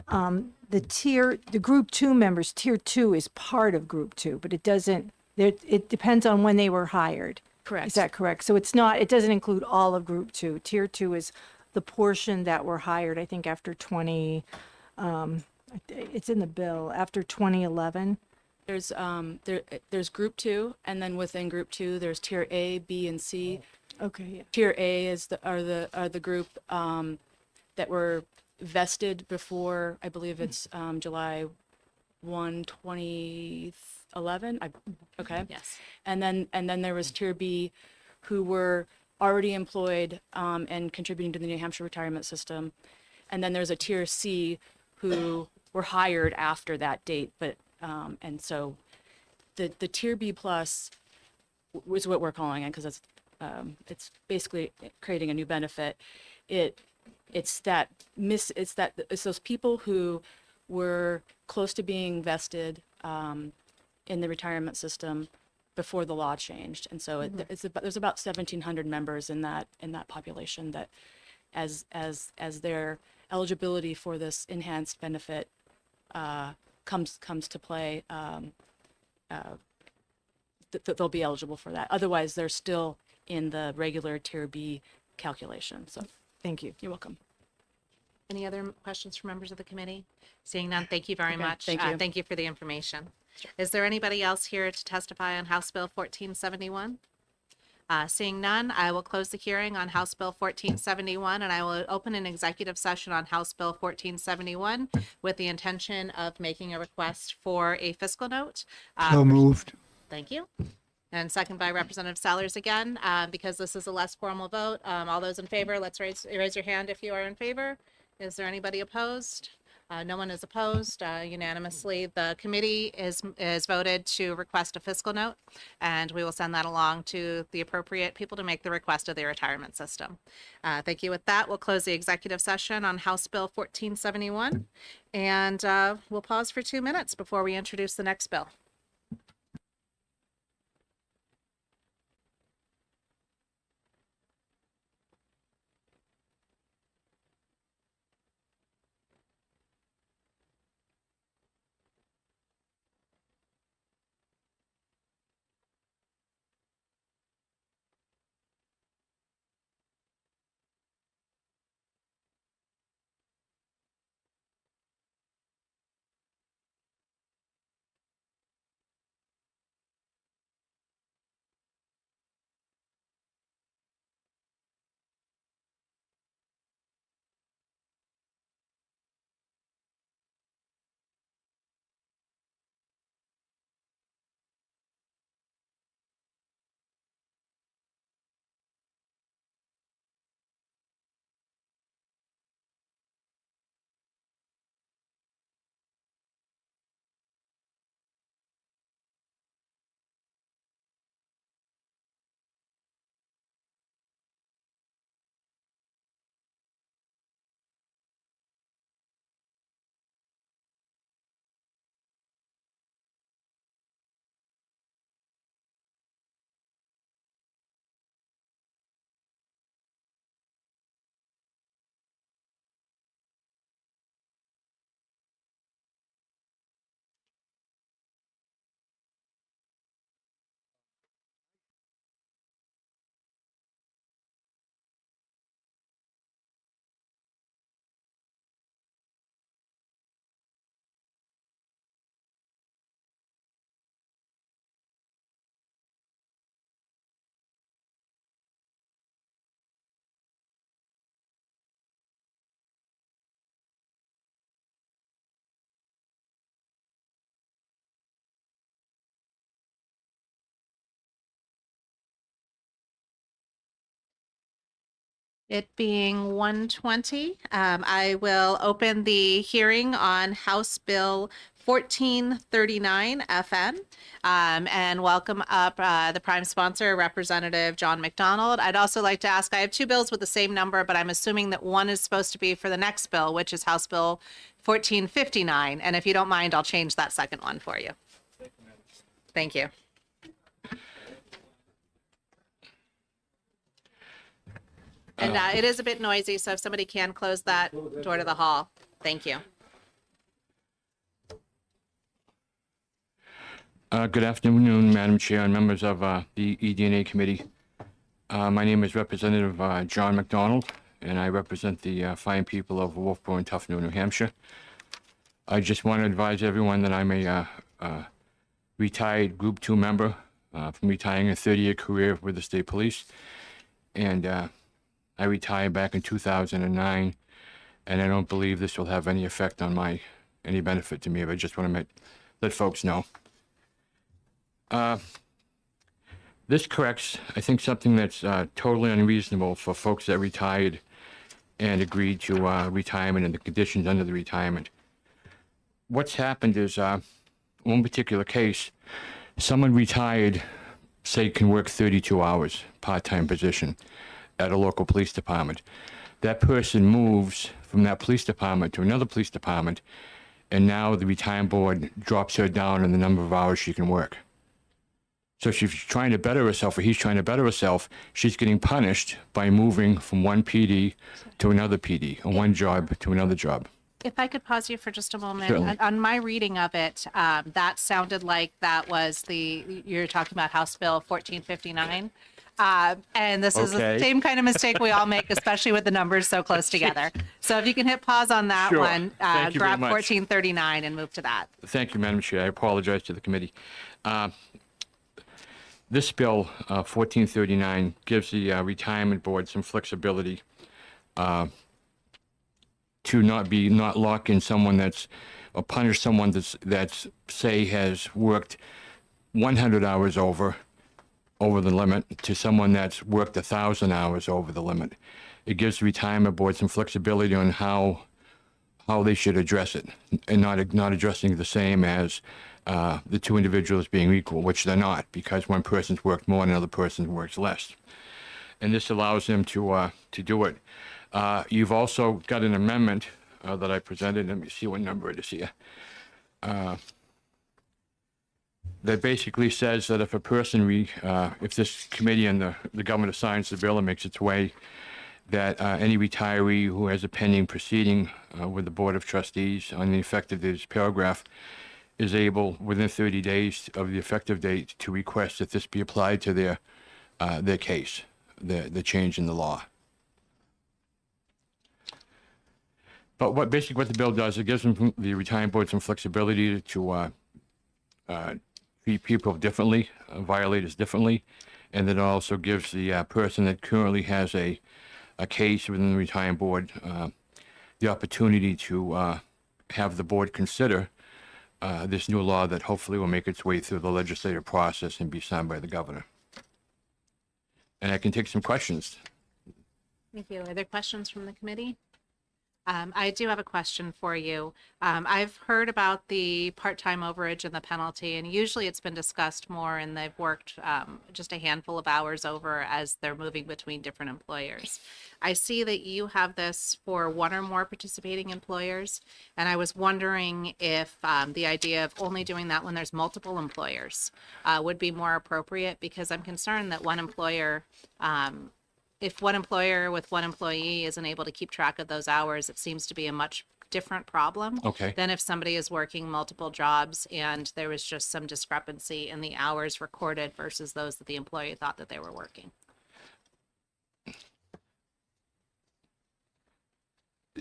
the Group 2 members, Tier 2 is part of Group 2, but it doesn't, it depends on when they were hired.
Correct.
Is that correct? So it's not, it doesn't include all of Group 2. Tier 2 is the portion that were hired, I think, after it's in the bill, after 2011.
There's Group 2, and then within Group 2, there's Tier A, B, and C.
Okay, yeah.
Tier A are the group that were vested before, I believe it's July 1, 2011. Okay.
Yes.
And then there was Tier B, who were already employed and contributing to the New Hampshire retirement system. And then there's a Tier C, who were hired after that date. But and so the Tier B plus was what we're calling it, because it's basically creating a new benefit. It's those people who were close to being vested in the retirement system before the law changed, and so there's about 1,700 members in that population that, as their eligibility for this enhanced benefit comes to play, they'll be eligible for that. Otherwise, they're still in the regular Tier B calculation. So,
thank you.
You're welcome.
Any other questions from members of the committee? Seeing none, thank you very much.
thank you.
Thank you for the information. Is there anybody else here to testify on House Bill 1471? Seeing none, I will close the hearing on House Bill 1471, and I will open an executive session on House Bill 1471 with the intention of making a request for a fiscal note.
So moved.
Thank you. And second by Representative Sellers again, because this is a less formal vote. All those in favor, let's raise your hand if you are in favor. Is there anybody opposed? No one is opposed. Unanimously, the committee is voted to request a fiscal note, and we will send that along to the appropriate people to make the request of the retirement system. Thank you. With that, we'll close the executive session on House Bill 1471, and we'll pause for 2 minutes before we introduce the next bill. It being 1:20, I will open the hearing on House Bill 1439 FM, and welcome up the prime sponsor, Representative John McDonald. I'd also like to ask, I have two bills with the same number, but I'm assuming that one is supposed to be for the next bill, which is House Bill 1459. And if you don't mind, I'll change that second one for you. Thank you. And it is a bit noisy, so if somebody can close that door to the hall, thank you.
Good afternoon, Madam Chair and members of the EDNA Committee. My name is Representative John McDonald, and I represent the fine people of Wolfboro and Tufnell, New Hampshire. I just want to advise everyone that I'm a retired Group 2 member from retiring a 30-year career with the state police. And I retired back in 2009, and I don't believe this will have any effect on any benefit to me, but I just want to let folks know. This corrects, I think, something that's totally unreasonable for folks that retired and agreed to retirement and the conditions under the retirement. What's happened is, one particular case, someone retired, say, can work 32 hours, part-time position at a local police department. That person moves from that police department to another police department, and now the retirement board drops her down in the number of hours she can work. So she's trying to better herself, or he's trying to better herself, she's getting punished by moving from one PD to another PD, or one job to another job.
If I could pause you for just a moment.
Certainly.
On my reading of it, that sounded like that was you're talking about House Bill 1459. And this is the
Okay.
same kind of mistake we all make, especially with the numbers so close together. So if you can hit pause on that
Sure.
one,
Thank you very
grab
much.
1439 and move to that.
Thank you, Madam Chair. I apologize to the committee. This bill, 1439, gives the retirement board some flexibility to not lock in someone or punish someone that's say has worked 100 hours over the limit to someone that's worked 1,000 hours over the limit. It gives the retirement board some flexibility on how they should address it, and not addressing the same as the two individuals being equal, which they're not, because one person's worked more and another person works less. And this allows them to do it. You've also got an amendment that I presented. Let me see what number it is here. That basically says that if a person, if this committee and the government assigns the bill and makes its way, that any retiree who has a pending proceeding with the Board of Trustees on the effect of this paragraph is able, within 30 days of the effective date, to request that this be applied to their case, the change in the law. But what the bill does, it gives them, the retirement board, some flexibility to treat people differently, violators differently, and it also gives the person that currently has a case within the retirement board the opportunity to have the board consider this new law that hopefully will make its way through the legislative process and be signed by the governor. And I can take some questions.
Thank you. Are there questions from the committee? I do have a question for you. I've heard about the part-time overage and the penalty, and usually it's been discussed more and they've worked just a handful of hours over as they're moving between different employers. I see that you have this for one or more participating employers, and I was wondering if the idea of only doing that when there's multiple employers would be more appropriate, because I'm concerned that one employer if one employer with one employee isn't able to keep track of those hours, it seems to be a much different problem than if somebody is working multiple jobs and there was just some discrepancy in the hours recorded versus those that the employee thought that they were working.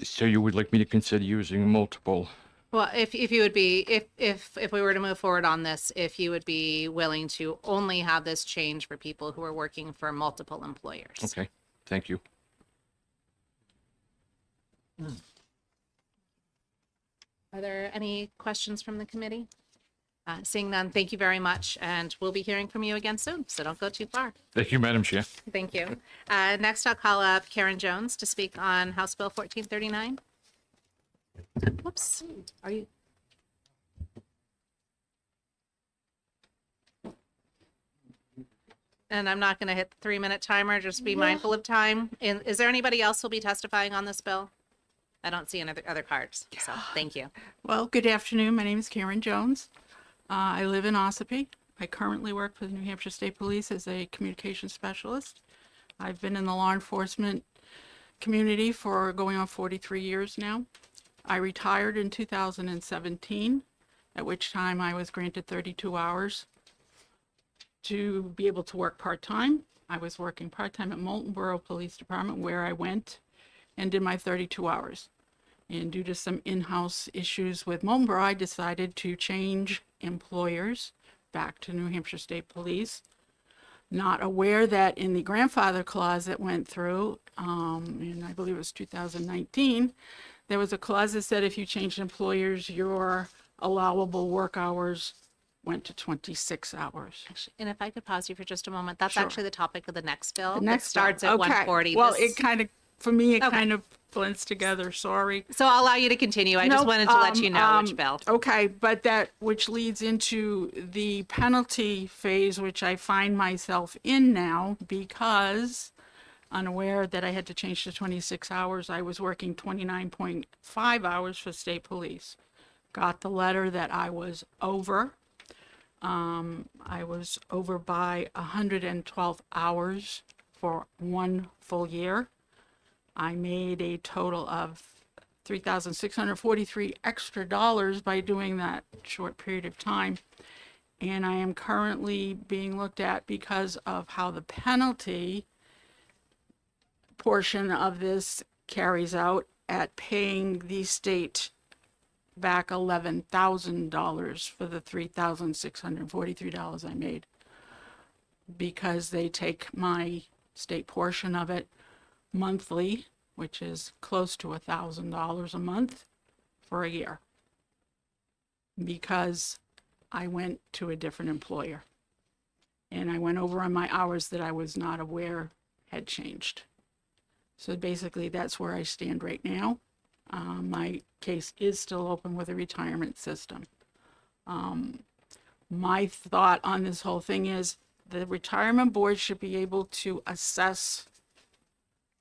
So you would like me to consider using multiple?
Well, if you would be, if we were to move forward on this, if you would be willing to only have this change for people who are working for multiple employers.
Okay, thank you.
Are there any questions from the committee? Seeing none, thank you very much, and we'll be hearing from you again soon, so don't go too far.
Thank you, Madam Chair.
Thank you. Next, I'll call up Karen Jones to speak on House Bill 1439. Whoops, are you? And I'm not going to hit the 3-minute timer. Just be mindful of time. And is there anybody else who'll be testifying on this bill? I don't see any other cards. So thank you.
Well, good afternoon. My name is Karen Jones. I live in Ossipee. I currently work for the New Hampshire State Police as a communications specialist. I've been in the law enforcement community for going on 43 years now. I retired in 2017, at which time I was granted 32 hours to be able to work part-time. I was working part-time at Moulton Borough Police Department, where I went and did my 32 hours. And due to some in-house issues with Moulton Borough, I decided to change employers back to New Hampshire State Police. Not aware that in the grandfather clause that went through, and I believe it was 2019, there was a clause that said if you changed employers, your allowable work hours went to 26 hours.
And if I could pause you for just a moment, that's
Sure.
actually the topic of the next bill.
The next
It starts
bill.
at
Okay.
140.
Well,
This-
it kind of, for me, it
Okay.
kind of blends together. Sorry.
So I'll allow you to continue. I just
Nope,
wanted to let you know which bill.
Okay, but that, which leads into the penalty phase, which I find myself in now because unaware that I had to change to 26 hours. I was working 29.5 hours for state police. Got the letter that I was over. I was over by 112 hours for 1 full year. I made a total of $3,643 extra dollars by doing that short period of time. And I am currently being looked at because of how the penalty portion of this carries out at paying the state back $11,000 for the $3,643 I made, because they take my state portion of it monthly, which is close to $1,000 a month for a year, because I went to a different employer and I went over on my hours that I was not aware had changed. So basically that's where I stand right now. My case is still open with a retirement system. My thought on this whole thing is the retirement board should be able to assess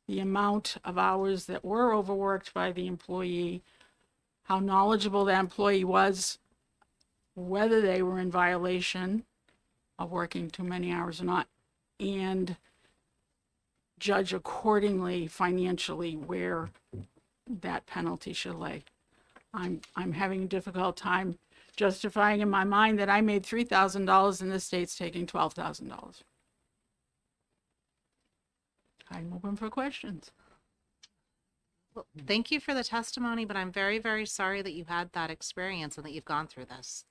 the amount of hours that were overworked by the employee, how knowledgeable that employee was, whether they were in violation of working too many hours or not, and judge accordingly financially where that penalty should lay. I'm having a difficult time justifying in my mind that I made $3,000 and the state's taking $12,000. I'm open for questions.
Well, thank you for the testimony, but I'm very, very sorry that you had that experience and that you've gone through this.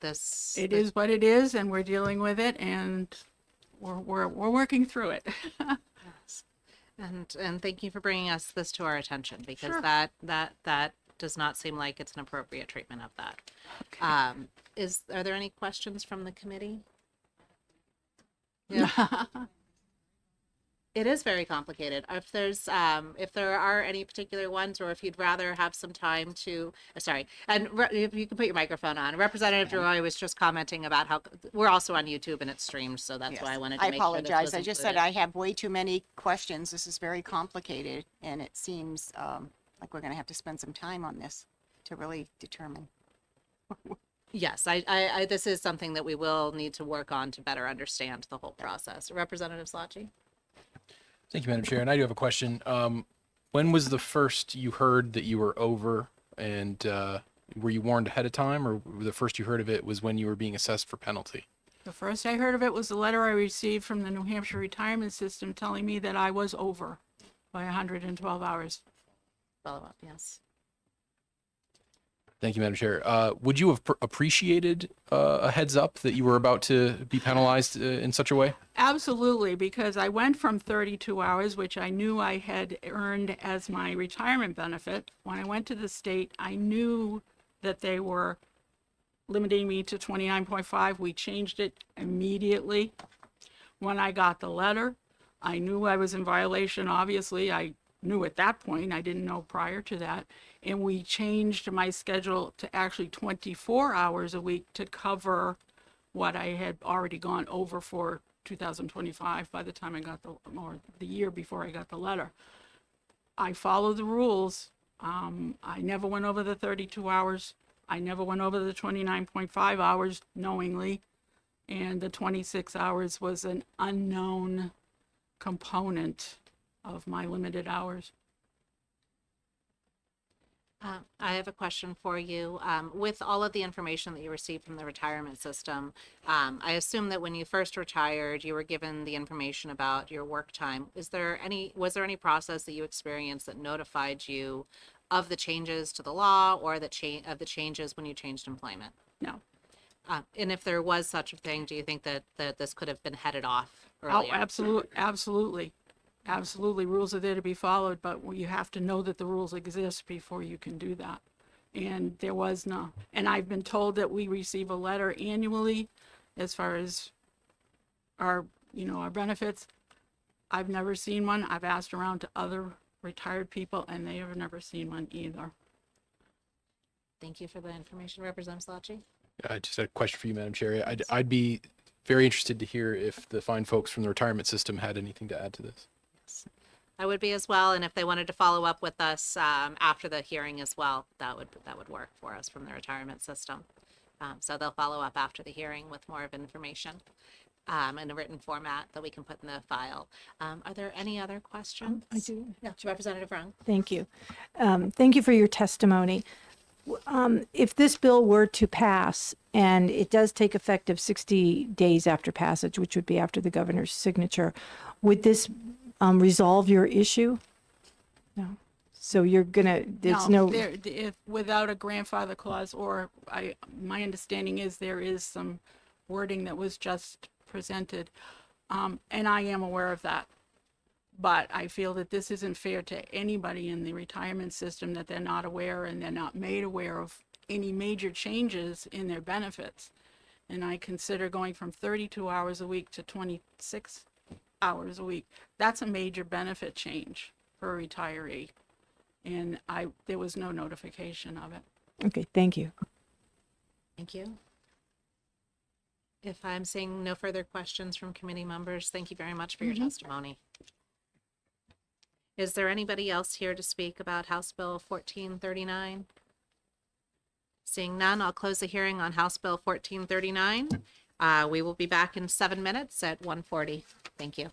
It is what it is, and we're dealing with it, and we're working through it.
Yes. And thank you for bringing us this to our attention, because
Sure.
that does not seem like it's an appropriate treatment of that. Are there any questions from the committee? Yeah. It is very complicated. If there are any particular ones, or if you'd rather have some time to, sorry, and if you can put your microphone on. Representative Roy was just commenting about how we're also on YouTube and it's streamed, so that's why I wanted to
I
make sure this
apologize.
was
I just said
included.
I have way too many questions. This is very complicated, and it seems like we're going to have to spend some time on this to really determine.
Yes, I this is something that we will need to work on to better understand the whole process. Representative Slotchie?
Thank you, Madam Chair. And I do have a question. When was the first you heard that you were over, and were you warned ahead of time, or the first you heard of it was when you were being assessed for penalty?
The first I heard of it was the letter I received from the New Hampshire retirement system telling me that I was over by 112 hours.
Follow up, yes.
Thank you, Madam Chair. Would you have appreciated a heads up that you were about to be penalized in such a way?
Absolutely, because I went from 32 hours, which I knew I had earned as my retirement benefit. When I went to the state, I knew that they were limiting me to 29.5. We changed it immediately. When I got the letter, I knew I was in violation. Obviously, I knew at that point. I didn't know prior to that. And we changed my schedule to actually 24 hours a week to cover what I had already gone over for 2025 by the time I got or the year before I got the letter. I follow the rules. I never went over the 32 hours. I never went over the 29.5 hours knowingly. And the 26 hours was an unknown component of my limited hours.
I have a question for you. With all of the information that you received from the retirement system, I assume that when you first retired, you were given the information about your work time. Was there any process that you experienced that notified you of the changes to the law or of the changes when you changed employment?
No.
And if there was such a thing, do you think that this could have been headed off earlier?
Absolutely. Absolutely. Rules are there to be followed, but you have to know that the rules exist before you can do that. And there was no. And I've been told that we receive a letter annually as far as our benefits. I've never seen one. I've asked around to other retired people, and they have never seen one either.
Thank you for the information, Representative Salachi.
I just had a question for you, Madam Chair. I'd be very interested to hear if the fine folks from the retirement system had anything to add to this.
I would be as well, and if they wanted to follow up with us after the hearing as well, that would work for us from the retirement system. So they'll follow up after the hearing with more of information in a written format that we can put in the file. Are there any other questions?
I do.
Yeah, Representative Rung.
Thank you. Thank you for your testimony. If this bill were to pass, and it does take effect of 60 days after passage, which would be after the governor's signature, would this resolve your issue? No. So you're gonna,
If without a grandfather clause, or my understanding is there is some wording that was just presented, and I am aware of that. But I feel that this isn't fair to anybody in the retirement system, that they're not aware and they're not made aware of any major changes in their benefits. And I consider going from 32 hours a week to 26 hours a week. That's a major benefit change for a retiree. And there was no notification of it.
okay, thank you.
Thank you. If I'm seeing no further questions from committee members, thank you very much for your testimony. Is there anybody else here to speak about House Bill 1439? Seeing none, I'll close the hearing on House Bill 1439. We will be back in 7 minutes at 1:40. Thank you.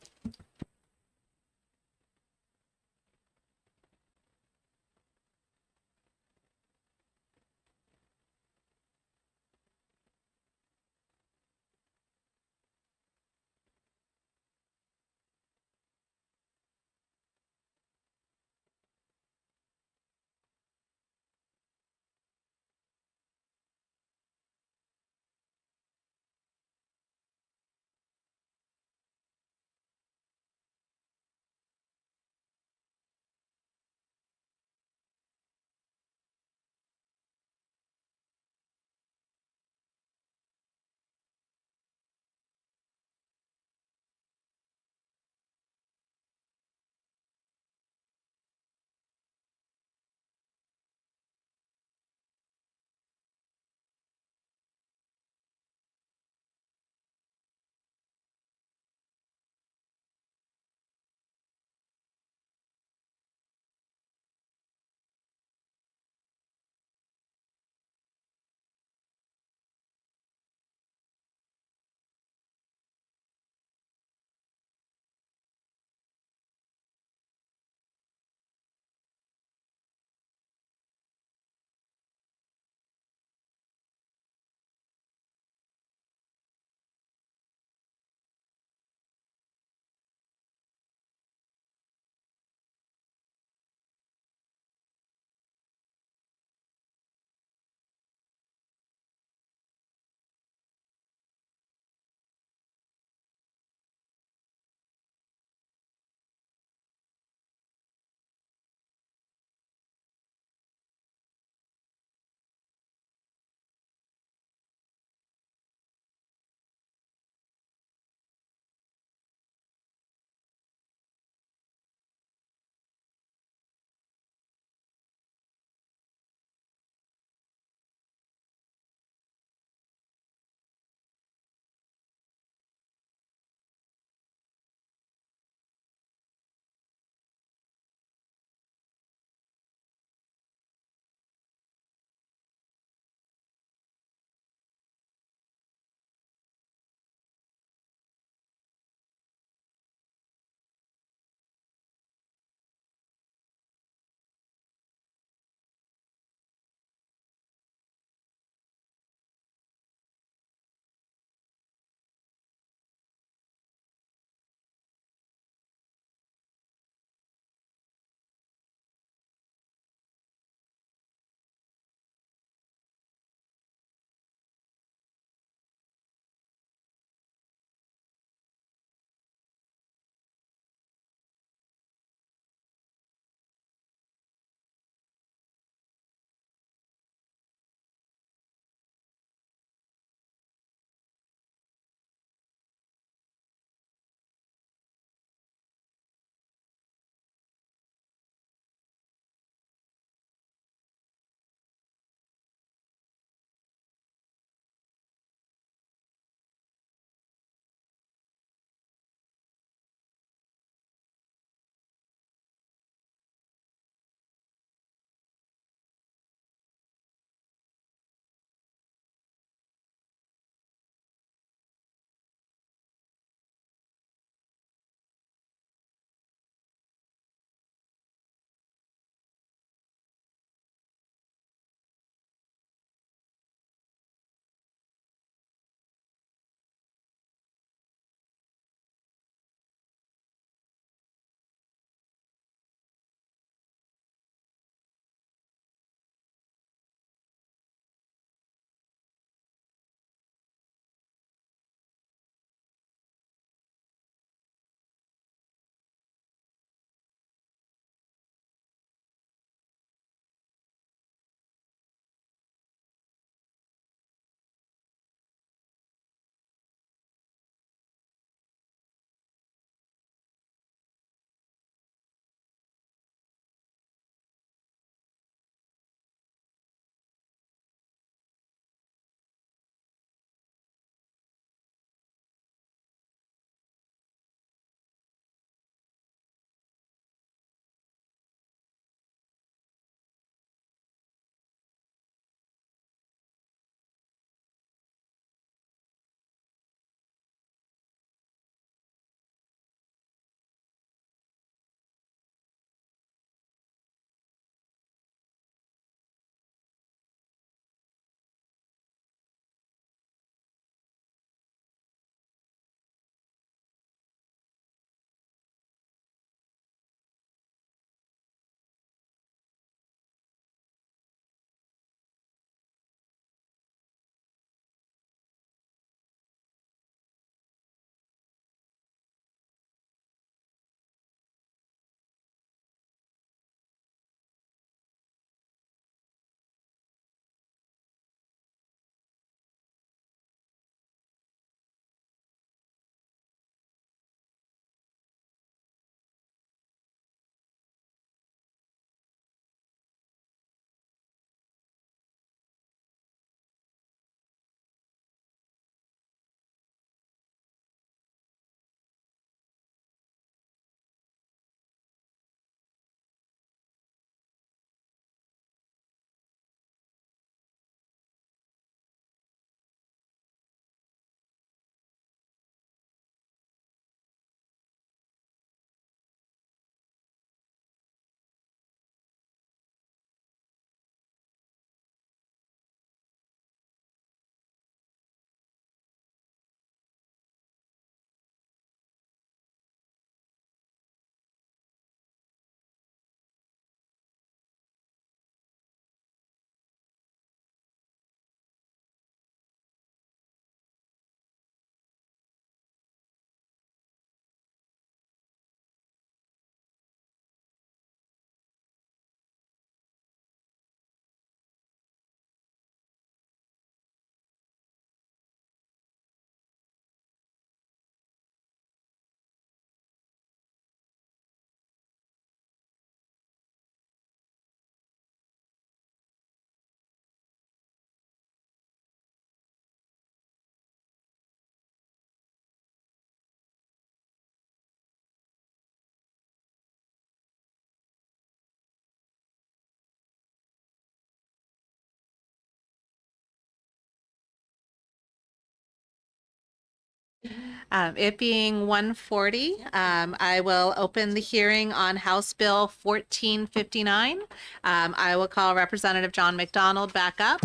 It being 1:40, I will open the hearing on House Bill 1459. I will call Representative John McDonald back up,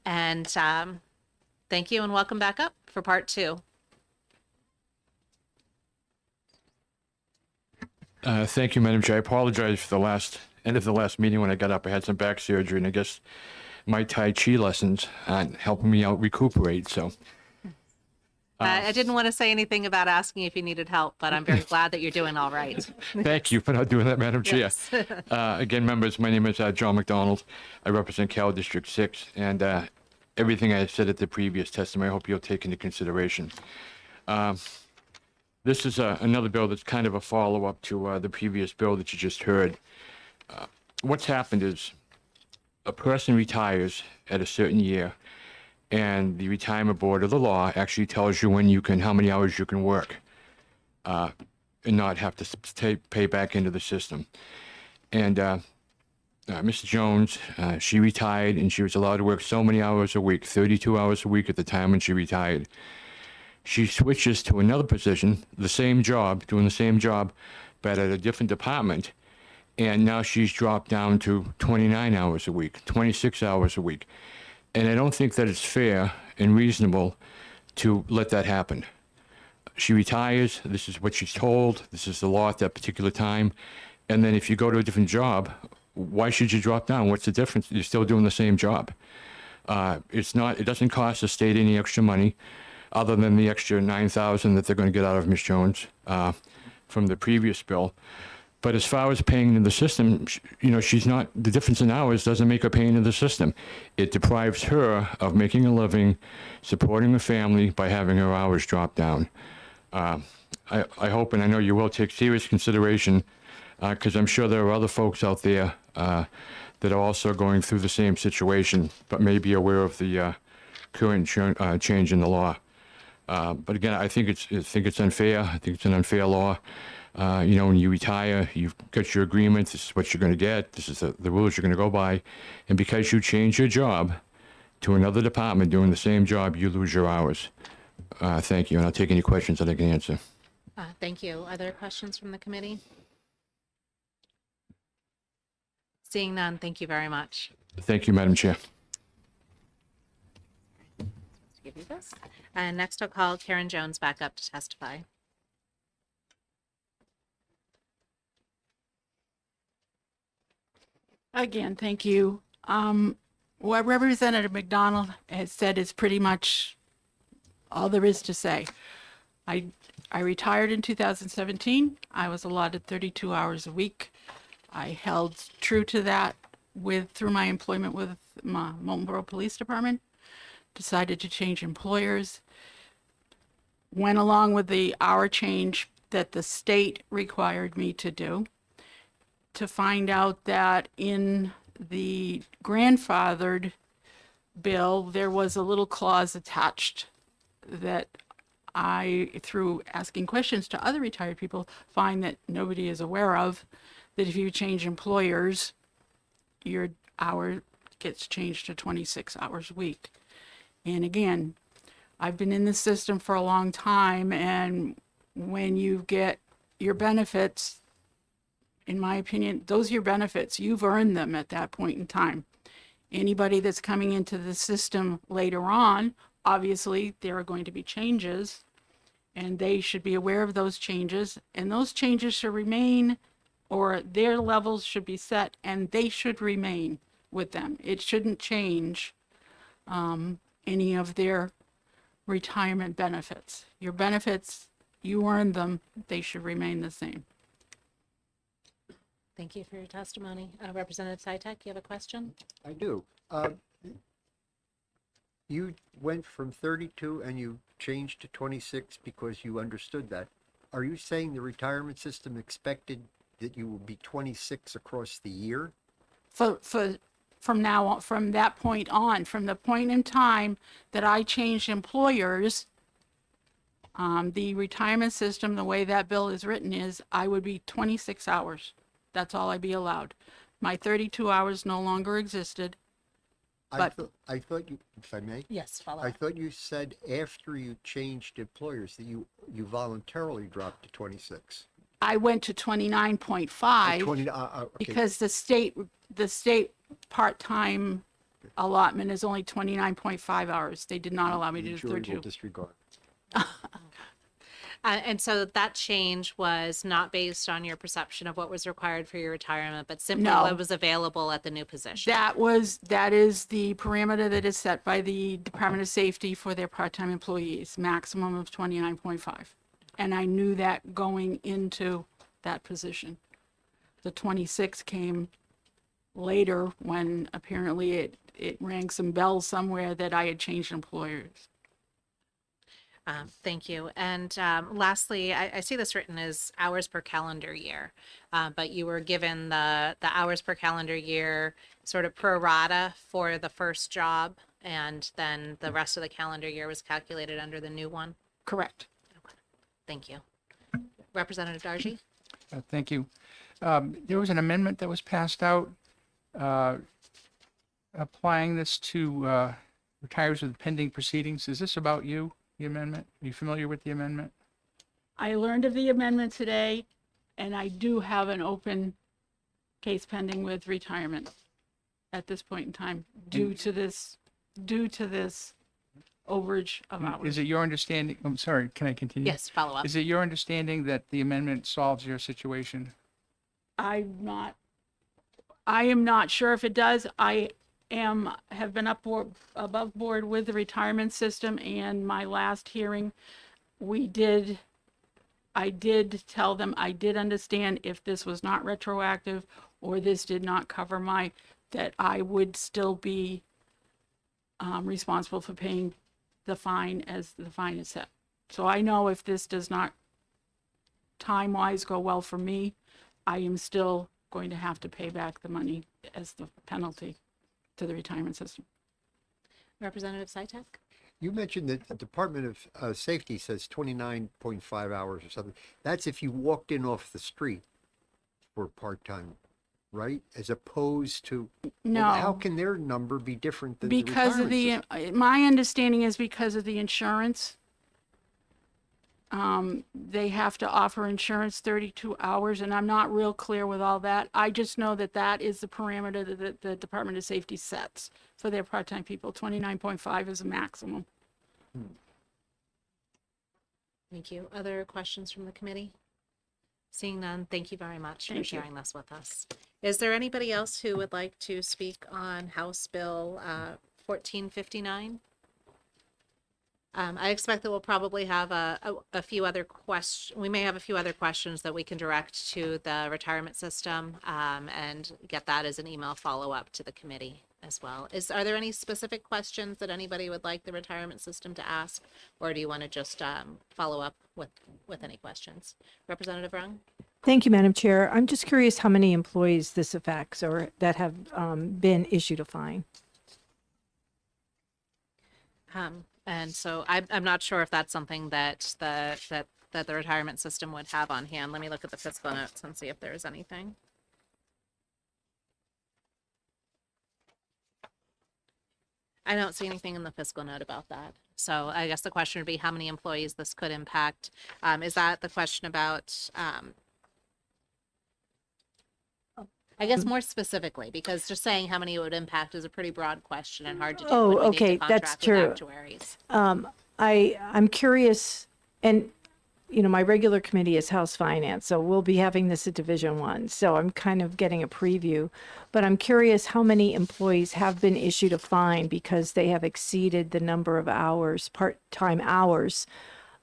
and thank you and welcome back up for part 2.
Thank you, Madam Chair. I apologize for the end of the last meeting when I got up. I had some back surgery, and I guess my Tai Chi lessons aren't helping me out recuperate. So
I didn't want to say anything about asking if you needed help, but I'm very glad that you're doing all right.
thank you for not doing that, Madam Chair.
Yes.
Again, members, my name is John McDonald. I represent Cal District 6, and everything I said at the previous testimony, I hope you'll take into consideration. This is another bill that's kind of a follow-up to the previous bill that you just heard. What's happened is a person retires at a certain year, and the retirement board of the law actually tells you how many hours you can work, and not have to pay back into the system. And Mrs. Jones, she retired, and she was allowed to work so many hours a week, 32 hours a week at the time when she retired. She switches to another position, the same job, doing the same job, but at a different department. And now she's dropped down to 29 hours a week, 26 hours a week. And I don't think that it's fair and reasonable to let that happen. She retires, this is what she's told, this is the law at that particular time. And then if you go to a different job, why should you drop down? What's the difference? You're still doing the same job. It doesn't cost the state any extra money, other than the extra $9,000 that they're going to get out of Ms. Jones from the previous bill. But as far as paying into the system, she's not, the difference in hours doesn't make her pay into the system. It deprives her of making a living, supporting the family by having her hours drop down. I hope, and I know you will, take serious consideration, because I'm sure there are other folks out there that are also going through the same situation, but may be aware of the current change in the law. But again, I think it's unfair. I think it's an unfair law. When you retire, you've got your agreement. This is what you're going to get. This is the rules you're going to go by. And because you change your job to another department doing the same job, you lose your hours. Thank you. And I'll take any questions that I can answer.
Thank you. Are there questions from the committee? Seeing none, thank you very much.
Thank you, Madam Chair.
Give you this. And next I'll call Karen Jones back up to testify.
Again, thank you. What Representative McDonald has said is pretty much all there is to say. I retired in 2017. I was allotted 32 hours a week. I held true to that through my employment with my Molten Borough Police Department. Decided to change employers. Went along with the hour change that the state required me to do, to find out that in the grandfathered bill, there was a little clause attached that I, through asking questions to other retired people, find that nobody is aware of, that if you change employers, your hour gets changed to 26 hours a week. And again, I've been in this system for a long time, and when you get your benefits, in my opinion, those are your benefits. You've earned them at that point in time. Anybody that's coming into the system later on, obviously there are going to be changes, and they should be aware of those changes, and those changes should remain, or their levels should be set, and they should remain with them. It shouldn't change any of their retirement benefits. Your benefits, you earned them, they should remain the same.
Thank you for your testimony. Representative Sytek, you have a question?
I do. You went from 32 and you changed to 26 because you understood that. Are you saying the retirement system expected that you will be 26 across the year?
From now on, from that point on, from the point in time that I changed employers, the retirement system, the way that bill is written is I would be 26 hours. That's all I'd be allowed. My 32 hours no longer existed.
I thought you, if I may?
Yes, follow
I
up.
thought you said after you changed employers that you voluntarily dropped to 26.
I went to 29.5
20, okay.
because the state part-time allotment is only 29.5 hours. They did not allow me to do
Jury will
32.
disregard.
And so that change was not based on your perception of what was required for your retirement, but simply
No.
what was available at the new position.
That is the parameter that is set by the Department of Safety for their part-time employees, maximum of 29.5. And I knew that going into that position. The 26 came later when apparently it rang some bells somewhere that I had changed employers.
Thank you. And lastly, I see this written as hours per calendar year, but you were given the hours per calendar year sort of pro rata for the first job, and then the rest of the calendar year was calculated under the new one.
Correct.
Thank you. Representative Dargy?
Thank you. There was an amendment that was passed out applying this to retirees with pending proceedings. Is this about you, the amendment? Are you familiar with the amendment?
I learned of the amendment today, and I do have an open case pending with retirement at this point in time due to this overage of hours.
Is it your understanding? I'm sorry, can I continue?
Yes, follow up.
Is it your understanding that the amendment solves your situation?
I am not sure if it does. Have been above board with the retirement system, and my last hearing, I did tell them I did understand if this was not retroactive or this did not cover that I would still be responsible for paying the fine as the fine is set. So I know if this does not time-wise go well for me, I am still going to have to pay back the money as the penalty to the retirement system.
Representative Sytek?
You mentioned that the Department of Safety says 29.5 hours or something. That's if you walked in off the street for part-time, right? As opposed to,
No.
well, how can their number be different than
Because of
the retirement
my understanding is because of the insurance. They have to offer insurance 32 hours, and I'm not real clear with all that. I just know that is the parameter that the Department of Safety sets for their part-time people. 29.5 is a maximum.
Thank you. Other questions from the committee? Seeing none, thank you very much for
Thank you.
sharing this with us. Is there anybody else who would like to speak on House Bill 1459? I expect that we'll probably have a few other questions. We may have a few other questions that we can direct to the retirement system and get that as an email follow-up to the committee as well. Are there any specific questions that anybody would like the retirement system to ask, or do you want to just follow up with any questions? Representative Rung?
Thank you, Madam Chair. I'm just curious how many employees this affects or that have been issued a fine.
And so I'm not sure if that's something that the retirement system would have on hand. Let me look at the fiscal notes and see if there's anything. I don't see anything in the fiscal note about that. So I guess the question would be how many employees this could impact. Is that the question about, I guess more specifically, because just saying how many it would impact is a pretty broad question and hard to do.
Oh,
when we need to
okay, that's
contract with
true.
actuaries.
I'm curious, and my regular committee is House Finance, so we'll be having this at Division 1. So I'm kind of getting a preview, but I'm curious how many employees have been issued a fine because they have exceeded the number of hours, part-time hours,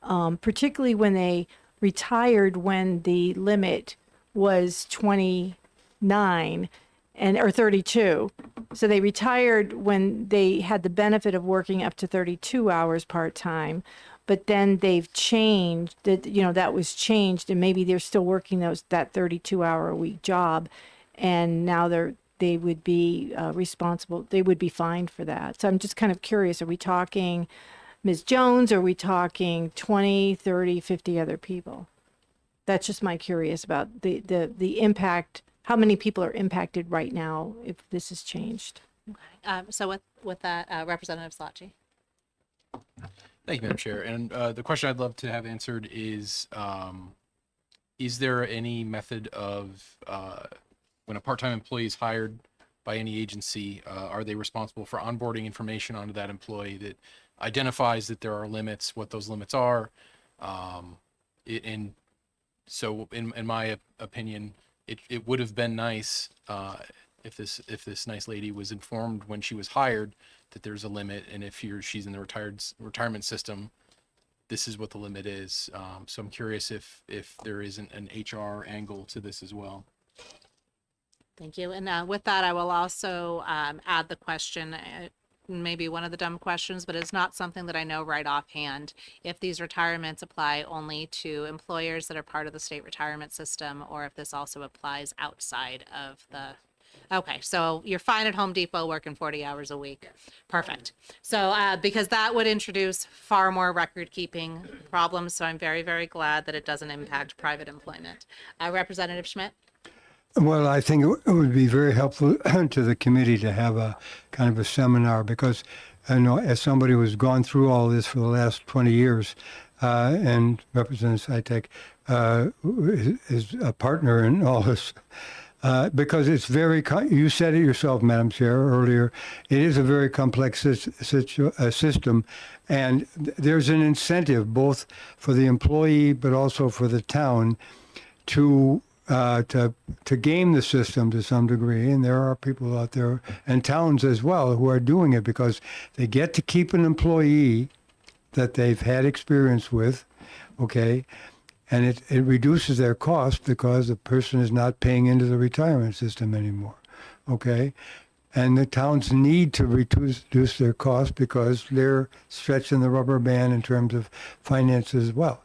particularly when they retired when the limit was 29 or 32. So they retired when they had the benefit of working up to 32 hours part-time, but then they've changed that, that was changed, and maybe they're still working that 32-hour-a-week job, and now they would be responsible, they would be fined for that. So I'm just kind of curious, are we talking Ms. Jones, or are we talking 20, 30, 50 other people? That's just my curious about the impact, how many people are impacted right now if this is changed.
So with that, Representative Slotchi.
Thank you, Madam Chair. And the question I'd love to have answered is there any method of when a part-time employee is hired by any agency, are they responsible for onboarding information onto that employee that identifies that there are limits, what those limits are? And so in my opinion, it would have been nice if this nice lady was informed when she was hired that there's a limit, and if she's in the retirement system, this is what the limit is. So I'm curious if there isn't an HR angle to this as well.
Thank you. And with that, I will also add the question, maybe one of the dumb questions, but it's not something that I know right offhand. If these retirements apply only to employers that are part of the state retirement system, or if this also applies outside of the. Okay, so you're fine at Home Depot working 40 hours a week. Perfect. So because that would introduce far more record keeping problems. So I'm very, very glad that it doesn't impact private employment. Representative Schmidt.
Well, I think it would be very helpful to the committee to have a kind of a seminar because I know as somebody who's gone through all this for the last 20 years, and Representative Svitek is a partner in all this. Because it's very, you said it yourself, Madam Chair, earlier, it is a very complex system, and there's an incentive both for the employee but also for the town to game the system to some degree, and there are people out there and towns as well who are doing it because they get to keep an employee that they've had experience with, okay, and it reduces their cost because the person is not paying into the retirement system anymore, okay? And the towns need to reduce their costs because they're stretching the rubber band in terms of finances as well.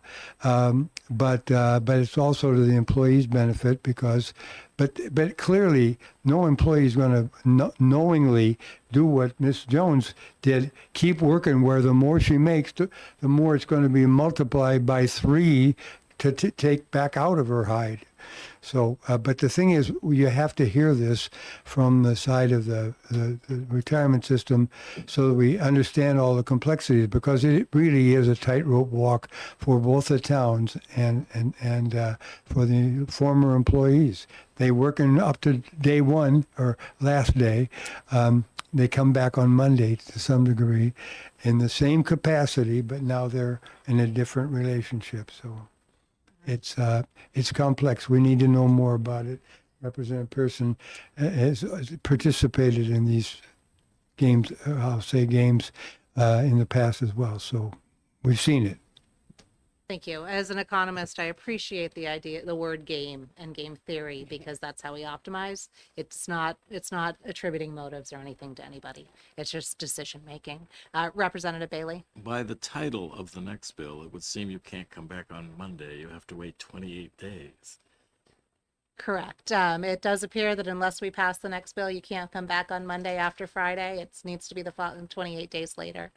But it's also to the employee's benefit because, but clearly no employee is going to knowingly do what Ms. Jones did, keep working where the more she makes, the more it's going to be multiplied by 3 to take back out of her hide. So, but the thing is, you have to hear this from the side of the retirement system so that we understand all the complexities, because it really is a tightrope walk for both the towns and for the former employees. They working up to day one or last day. They come back on Monday to some degree in the same capacity, but now they're in a different relationship. So. It's complex. We need to know more about it. Representative Pearson has participated in these games, I'll say games, in the past as well. So we've seen it.
Thank you. As an economist, I appreciate the word game and game theory, because that's how we optimize. It's not attributing motives or anything to anybody. It's just decision making. Representative Bailey.
By the title of the next bill, it would seem you can't come back on Monday. You have to wait 28 days.
Correct. It does appear that unless we pass the next bill, you can't come back on Monday after Friday. It needs to be the 28 days later.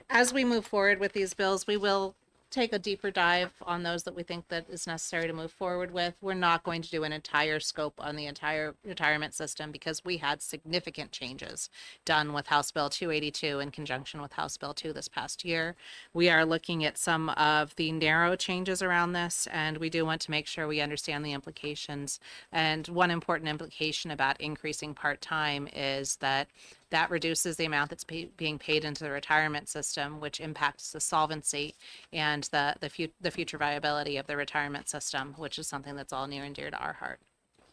As we move forward with these bills, we will take a deeper dive on those that we think that is necessary to move forward with. We're not going to do an entire scope on the entire retirement system because we had significant changes done with House Bill 282 in conjunction with House Bill 2 this past year. We are looking at some of the narrow changes around this, and we do want to make sure we understand the implications. And one important implication about increasing part-time is that reduces the amount that's being paid into the retirement system, which impacts the solvency and the future viability of the retirement system, which is something that's all near and dear to our heart.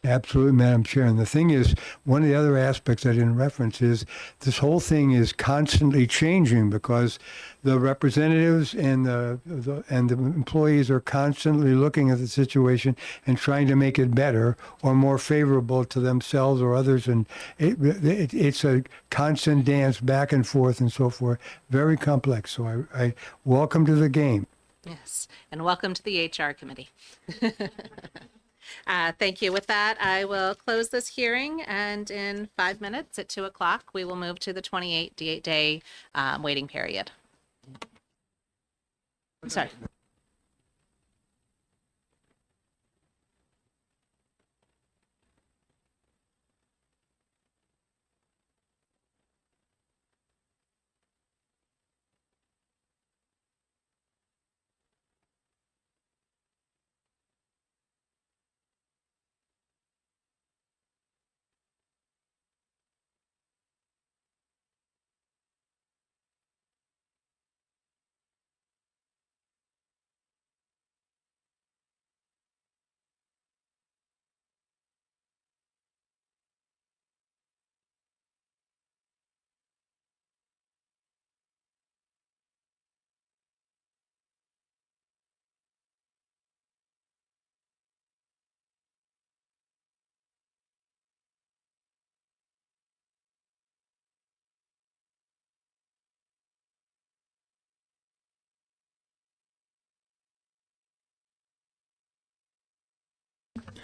Absolutely, Madam Chair. And the thing is, one of the other aspects I didn't reference is this whole thing is constantly changing because the representatives and the employees are constantly looking at the situation and trying to make it better or more favorable to themselves or others. And it's a constant dance back and forth and so forth. Very complex. So I welcome to the game.
Yes, and welcome to the HR committee. Thank you. With that, I will close this hearing, and in 5 minutes at 2 o'clock, we will move to the 28-day waiting period. Sorry.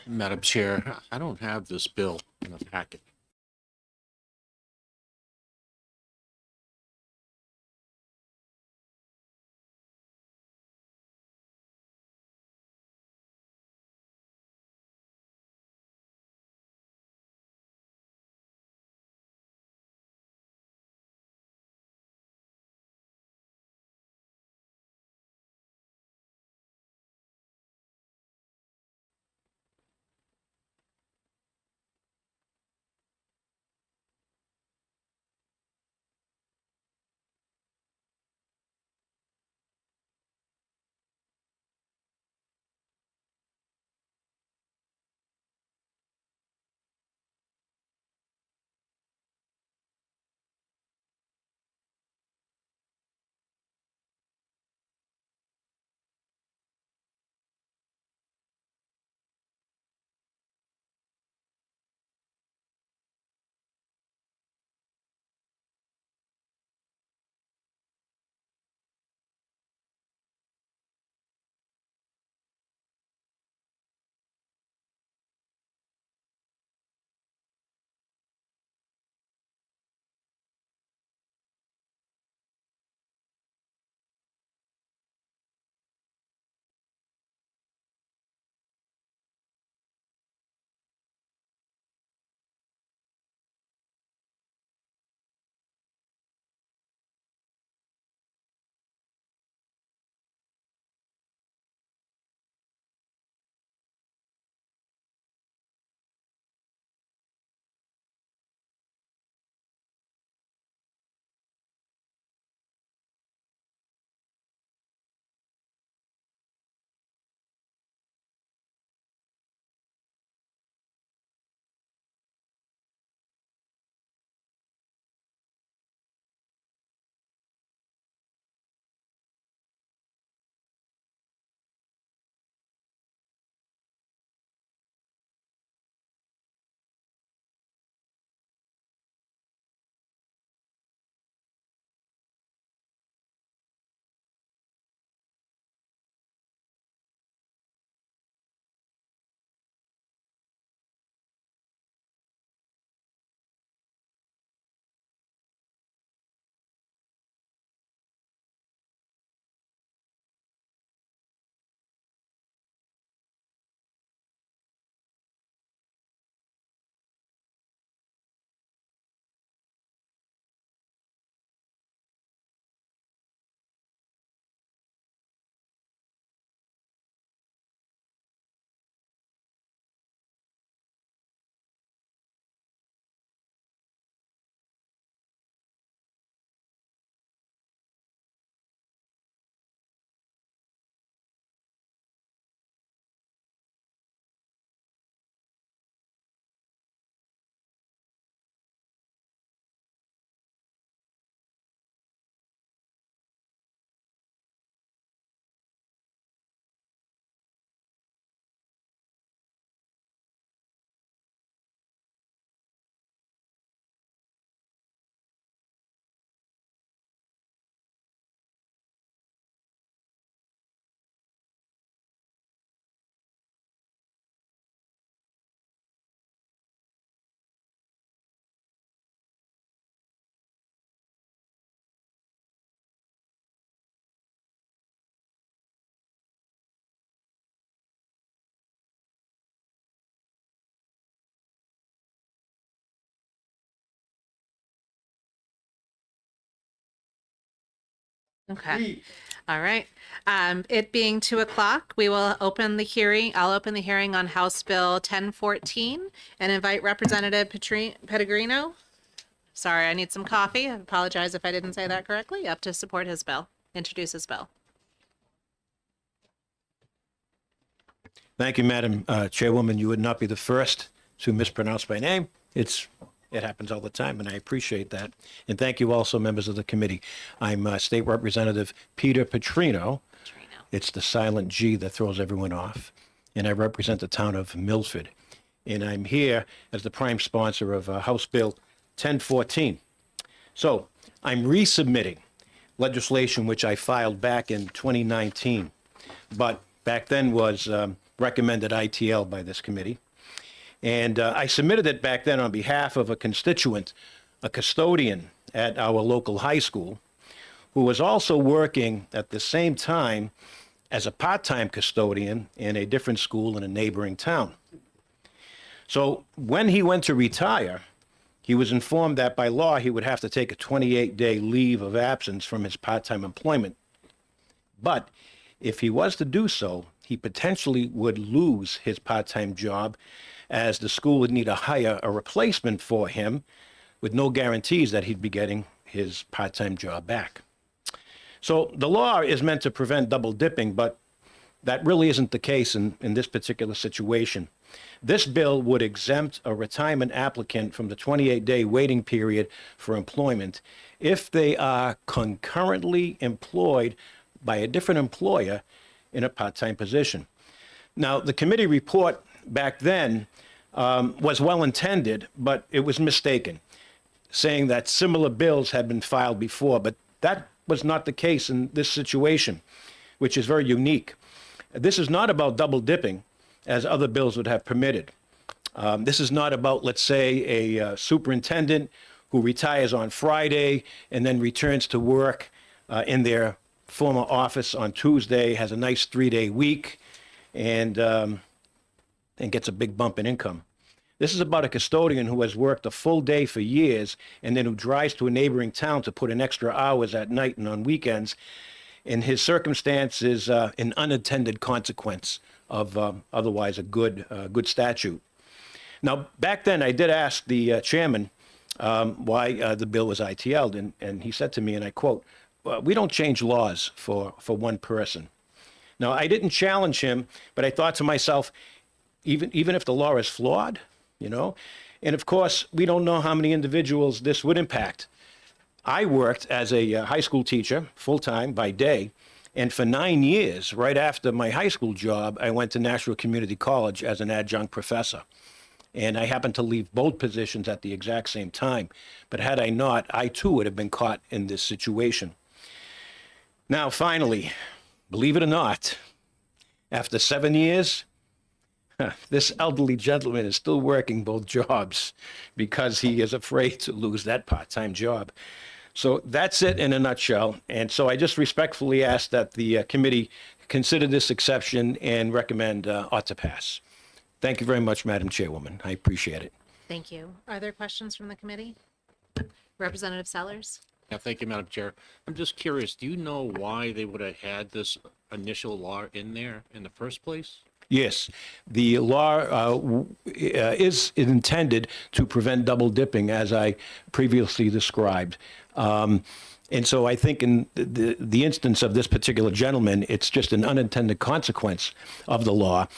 Madam Chair, I don't have this bill in the packet.
Okay. All right. It being 2 o'clock, we will open the hearing. I'll open the hearing on House Bill 1014 and invite Representative Pellegrino. Sorry, I need some coffee. I apologize if I didn't say that correctly. Up to support his bill, introduce his bill.
Thank you, Madam Chairwoman. You would not be the first to mispronounce my name. It happens all the time, and I appreciate that. And thank you also, members of the committee. I'm State Representative Peter Petrino. It's the silent G that throws everyone off. And I represent the town of Milford. And I'm here as the prime sponsor of House Bill 1014. So I'm resubmitting legislation which I filed back in 2019. But back then was recommended ITL by this committee. And I submitted it back then on behalf of a constituent, a custodian at our local high school, who was also working at the same time as a part-time custodian in a different school in a neighboring town. So when he went to retire, he was informed that by law he would have to take a 28-day leave of absence from his part-time employment. But if he was to do so, he potentially would lose his part-time job, as the school would need to hire a replacement for him with no guarantees that he'd be getting his part-time job back. So the law is meant to prevent double dipping, but that really isn't the case in this particular situation. This bill would exempt a retirement applicant from the 28-day waiting period for employment if they are concurrently employed by a different employer in a part-time position. Now, the committee report back then was well-intended, but it was mistaken, saying that similar bills had been filed before, but that was not the case in this situation, which is very unique. This is not about double dipping, as other bills would have permitted. This is not about, let's say, a superintendent who retires on Friday and then returns to work in their former office on Tuesday, has a nice 3-day week, and gets a big bump in income. This is about a custodian who has worked a full day for years and then who drives to a neighboring town to put in extra hours at night and on weekends. And his circumstance is an unintended consequence of otherwise a good statute. Now, back then, I did ask the chairman why the bill was ITL'd, and he said to me, and I quote, "We don't change laws for one person." Now, I didn't challenge him, but I thought to myself, even if the law is flawed, you know, and of course, we don't know how many individuals this would impact. I worked as a high school teacher, full-time by day, and for 9 years, right after my high school job, I went to Nashua Community College as an adjunct professor. And I happened to leave both positions at the exact same time. But had I not, I too would have been caught in this situation. Now, finally, believe it or not, after 7 years, this elderly gentleman is still working both jobs because he is afraid to lose that part-time job. So that's it in a nutshell. And so I just respectfully ask that the committee consider this exception and recommend ought to pass. Thank you very much, Madam Chairwoman. I appreciate it.
Thank you. Are there questions from the committee? Representative Sellers?
Yeah, thank you, Madam Chair. I'm just curious, do you know why they would have had this initial law in there in the first place?
Yes, the law is intended to prevent double dipping, as I previously described. And so I think in the instance of this particular gentleman, it's just an unintended consequence of the law,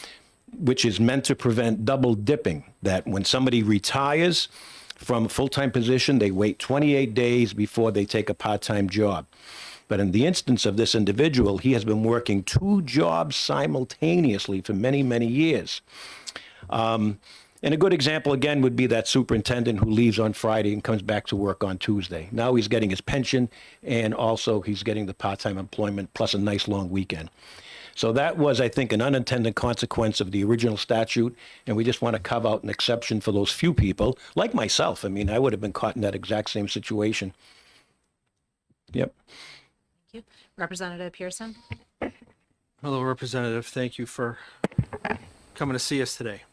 which is meant to prevent double dipping, that when somebody retires from a full-time position, they wait 28 days before they take a part-time job. But in the instance of this individual, he has been working 2 jobs simultaneously for many, many years. And a good example, again, would be that superintendent who leaves on Friday and comes back to work on Tuesday. Now he's getting his pension, and also he's getting the part-time employment plus a nice long weekend. So that was, I think, an unintended consequence of the original statute, and we just want to carve out an exception for those few people, like myself. I mean, I would have been caught in that exact same situation. Yep.
Thank you. Representative Pearson?
Hello, Representative. Thank you for coming to see us today.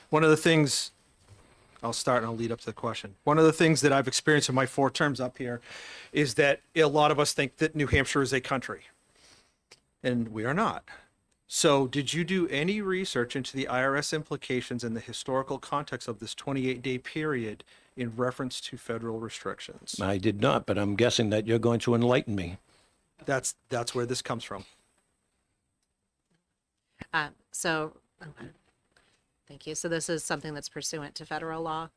One of the things, I'll start and I'll lead up to the question. One of the things that I've experienced in my 4 terms up here is that a lot of us think that New Hampshire is a country, and we are not. So did you do any research into the IRS implications and the historical context of this 28-day period in reference to federal restrictions?
I did not, but I'm guessing that you're going to enlighten me.
That's where this comes from.
Okay. Thank you. So this is something that's pursuant to federal law?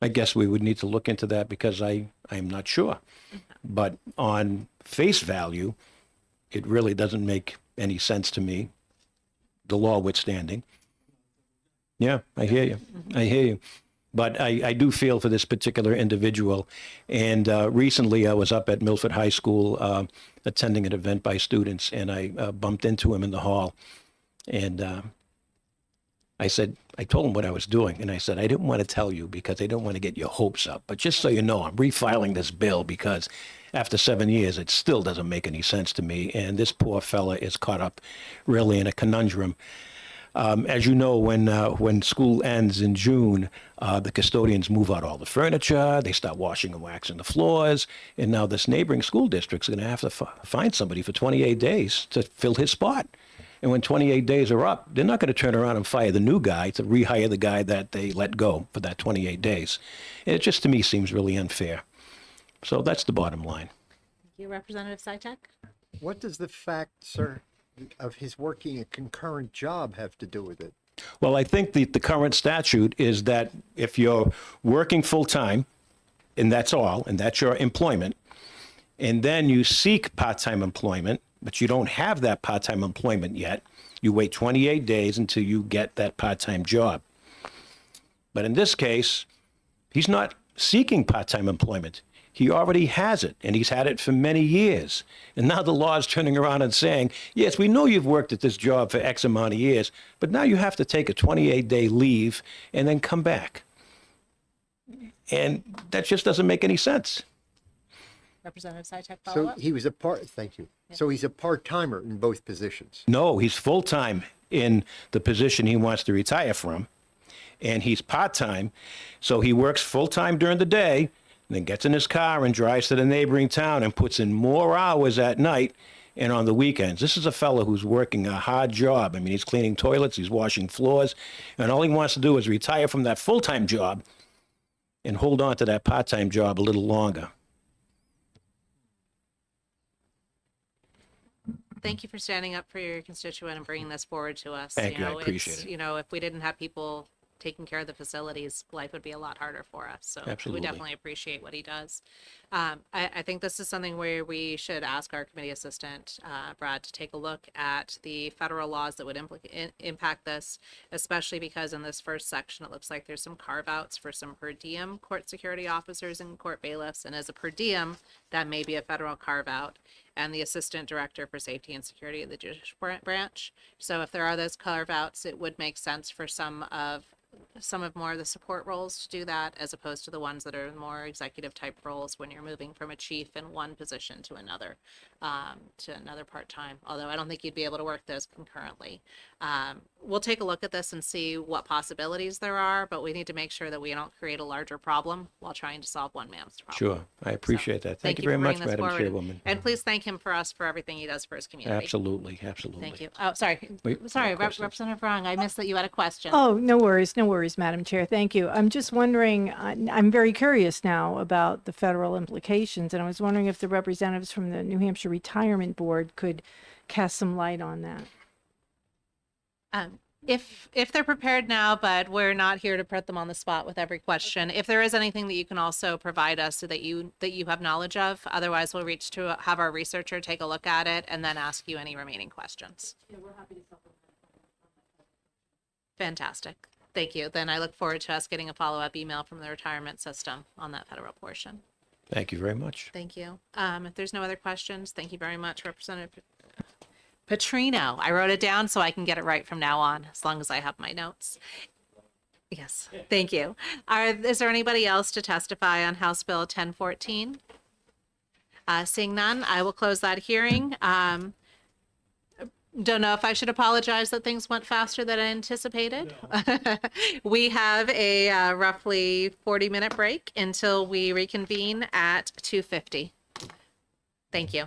I guess we would need to look into that because I'm not sure. But on face value, it really doesn't make any sense to me, the law withstanding. Yeah, I hear you. I hear you. But I do feel for this particular individual. And recently I was up at Milford High School attending an event by students, and I bumped into him in the hall. And I told him what I was doing, and I said, I didn't want to tell you because I didn't want to get your hopes up. But just so you know, I'm refiling this bill because after 7 years, it still doesn't make any sense to me. And this poor fella is caught up really in a conundrum. As you know, when school ends in June, the custodians move out all the furniture, they start washing and waxing the floors, and now this neighboring school district's going to have to find somebody for 28 days to fill his spot. And when 28 days are up, they're not going to turn around and fire the new guy to rehire the guy that they let go for that 28 days. And it just, to me, seems really unfair. So that's the bottom line.
Thank you, Representative Sitek.
What does the fact, sir, of his working a concurrent job have to do with it?
Well, I think the current statute is that if you're working full-time, and that's all, and that's your employment, and then you seek part-time employment, but you don't have that part-time employment yet, you wait 28 days until you get that part-time job. But in this case, he's not seeking part-time employment. He already has it, and he's had it for many years. And now the law is turning around and saying, yes, we know you've worked at this job for X amount of years, but now you have to take a 28-day leave and then come back. And that just doesn't make any sense.
Representative Sitek,
So
follow up?
he was thank you. So he's a part-timer in both positions.
No, he's full-time in the position he wants to retire from, and he's part-time. So he works full-time during the day, and then gets in his car and drives to the neighboring town and puts in more hours at night and on the weekends. This is a fellow who's working a hard job. I mean, he's cleaning toilets, he's washing floors, and all he wants to do is retire from that full-time job and hold on to that part-time job a little longer.
Thank you for standing up for your constituent and bringing this forward to us.
Thank you. I appreciate
it's,
it.
You know, if we didn't have people taking care of the facilities, life would be a lot harder for us. So
Absolutely.
we definitely appreciate what he does. I think this is something where we should ask our committee assistant, Brad, to take a look at the federal laws that would impact this, especially because in this first section, it looks like there's some carve outs for some per diem court security officers and court bailiffs. And as a per diem, that may be a federal carve out, and the assistant director for safety and security of the judicial branch. So if there are those carve outs, it would make sense for some of more of the support roles to do that, as opposed to the ones that are more executive type roles when you're moving from a chief in one position to another part-time. Although I don't think you'd be able to work those concurrently. We'll take a look at this and see what possibilities there are, but we need to make sure that we don't create a larger problem while trying to solve one man's problem.
Sure. I appreciate that. Thank you
for
very much,
bringing this
Madam
forward.
Chairwoman.
And please thank him for us for everything he does for his community.
Absolutely. Absolutely.
Thank you. Oh, sorry.
Wait,
Sorry,
no questions.
Representative Rong, I missed that you had a question.
Oh, no worries, Madam Chair. Thank you. I'm just wondering, I'm very curious now about the federal implications, and I was wondering if the representatives from the New Hampshire Retirement Board could cast some light on that.
If they're prepared now, but we're not here to put them on the spot with every question. If there is anything that you can also provide us so that you have knowledge of, otherwise we'll reach to have our researcher take a look at it and then ask you any remaining questions.
Yeah, we're happy to supplement.
Fantastic. Thank you. Then I look forward to us getting a follow-up email from the retirement system on that federal portion.
Thank you very much.
Thank you. If there's no other questions, thank you very much, Representative Petrino. I wrote it down so I can get it right from now on, as long as I have my notes. Yes, thank you. Is there anybody else to testify on House Bill 1014? Seeing none, I will close that hearing. Don't know if I should apologize that things went faster than I anticipated. No. We have a roughly 40-minute break until we reconvene at 2:50. Thank you.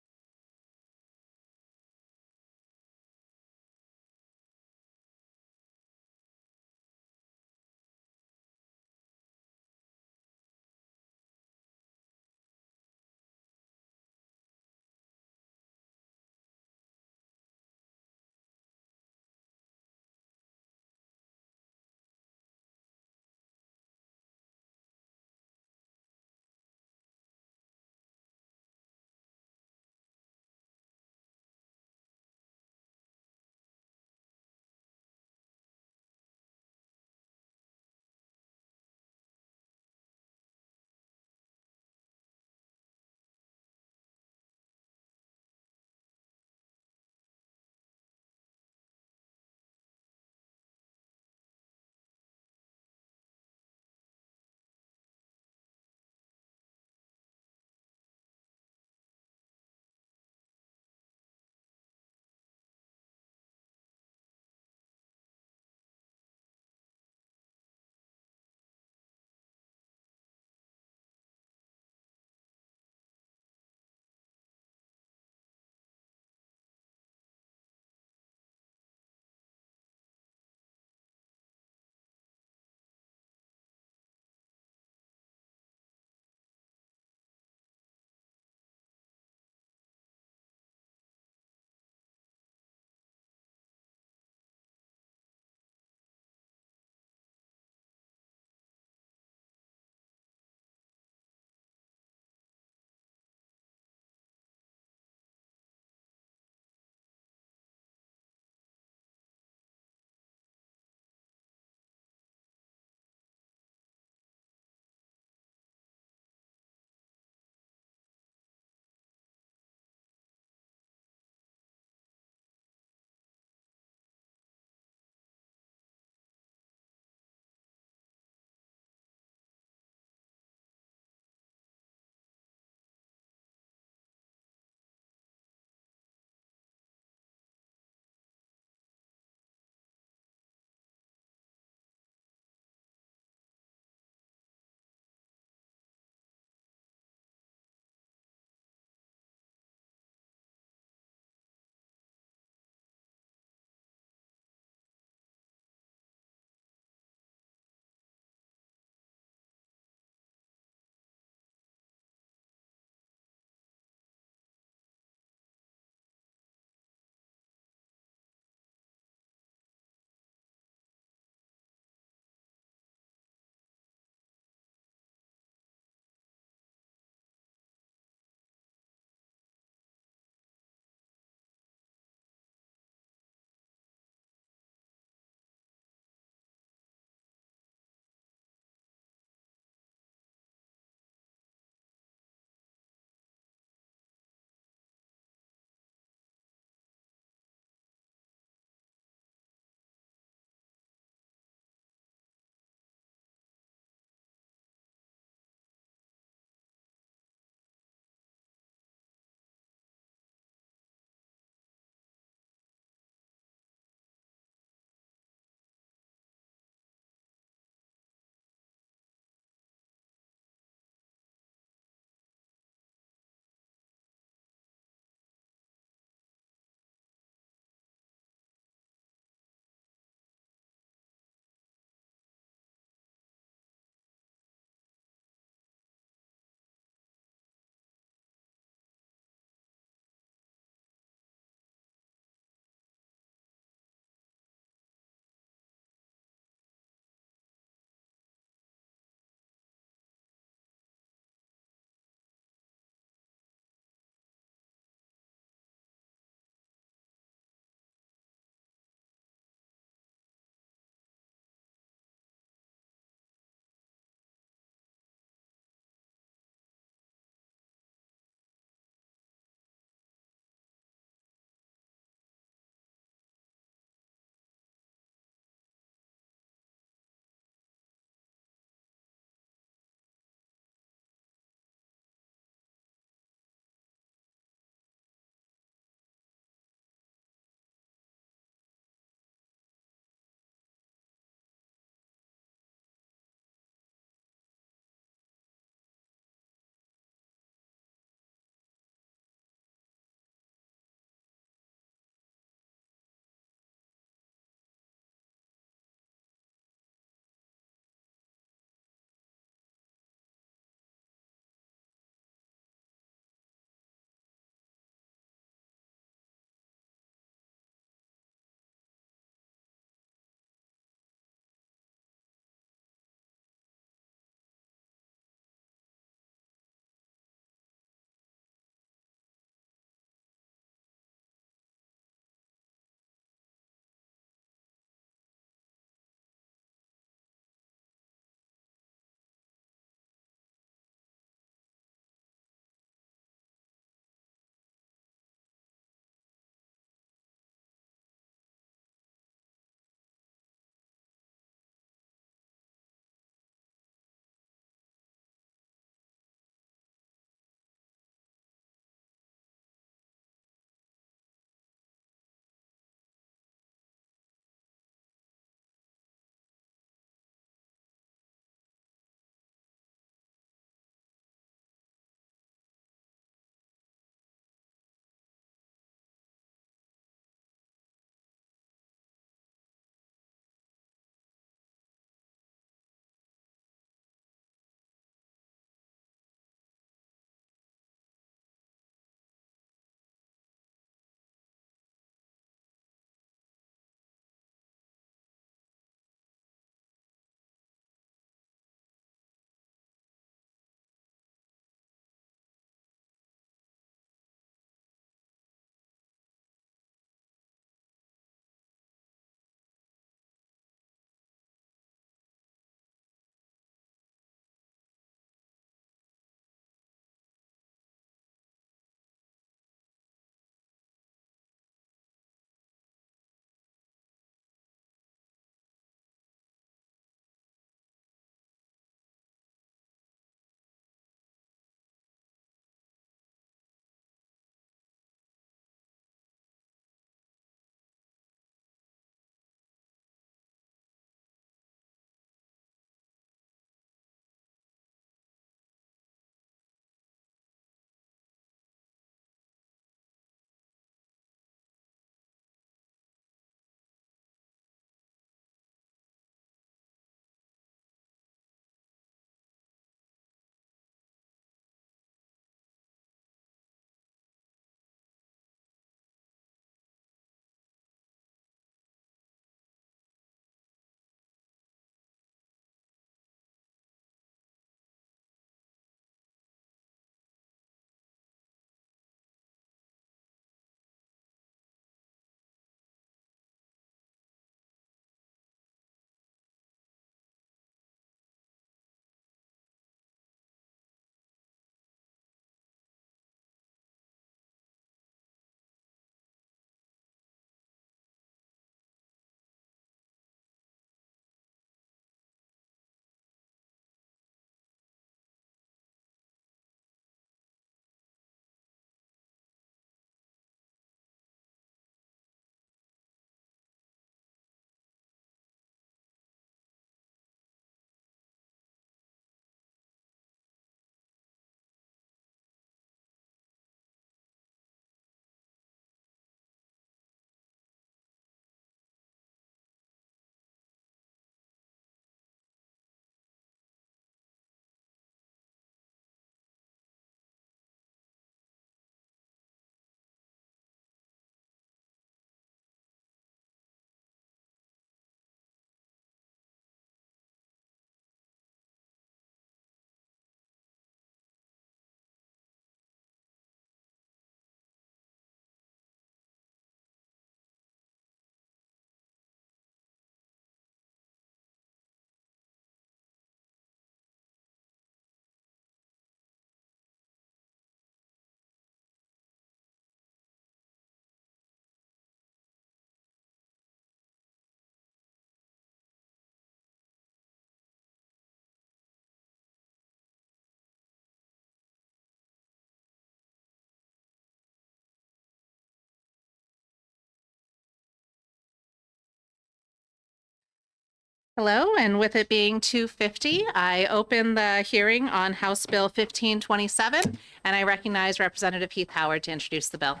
Hello, and with it being 2:50, I open the hearing on House Bill 1527, and I recognize Representative Heath Howard to introduce the bill.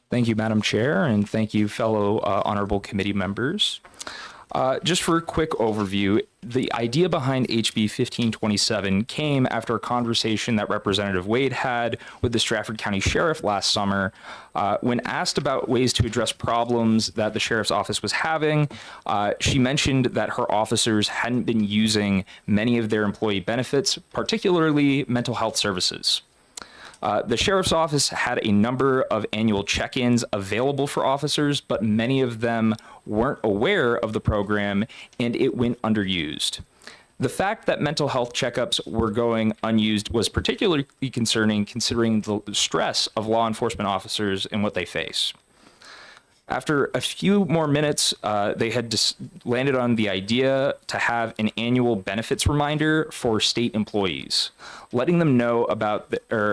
Thank you, Madam Chair, and thank you, fellow honorable committee members. Just for a quick overview, the idea behind HB 1527 came after a conversation that Representative Wade had with the Stratford County Sheriff last summer. When asked about ways to address problems that the Sheriff's Office was having, she mentioned that her officers hadn't been using many of their employee benefits, particularly mental health services. The Sheriff's Office had a number of annual check-ins available for officers, but many of them weren't aware of the program and it went underused. The fact that mental health checkups were going unused was particularly concerning considering the stress of law enforcement officers and what they face. After a few more minutes, they had landed on the idea to have an annual benefits reminder for state employees, letting them know about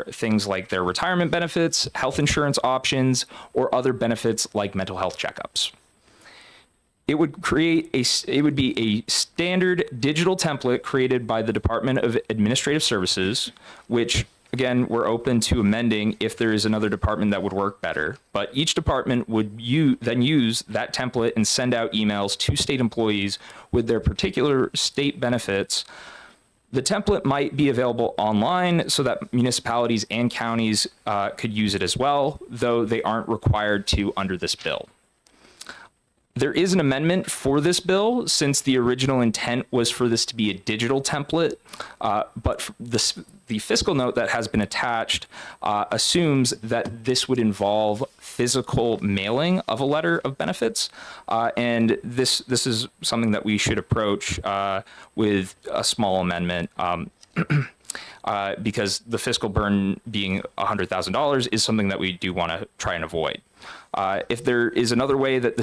things like their retirement benefits, health insurance options, or other benefits like mental health checkups. It would be a standard digital template created by the Department of Administrative Services, which again, we're open to amending if there is another department that would work better. But each department would then use that template and send out emails to state employees with their particular state benefits. The template might be available online so that municipalities and counties could use it as well, though they aren't required to under this bill. There is an amendment for this bill since the original intent was for this to be a digital template, but the fiscal note that has been attached assumes that this would involve physical mailing of a letter of benefits, and this is something that we should approach with a small amendment. Because the fiscal burn being $100,000 is something that we do want to try and avoid. If there is another way that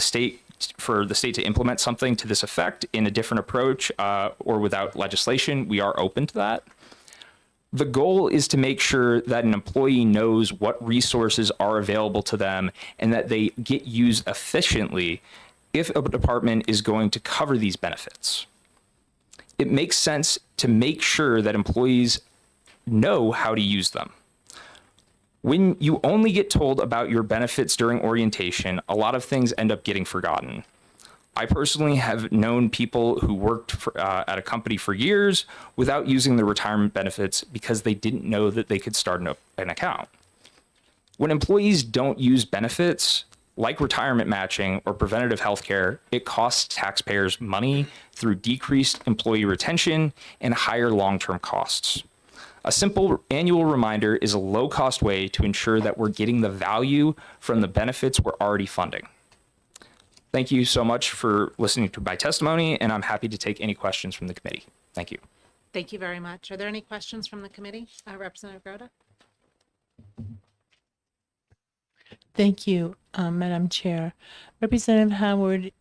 for the state to implement something to this effect in a different approach or without legislation, we are open to that. The goal is to make sure that an employee knows what resources are available to them and that they get used efficiently if a department is going to cover these benefits. It makes sense to make sure that employees know how to use them. When you only get told about your benefits during orientation, a lot of things end up getting forgotten. I personally have known people who worked at a company for years without using their retirement benefits because they didn't know that they could start an account. When employees don't use benefits, like retirement matching or preventative health care, it costs taxpayers money through decreased employee retention and higher long-term costs. A simple annual reminder is a low-cost way to ensure that we're getting the value from the benefits we're already funding. Thank you so much for listening to my testimony, and I'm happy to take any questions from the committee. Thank you.
Thank you very much. Are there any questions from the committee? Representative Groda?
Thank you, Madam Chair. Representative Howard,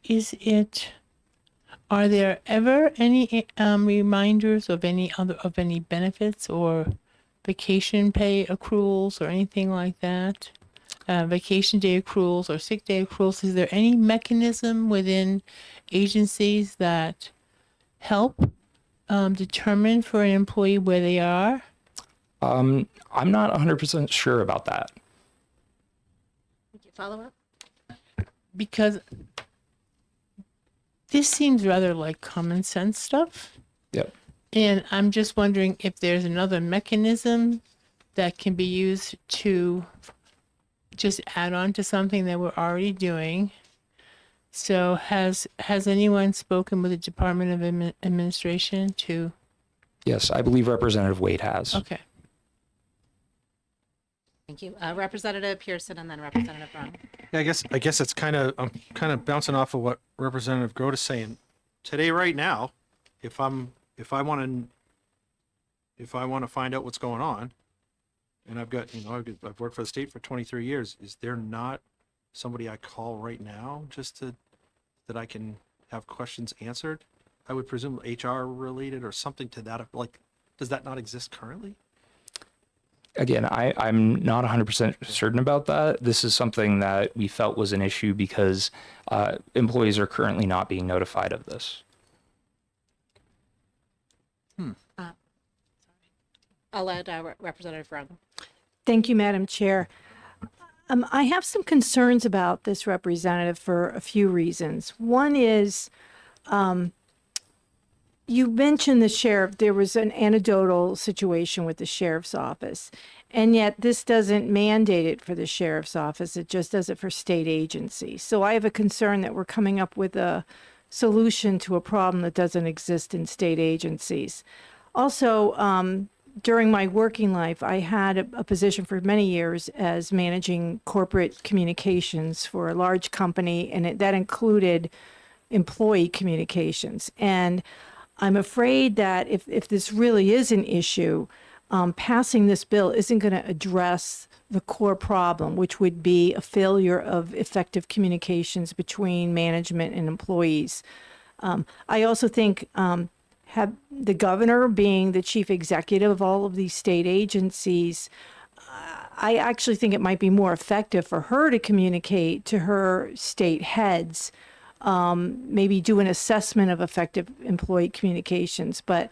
are there ever any reminders of any benefits or vacation pay accruals or anything like that? Vacation day accruals or sick day accruals? Is there any mechanism within agencies that help determine for an employee where they are?
I'm not 100% sure about that.
Follow up?
Because this seems rather like common sense stuff.
Yep.
And I'm just wondering if there's another mechanism that can be used to just add on to something that we're already doing. So has anyone spoken with the Department of Administration to?
Yes, I believe Representative Wade has.
Okay.
Thank you. Representative Pearson and then Representative Brown.
Yeah, I guess it's I'm kind of bouncing off of what Representative Grote is saying. Today, right now, if I want to find out what's going on, and I've worked for the state for 23 years, is there not somebody I call right now that I can have questions answered? I would presume HR related or something to that. Like, does that not exist currently?
Again, I'm not 100% certain about that. This is something that we felt was an issue because employees are currently not being notified of this.
I'll let Representative Rung.
Thank you, Madam Chair. I have some concerns about this representative for a few reasons. One is, you mentioned the sheriff, there was an anecdotal situation with the sheriff's office, and yet this doesn't mandate it for the sheriff's office, it just does it for state agencies. So I have a concern that we're coming up with a solution to a problem that doesn't exist in state agencies. Also, during my working life, I had a position for many years as managing corporate communications for a large company, and that included employee communications. And I'm afraid that if this really is an issue, passing this bill isn't going to address the core problem, which would be a failure of effective communications between management and employees. I also think have the governor being the chief executive of all of these state agencies, I actually think it might be more effective for her to communicate to her state heads, maybe do an assessment of effective employee communications. But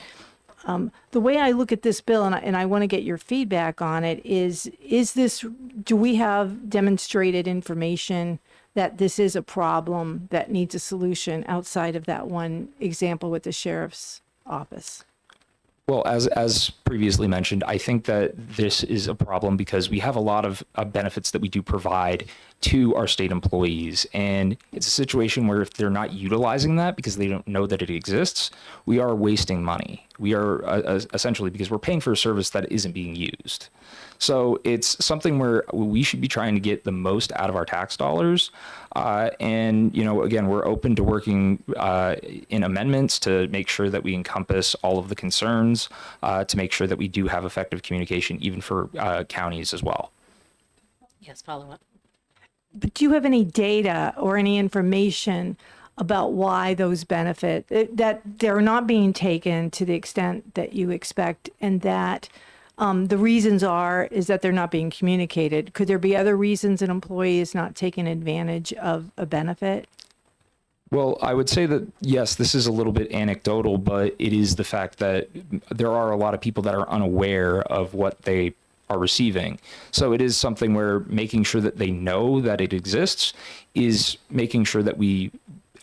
the way I look at this bill, and I want to get your feedback on it, is this, do we have demonstrated information that this is a problem that needs a solution outside of that one example with the sheriff's office?
Well, as previously mentioned, I think that this is a problem because we have a lot of benefits that we do provide to our state employees. And it's a situation where if they're not utilizing that because they don't know that it exists, we are wasting money. We are essentially, because we're paying for a service that isn't being used. So it's something where we should be trying to get the most out of our tax dollars. And, again, we're open to working in amendments to make sure that we encompass all of the concerns, to make sure that we do have effective communication, even for counties as well.
Yes, follow up.
But do you have any data or any information about why those benefits, that they're not being taken to the extent that you expect, and that the reasons is that they're not being communicated? Could there be other reasons an employee is not taking advantage of a benefit?
Well, I would say that, yes, this is a little bit anecdotal, but it is the fact that there are a lot of people that are unaware of what they are receiving. So it is something where making sure that they know that it exists is making sure that we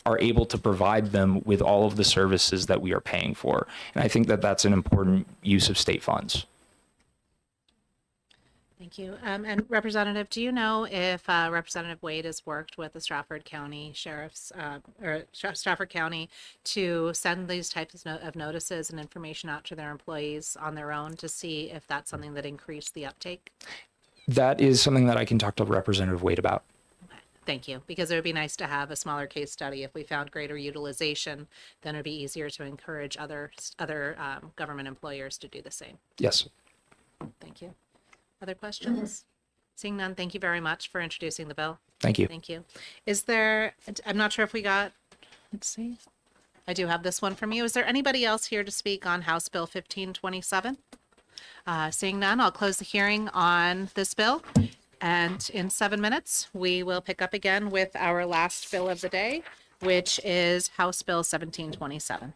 are able to provide them with all of the services that we are paying for. And I think that that's an important use of state funds.
Thank you. And Representative, do you know if Representative Wade has worked with the Stratford County Sheriff's or Stratford County to send these types of notices and information out to their employees on their own to see if that's something that increased the uptake?
That is something that I can talk to Representative Wade about.
Thank you, because it would be nice to have a smaller case study. If we found greater utilization, then it would be easier to encourage other government employers to do the same.
Yes.
Thank you. Other questions? Seeing none, thank you very much for introducing the bill.
Thank you.
Thank you. Is there, I'm not sure if we got, let's see. I do have this one from you. Is there anybody else here to speak on House Bill 1527? Seeing none, I'll close the hearing on this bill. And in 7 minutes, we will pick up again with our last bill of the day, which is House Bill 1727.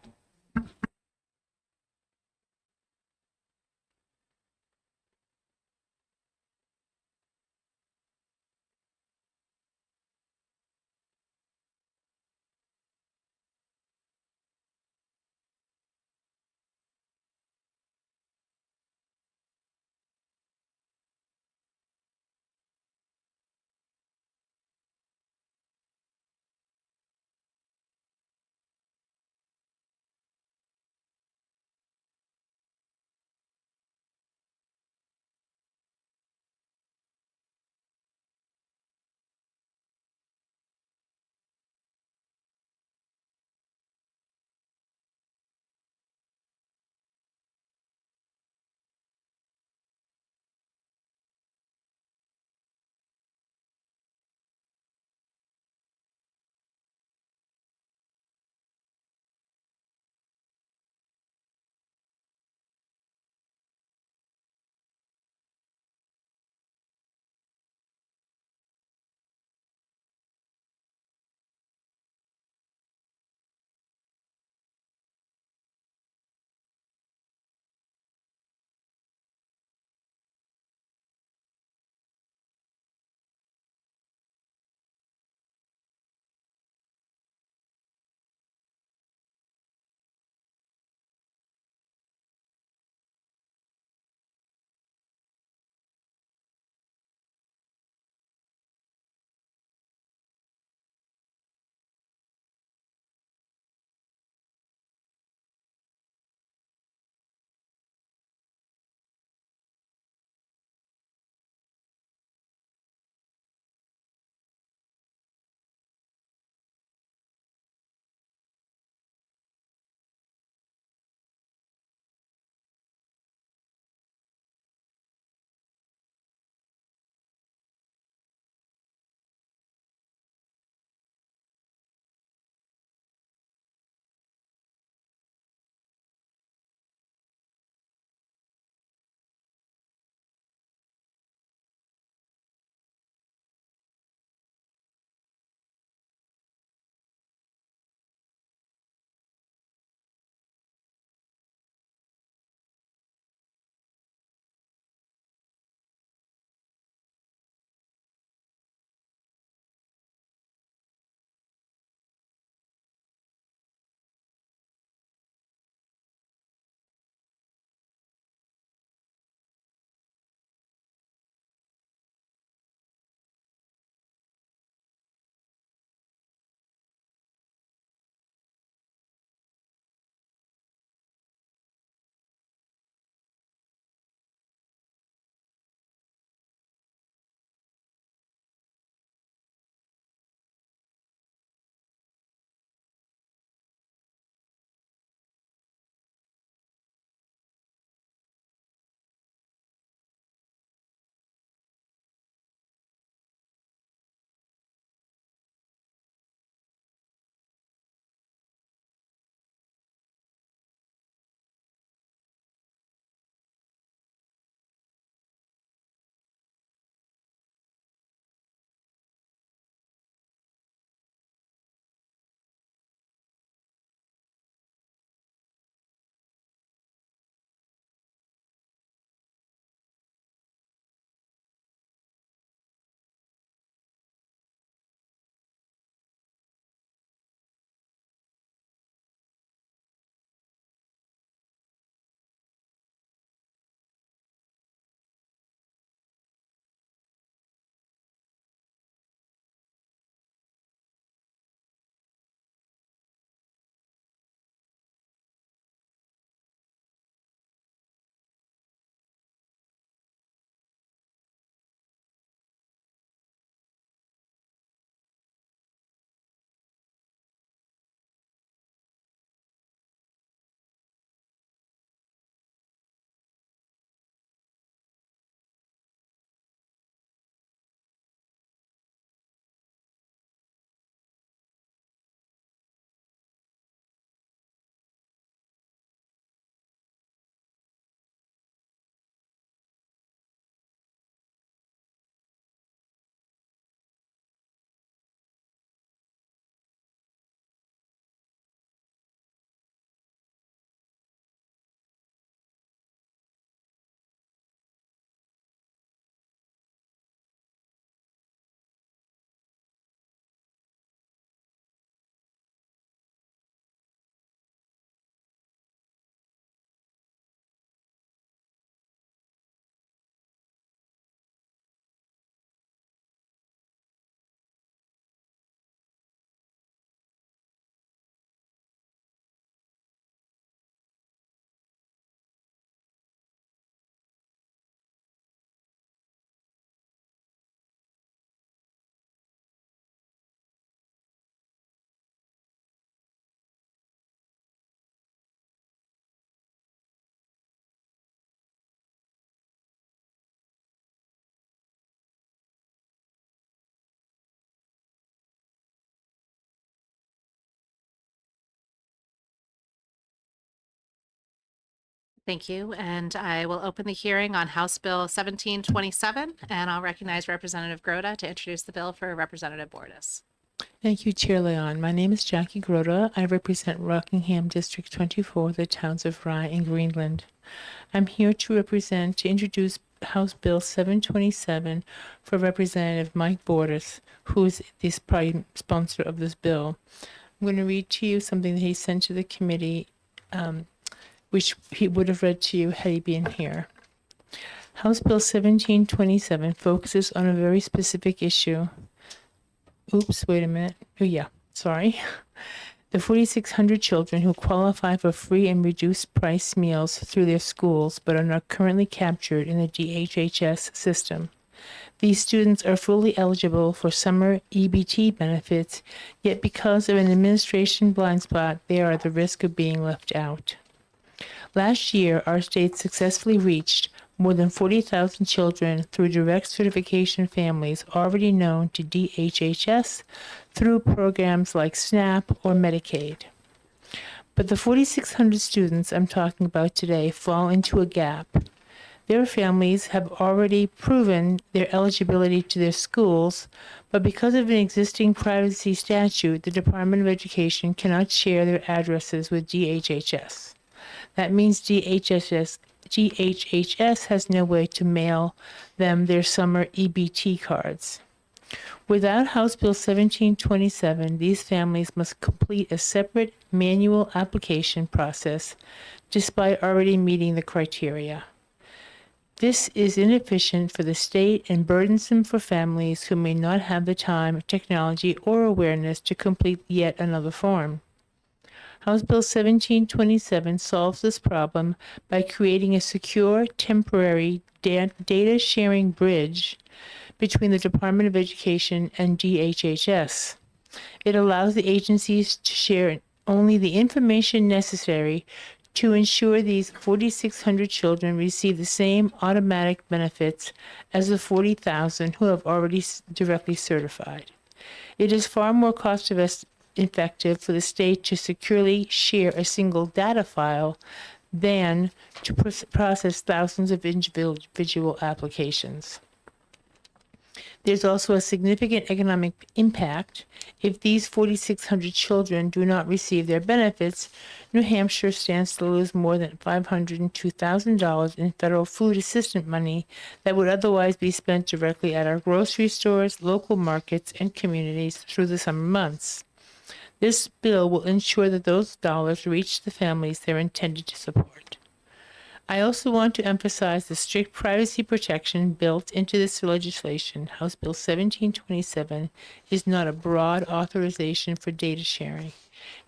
Thank you. And I will open the hearing on House Bill 1727, and I'll recognize Representative Grota to introduce the bill for Representative Bordas.
Thank you, Chair Leon. My name is Jackie Grota. I represent Rockingham District 24, the towns of Rye and Greenland. I'm here to introduce House Bill 727 for Representative Mike Bordas, who is the prime sponsor of this bill. I'm going to read to you something that he sent to the committee, which he would have read to you had he been here. House Bill 1727 focuses on a very specific issue. Oops, wait a minute. Oh, yeah, sorry. The 4,600 children who qualify for free and reduced price meals through their schools but are not currently captured in the DHHS system. These students are fully eligible for summer EBT benefits, yet because of an administration blind spot, they are at the risk of being left out. Last year, our state successfully reached more than 40,000 children through direct certification families already known to DHHS through programs like SNAP or Medicaid. But the 4,600 students I'm talking about today fall into a gap. Their families have already proven their eligibility to their schools, but because of an existing privacy statute, the Department of Education cannot share their addresses with DHHS. That means DHHS has no way to mail them their summer EBT cards. Without House Bill 1727, these families must complete a separate manual application process despite already meeting the criteria. This is inefficient for the state and burdensome for families who may not have the time, technology, or awareness to complete yet another form. House Bill 1727 solves this problem by creating a secure, temporary data sharing bridge between the Department of Education and DHHS. It allows the agencies to share only the information necessary to ensure these 4,600 children receive the same automatic benefits as the 40,000 who have already directly certified. It is far more cost-effective for the state to securely share a single data file than to process thousands of individual applications. There's also a significant economic impact. If these 4,600 children do not receive their benefits, New Hampshire stands to lose more than $502,000 in federal food assistance money that would otherwise be spent directly at our grocery stores, local markets, and communities through the summer months. This bill will ensure that those dollars reach the families they're intended to support. I also want to emphasize the strict privacy protection built into this legislation. House Bill 1727 is not a broad authorization for data sharing.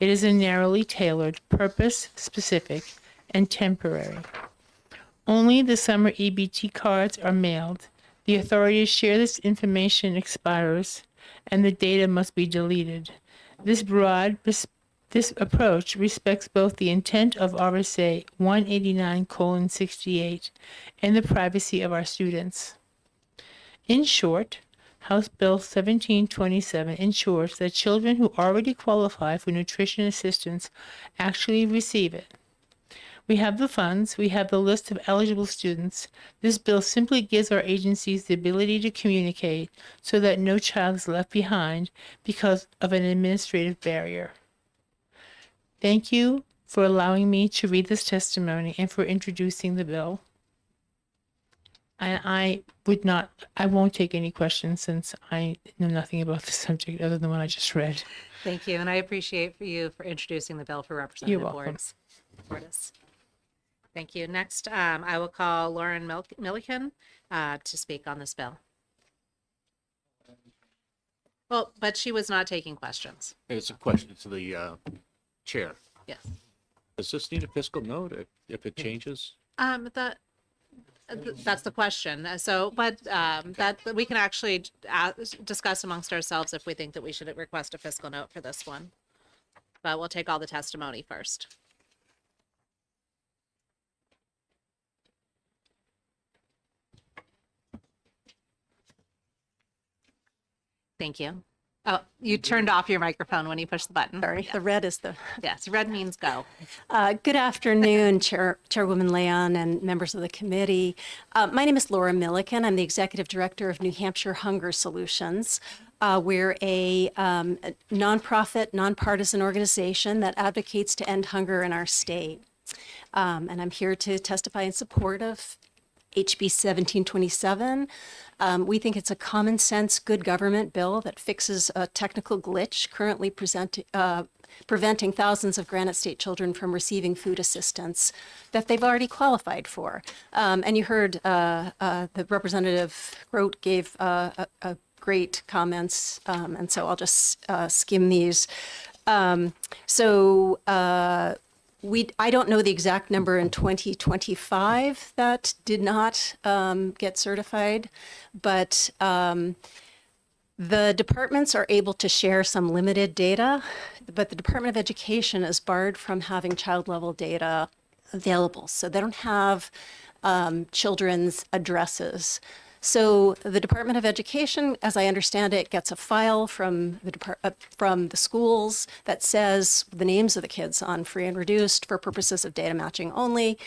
It is a narrowly tailored, purpose-specific, and temporary. Only the summer EBT cards are mailed. The authority to share this information expires, and the data must be deleted. This approach respects both the intent of RSA 189:68 and the privacy of our students. In short, House Bill 1727 ensures that children who already qualify for nutrition assistance actually receive it. We have the funds, we have the list of eligible students. This bill simply gives our agencies the ability to communicate so that no child is left behind because of an administrative barrier. Thank you for allowing me to read this testimony and for introducing the bill. I won't take any questions since I know nothing about the subject other than what I just read.
Thank you, and I appreciate you for introducing the bill for Representative
You're welcome.
Bordas. Thank you. Next, I will call Lauren Milliken to speak on this bill. Well, but she was not taking questions.
It's a question to the chair.
Yes.
Does this need a fiscal note if it changes?
That's the question. So, but that we can actually discuss amongst ourselves if we think that we should request a fiscal note for this one. But we'll take all the testimony first. Thank you. Oh, you turned off your microphone when you pushed the button.
Sorry, the red is the.
Yes, red means go.
Good afternoon, Chairwoman Leon and members of the committee. My name is Laura Milliken. I'm the Executive Director of New Hampshire Hunger Solutions. We're a nonprofit, nonpartisan organization that advocates to end hunger in our state. And I'm here to testify in support of HB 1727. We think it's a common sense, good government bill that fixes a technical glitch currently preventing thousands of Granite State children from receiving food assistance that they've already qualified for. And you heard the Representative Grote gave a great comments, and so I'll just skim these. I don't know the exact number in 2025 that did not get certified, but the departments are able to share some limited data, but the Department of Education is barred from having child level data available. So they don't have children's addresses. So the Department of Education, as I understand it, gets a file from the schools that says the names of the kids on free and reduced for purposes of data matching only,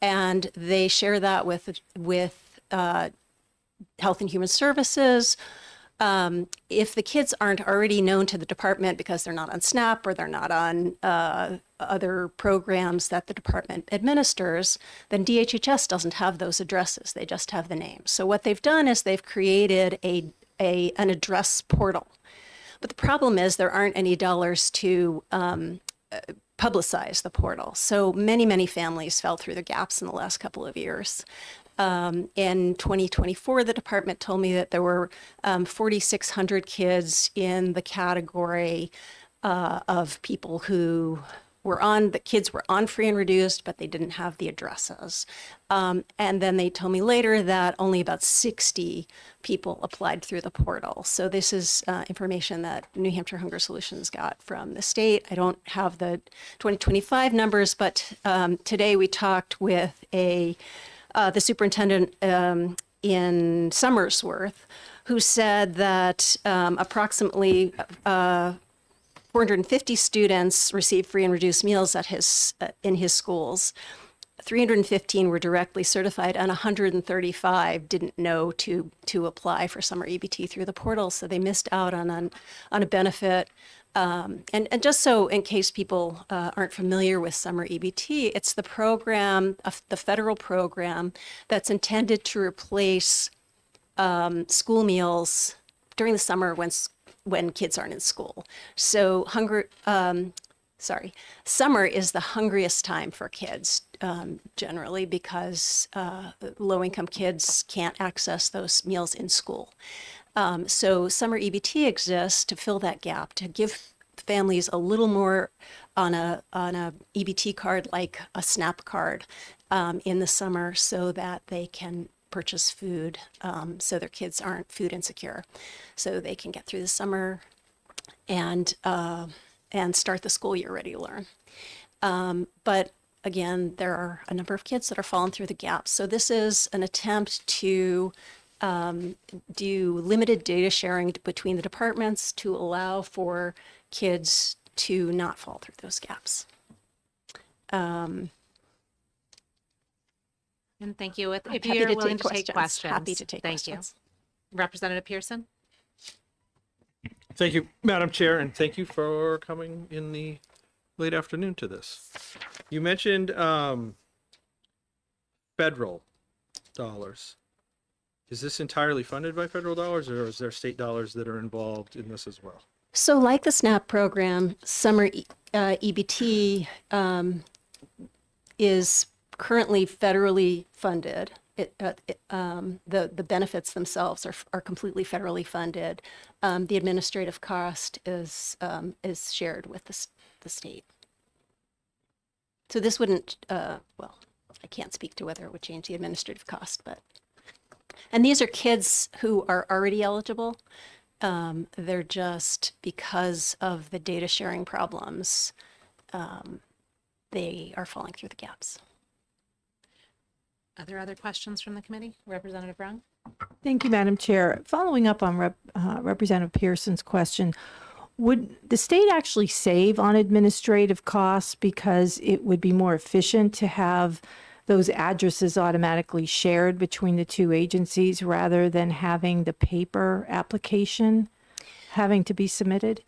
and they share that with Health and Human Services. If the kids aren't already known to the department because they're not on SNAP or they're not on other programs that the department administers, then DHHS doesn't have those addresses. They just have the names. So what they've done is they've created an address portal. But the problem is there aren't any dollars to publicize the portal. So many families fell through the gaps in the last couple of years. In 2024, the department told me that there were 4,600 kids in the category of people who the kids were on free and reduced, but they didn't have the addresses. And then they told me later that only about 60 people applied through the portal. So this is information that New Hampshire Hunger Solutions got from the state. I don't have the 2025 numbers, but today we talked with the superintendent in Somersworth, who said that approximately 450 students received free and reduced meals in his schools. 315 were directly certified, and 135 didn't know to apply for summer EBT through the portal, so they missed out on a benefit. And just so in case people aren't familiar with summer EBT, it's the program, the federal program that's intended to replace school meals during the summer when kids aren't in school. So summer is the hungriest time for kids generally because low-income kids can't access those meals in school. So summer EBT exists to fill that gap, to give families a little more on a EBT card, like a SNAP card, in the summer, so that they can purchase food, so their kids aren't food insecure, so they can get through the summer and start the school year ready to learn. But again, there are a number of kids that are falling through the gaps. So this is an attempt to do limited data sharing between the departments to allow for kids to not fall through those gaps.
And thank you. If
happy
you're
to
willing
take
to take
questions.
questions.
Happy to take
Thank
questions.
you. Representative Pearson?
Thank you, Madam Chair, and thank you for coming in the late afternoon to this. You mentioned federal dollars. Is this entirely funded by federal dollars, or is there state dollars that are involved in this as well?
So like the SNAP program, summer EBT is currently federally funded. The benefits themselves are completely federally funded. The administrative cost is shared with the state. So this wouldn't, well, I can't speak to whether it would change the administrative cost, but, and these are kids who are already eligible. They're just, because of the data sharing problems, they are falling through the gaps.
Are there other questions from the committee? Representative Brown?
Thank you, Madam Chair. Following up on Representative Pearson's question, would the state actually save on administrative costs because it would be more efficient to have those addresses automatically shared between the two agencies rather than having the paper application having to be submitted?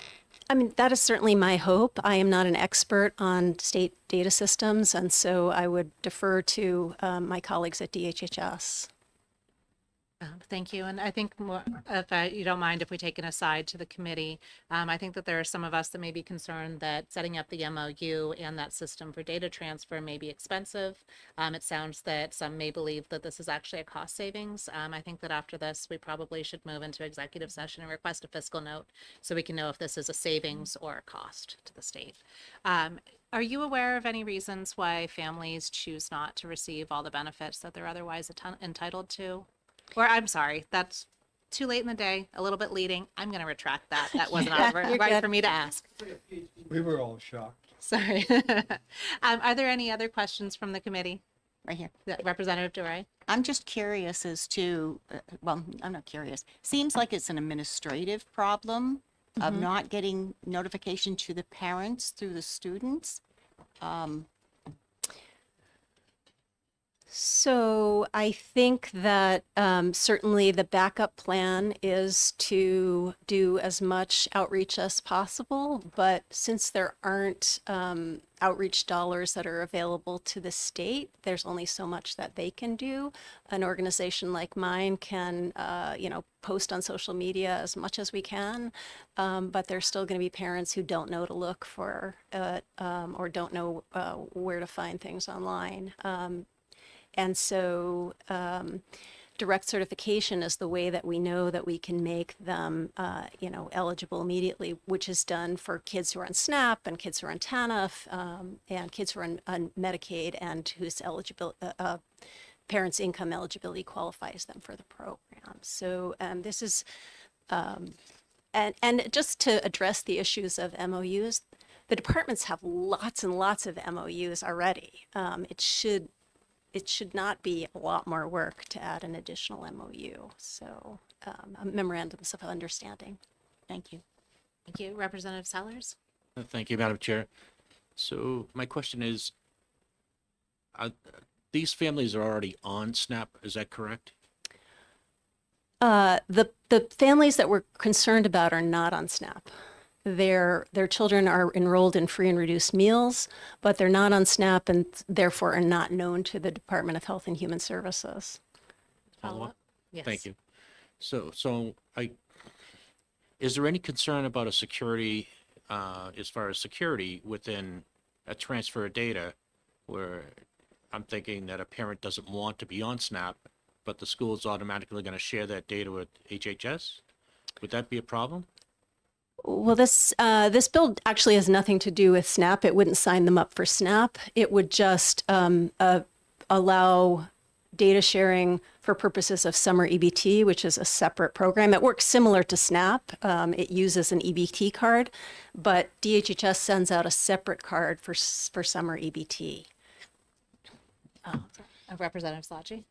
I mean, that is certainly my hope. I am not an expert on state data systems, and so I would defer to my colleagues at DHHS.
Thank you. And I think more, if you don't mind, if we take an aside to the committee, I think that there are some of us that may be concerned that setting up the MOU and that system for data transfer may be expensive. It sounds that some may believe that this is actually a cost savings. I think that after this, we probably should move into executive session and request a fiscal note so we can know if this is a savings or a cost to the state. Are you aware of any reasons why families choose not to receive all the benefits that they're otherwise entitled to? Or I'm sorry, that's too late in the day, a little bit leading. I'm going to retract that. That wasn't right for me to ask.
We were all shocked.
Sorry. Are there any other questions from the committee?
Right here.
Representative Duray?
I'm just curious as to, well, I'm not curious. Seems like it's an administrative problem of not getting notification to the parents through the students.
So I think that certainly the backup plan is to do as much outreach as possible, but since there aren't outreach dollars that are available to the state, there's only so much that they can do. An organization like mine can, post on social media as much as we can, but there's still going to be parents who don't know to look for or don't know where to find things online. And so direct certification is the way that we know that we can make them, eligible immediately, which is done for kids who are on SNAP and kids who are on TANF and kids who are on Medicaid and whose parents' income eligibility qualifies them for the program. So this is, and just to address the issues of MOUs, the departments have lots and lots of MOUs already. It should not be a lot more work to add an additional MOU. So memorandums of understanding.
Thank you.
Thank you. Representative Sellers?
Thank you, Madam Chair. So my question is, these families are already on SNAP, is that correct?
The families that we're concerned about are not on SNAP. Their children are enrolled in free and reduced meals, but they're not on SNAP and therefore are not known to the Department of Health and Human Services.
Follow up?
Yes.
Thank you. So is there any concern about a security, as far as security within a transfer of data where I'm thinking that a parent doesn't want to be on SNAP, but the school is automatically going to share that data with HHS? Would that be a problem?
Well, this bill actually has nothing to do with SNAP. It wouldn't sign them up for SNAP. It would just allow data sharing for purposes of summer EBT, which is a separate program. It works similar to SNAP. It uses an EBT card, but DHHS sends out a separate card for summer EBT.
Representative Slotchie?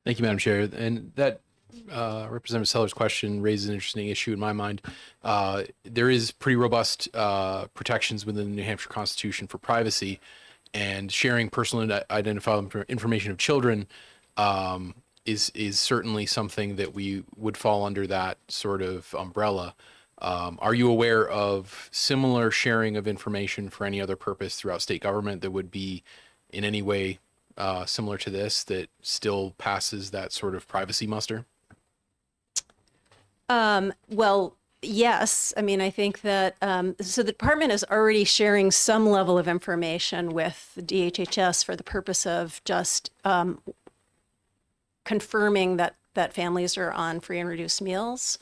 Thank you, Madam Chair. And that Representative Sellers' question raises an interesting issue in my mind. There is pretty robust protections within the New Hampshire Constitution for privacy, and sharing personal identifiable information of children is certainly something that we would fall under that sort of umbrella. Are you aware of similar sharing of information for any other purpose throughout state government that would be in any way similar to this, that still passes that sort of privacy muster?
Well, yes. I mean, I think that, so the department is already sharing some level of information with the DHHS for the purpose of just confirming that families are on free and reduced meals.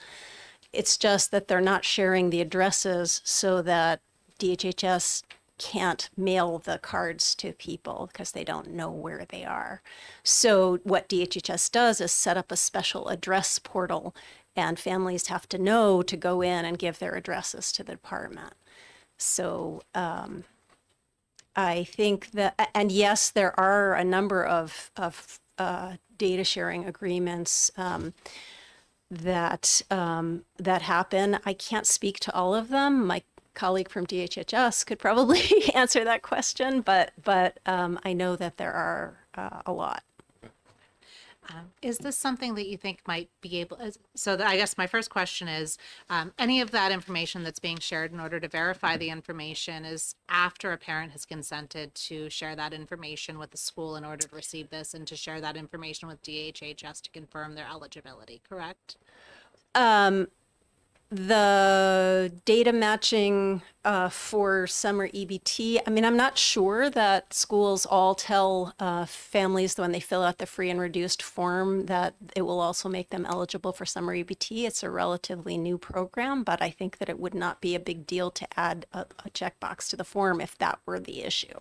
It's just that they're not sharing the addresses so that DHHS can't mail the cards to people because they don't know where they are. So what DHHS does is set up a special address portal, and families have to know to go in and give their addresses to the department. So I think that, and yes, there are a number of data sharing agreements that happen. I can't speak to all of them. My colleague from DHHS could probably answer that question, but I know that there are a lot.
Is this something that you think might be able, I guess my first question is, any of that information that's being shared in order to verify the information is after a parent has consented to share that information with the school in order to receive this and to share that information with DHHS to confirm their eligibility, correct?
The data matching for summer EBT, I mean, I'm not sure that schools all tell families when they fill out the free and reduced form that it will also make them eligible for summer EBT. It's a relatively new program, but I think that it would not be a big deal to add a checkbox to the form if that were the issue.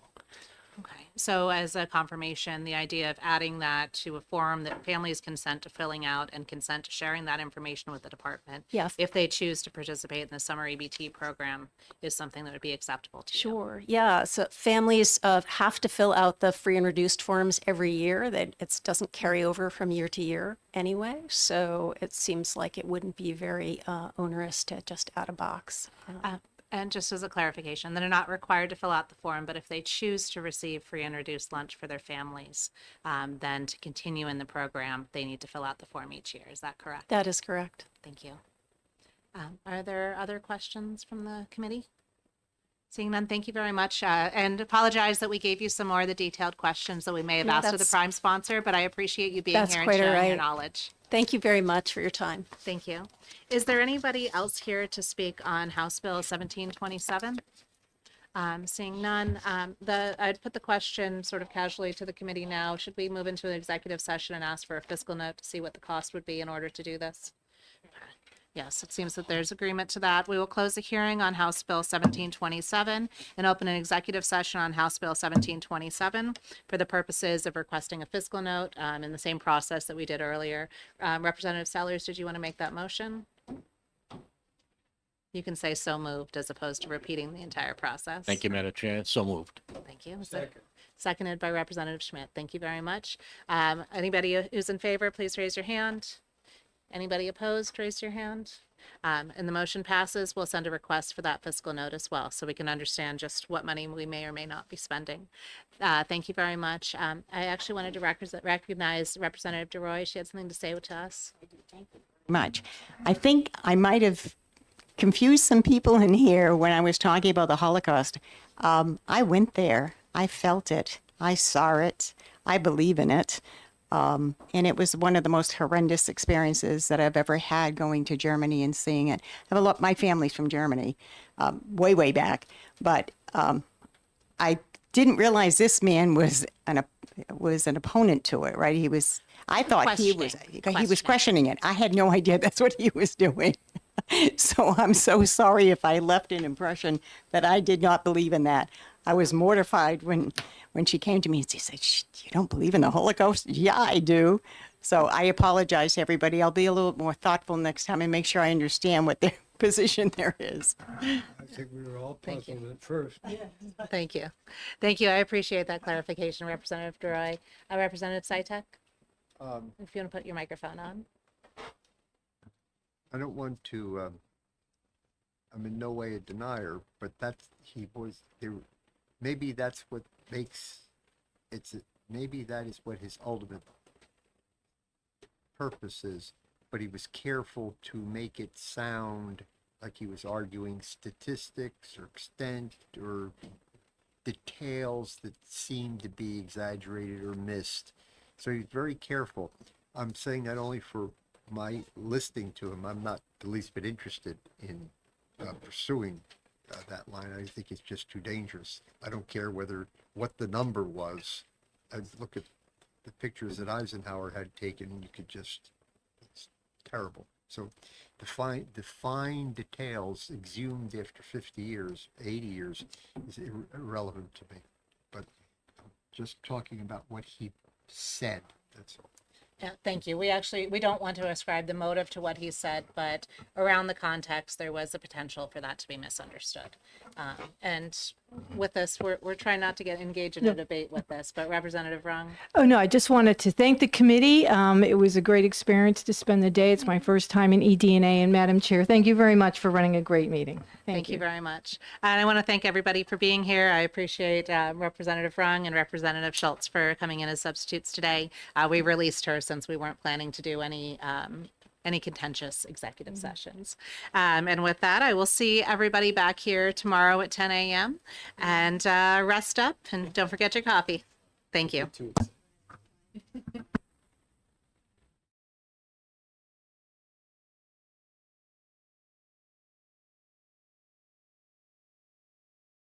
Okay, so as a confirmation, the idea of adding that to a form that families consent to filling out and consent to sharing that information with the department.
Yes.
If they choose to participate in the summer EBT program is something that would be acceptable to you.
Sure. Yeah. So families have to fill out the free and reduced forms every year. That it doesn't carry over from year to year anyway. So it seems like it wouldn't be very onerous to just add a box.
And just as a clarification, they're not required to fill out the form, but if they choose to receive free and reduced lunch for their families, then to continue in the program, they need to fill out the form each year. Is that correct?
That is correct.
Thank you. Are there other questions from the committee? Seeing none, thank you very much. And apologize that we gave you some more of the detailed questions that we may have
No,
asked of the
that's-
prime sponsor, but I appreciate you being
That's
here and
quite all
sharing your
right.
knowledge.
Thank you very much for your time.
Thank you. Is there anybody else here to speak on House Bill 1727? Seeing none, I'd put the question sort of casually to the committee now. Should we move into an executive session and ask for a fiscal note to see what the cost would be in order to do this? Yes, it seems that there's agreement to that. We will close the hearing on House Bill 1727 and open an executive session on House Bill 1727 for the purposes of requesting a fiscal note in the same process that we did earlier. Representative Sellers, did you want to make that motion? You can say so moved as opposed to repeating the entire process.
Thank you, Madam Chair. So moved.
Thank you. Seconded by Representative Schmidt. Thank you very much. Anybody who's in favor, please raise your hand. Anybody opposed, raise your hand. And the motion passes. We'll send a request for that fiscal note as well, so we can understand just what money we may or may not be spending. Thank you very much. I actually wanted to recognize Representative DeRoy. She had something to say to us.
Much. I think I might have confused some people in here when I was talking about the Holocaust. I went there. I felt it. I saw it. I believe in it. And it was one of the most horrendous experiences that I've ever had going to Germany and seeing it. I have a lot, my family's from Germany, way back, but I didn't realize this man was an opponent to it, right? I thought he was questioning it. I had no idea that's what he was doing. So I'm so sorry if I left an impression that I did not believe in that. I was mortified when she came to me and she said, "You don't believe in the Holocaust?" Yeah, I do. So I apologize to everybody. I'll be a little more thoughtful next time and make sure I understand what their position there is.
I think we were all puzzled at first.
Thank you. Thank you. I appreciate that clarification, Representative DeRoy. Representative Sytek, if you want to put your microphone on.
I don't want to, I'm in no way a denier, but maybe that's what makes, maybe that is what his ultimate purpose is, but he was careful to make it sound like he was arguing statistics or extent or details that seemed to be exaggerated or missed. So he's very careful. I'm saying that only for my listening to him. I'm not the least bit interested in pursuing that line. I think it's just too dangerous. I don't care what the number was. I look at the pictures that Eisenhower had taken, and you could just, it's terrible. So the fine details exhumed after 50 years, 80 years is irrelevant to me. But I'm just talking about what he said, that's all.
Yeah, thank you. We don't want to ascribe the motive to what he said, but around the context, there was a potential for that to be misunderstood. And with this? We're trying not to get engaged in a debate with this, but Representative Rung.
Oh, no, I just wanted to thank the committee. It was a great experience to spend the day. It's my first time in ED&A, and Madam Chair, thank you very much for running a great meeting.
Thank you very much. And I want to thank everybody for being here. I appreciate Representative Rung and Representative Schultz for coming in as substitutes today. We released her since we weren't planning to do any contentious executive sessions. And with that, I will see everybody back here tomorrow at 10 a.m. and rest up and don't forget your coffee. Thank you.